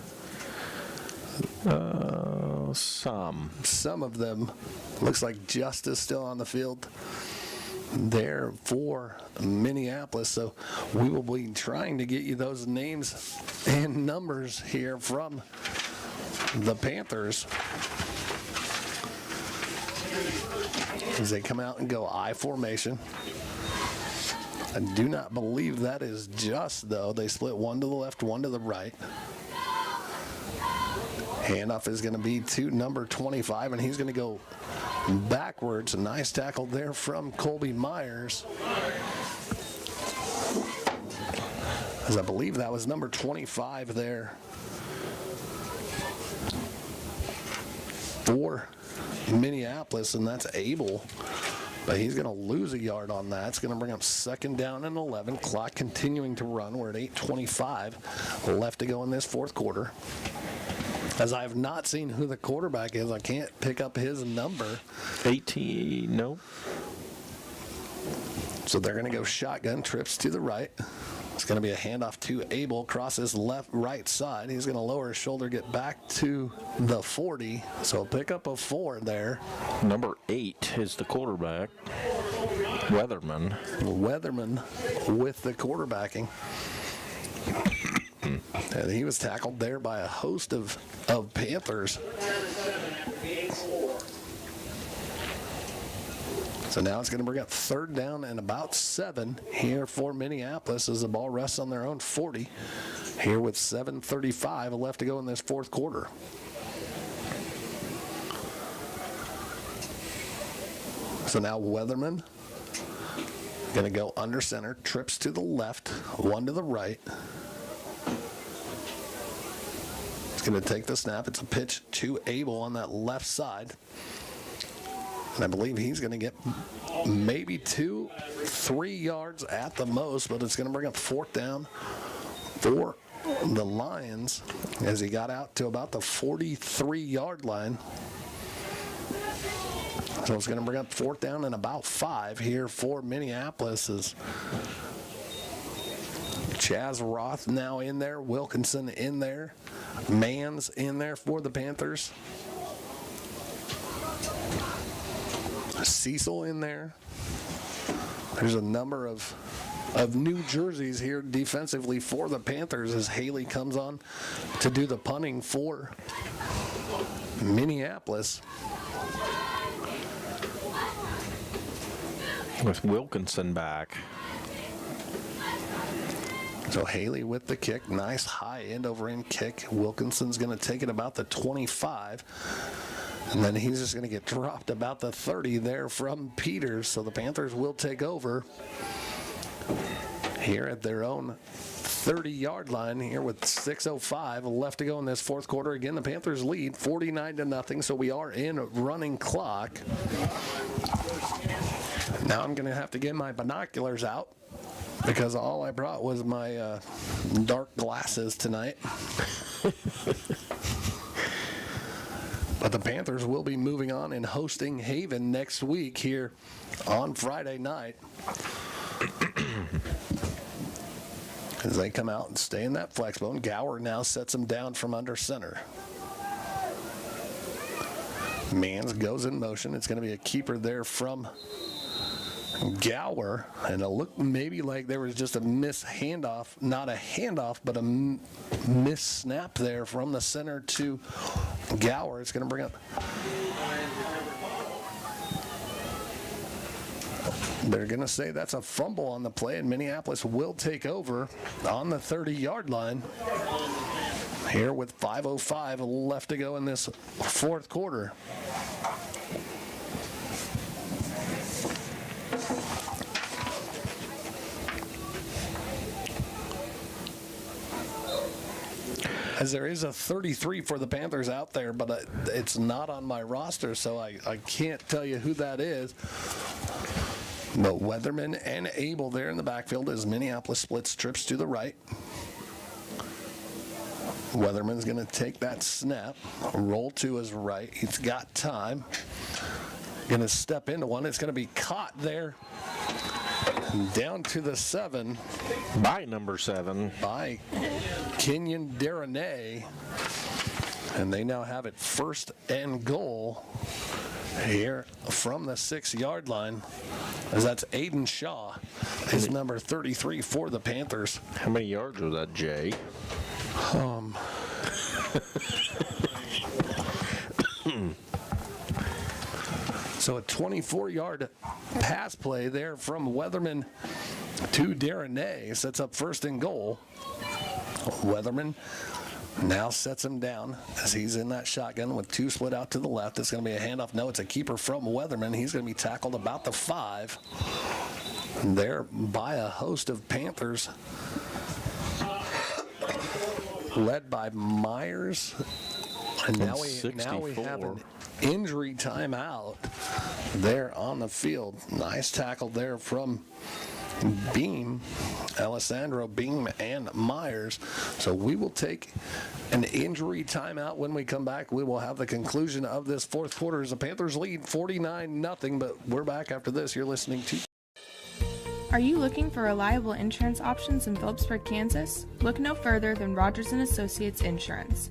Some of them. Looks like Justice still on the field there for Minneapolis. So we will be trying to get you those names and numbers here from the Panthers as they come out and go I formation. I do not believe that is just, though. They split one to the left, one to the right. Handoff is going to be to number 25, and he's going to go backwards. A nice tackle there from Colby Myers. As I believe that was number 25 there for Minneapolis, and that's Abel. But he's going to lose a yard on that. It's going to bring up 2nd down and 11. Clock continuing to run. We're at 8:25 left to go in this fourth quarter. As I have not seen who the quarterback is, I can't pick up his number. 18, no. So they're going to go shotgun, trips to the right. It's going to be a handoff to Abel across his right side. He's going to lower his shoulder, get back to the 40. So pick up a 4 there. Number 8 is the quarterback. Weatherman. Weatherman with the quarterbacking. And he was tackled there by a host of Panthers. So now it's going to bring up 3rd down and about 7 here for Minneapolis as the ball rests on their own 40 here with 7:35 left to go in this fourth quarter. So now Weatherman going to go under center, trips to the left, one to the right. He's going to take the snap. It's a pitch to Abel on that left side. And I believe he's going to get maybe 2-3 yards at the most, but it's going to bring up 4th down for the Lions as he got out to about the 43-yard line. So it's going to bring up 4th down and about 5 here for Minneapolis as Chaz Roth now in there, Wilkinson in there, Mans in there for the Panthers. Cecil in there. There's a number of new jerseys here defensively for the Panthers as Haley comes on to do the punting for Minneapolis. With Wilkinson back. So Haley with the kick. Nice high end over end kick. Wilkinson's going to take it about the 25. And then he's just going to get dropped about the 30 there from Peters. So the Panthers will take over here at their own 30-yard line here with 6:05 left to go in this fourth quarter. Again, the Panthers lead 49-0. So we are in running clock. Now I'm going to have to get my binoculars out because all I brought was my dark glasses tonight. But the Panthers will be moving on and hosting Haven next week here on Friday night. As they come out and stay in that flex bone, Gower now sets them down from under center. Mans goes in motion. It's going to be a keeper there from Gower, and it looked maybe like there was just a miss handoff, not a handoff, but a miss snap there from the center to Gower. It's going to bring up They're going to say that's a fumble on the play, and Minneapolis will take over on the 30-yard line here with 5:05 left to go in this fourth quarter. As there is a 33 for the Panthers out there, but it's not on my roster, so I can't tell you who that is. But Weatherman and Abel there in the backfield as Minneapolis splits trips to the right. Weatherman's going to take that snap, roll to his right. He's got time. Going to step into one. It's going to be caught there. Down to the 7. By number 7. By Kenyon Deronay. And they now have it 1st and goal here from the 6-yard line. As that's Aiden Shaw, is number 33 for the Panthers. How many yards was that, Jay? So a 24-yard pass play there from Weatherman to Deronay sets up 1st and goal. Weatherman now sets him down as he's in that shotgun with 2 split out to the left. It's going to be a handoff. No, it's a keeper from Weatherman. He's going to be tackled about the 5 there by a host of Panthers led by Myers. And now we have an injury timeout there on the field. Nice tackle there from Beam, Alessandro Beam and Myers. So we will take an injury timeout. When we come back, we will have the conclusion of this fourth quarter as the Panthers lead 49-0, but we're back after this. You're listening to... Are you looking for reliable insurance options in Phillipsburg, Kansas? Look no further than Rogers & Associates Insurance.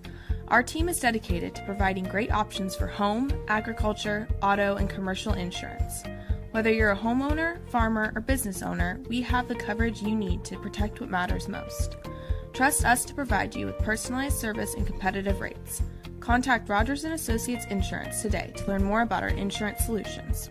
Our team is dedicated to providing great options for home, agriculture, auto, and commercial insurance. Whether you're a homeowner, farmer, or business owner, we have the coverage you need to protect what matters most. Trust us to provide you with personalized service and competitive rates. Contact Rogers & Associates Insurance today to learn more about our insurance solutions.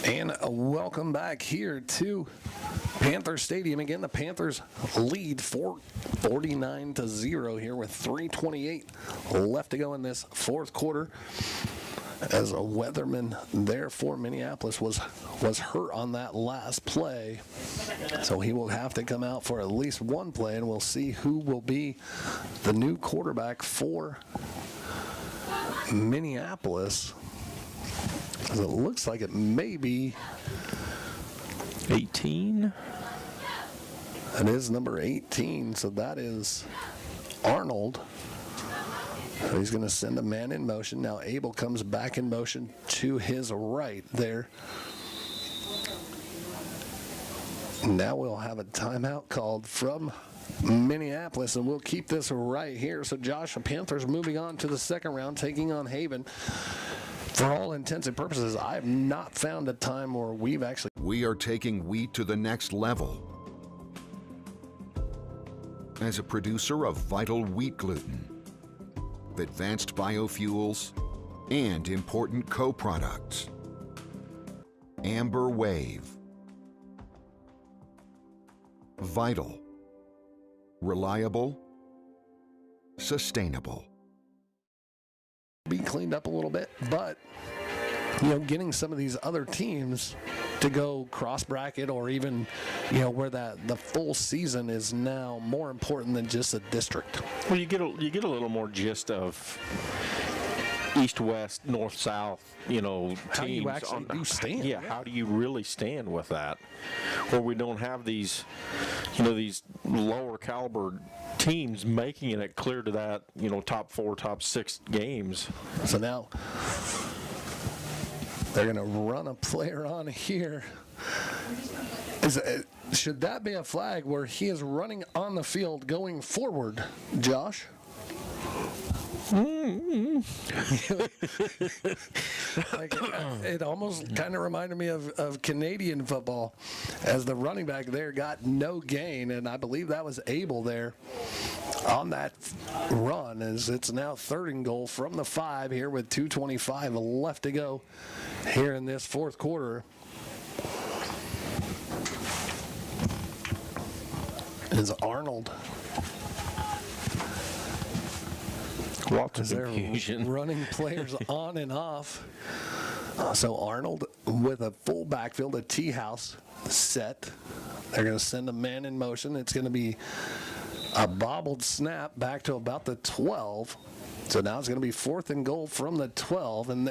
And welcome back here to Panther Stadium. Again, the Panthers lead 49-0 here with 3:28 left to go in this fourth quarter. As a Weatherman there for Minneapolis was hurt on that last play. So he will have to come out for at least one play, and we'll see who will be the new quarterback for Minneapolis. It looks like it may be 18. It is number 18, so that is Arnold. So he's going to send a man in motion. Now Abel comes back in motion to his right there. Now we'll have a timeout called from Minneapolis, and we'll keep this right here. So Josh, the Panthers moving on to the second round, taking on Haven. For all intents and purposes, I have not found a time where we've actually... We are taking wheat to the next level. As a producer of vital wheat gluten, advanced biofuels, and important co-products. Amber Wave. Vital. Reliable. Sustainable. Be cleaned up a little bit, but getting some of these other teams to go cross bracket, or even, where the full season is now more important than just a district. Well, you get a little more gist of east, west, north, south, teams. How you actually do stand. Yeah, how do you really stand with that? Where we don't have these, these lower caliber teams making it clear to that, top 4, top 6 games. So now they're going to run a player on here. Should that be a flag where he is running on the field going forward, Josh? It almost kind of reminded me of Canadian football, as the running back there got no gain, and I believe that was Abel there on that run, as it's now 3rd and goal from the 5 here with 2:25 left to go here in this 4th quarter. Is Arnold. Lots of confusion. Running players on and off. So Arnold with a full backfield, a T-house set. They're going to send a man in motion. It's going to be a bobbled snap back to about the 12. So now it's going to be 4th and goal from the 12. And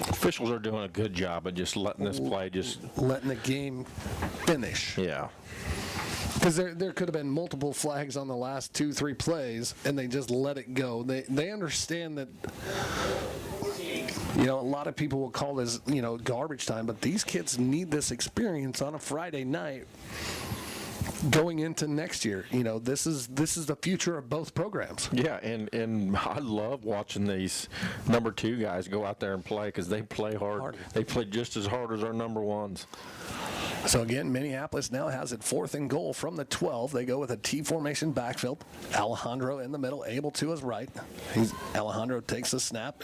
officials are doing a good job of just letting this play, just letting the game finish. Yeah. Because there could have been multiple flags on the last 2-3 plays, and they just let it go. They understand that, a lot of people will call this, garbage time, but these kids need this experience on a Friday night going into next year. This is the future of both programs. Yeah, and I love watching these number 2 guys go out there and play, because they play hard. They play just as hard as our number 1s. So again, Minneapolis now has it 4th and goal from the 12. They go with a T formation backfield. Alejandro in the middle, able to his right. Alejandro takes the snap.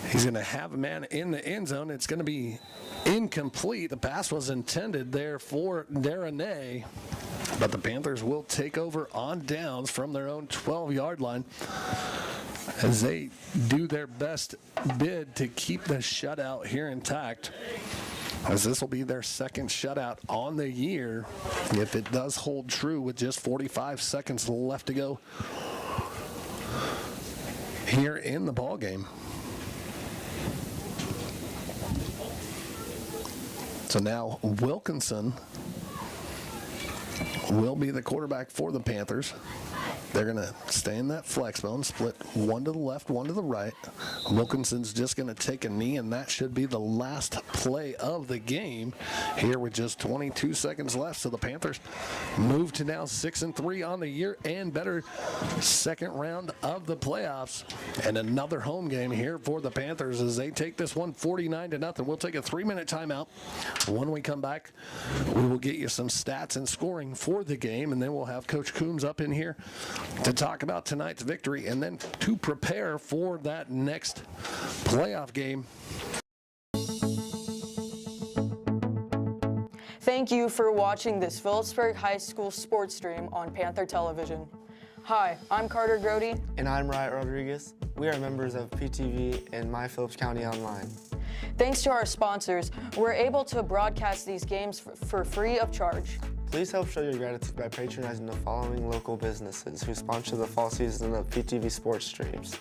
He's going to have a man in the end zone. It's going to be incomplete. The pass was intended there for Darnay, but the Panthers will take over on downs from their own 12-yard line, as they do their best bid to keep the shutout here intact, as this will be their 2nd shutout on the year, if it does hold true with just 45 seconds left to go here in the ball game. So now Wilkinson will be the quarterback for the Panthers. They're going to stay in that flex bone, split one to the left, one to the right. Wilkinson's just going to take a knee, and that should be the last play of the game here with just 22 seconds left. So the Panthers move to now 6-3 on the year and better 2nd round of the playoffs. And another home game here for the Panthers as they take this one 49-0. We'll take a 3-minute timeout. When we come back, we will get you some stats and scoring for the game, and then we'll have Coach Coombs up in here to talk about tonight's victory and then to prepare for that next playoff game. Thank you for watching this Phillipsburg High School sports stream on Panther Television. Hi, I'm Carter Grody. And I'm Riot Rodriguez. We are members of PTV and My Phillips County Online. Thanks to our sponsors, we're able to broadcast these games for free of charge. Please help show your gratitude by patronizing the following local businesses who sponsor the fall season of PTV sports streams.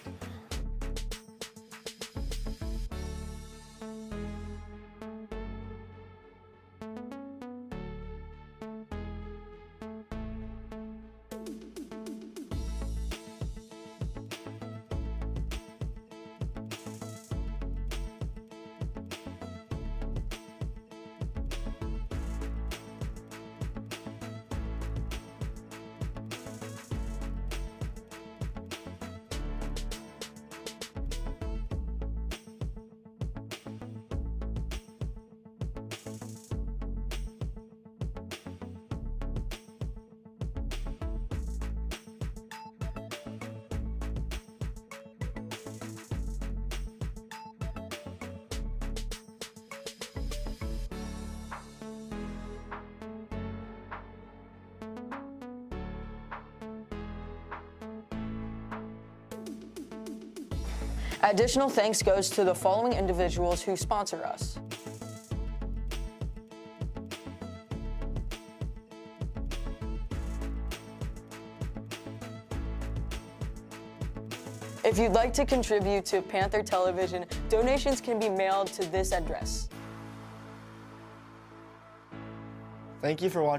Additional thanks goes to the following individuals who sponsor us. If you'd like to contribute to Panther Television, donations can be mailed to this address. Thank you for watching.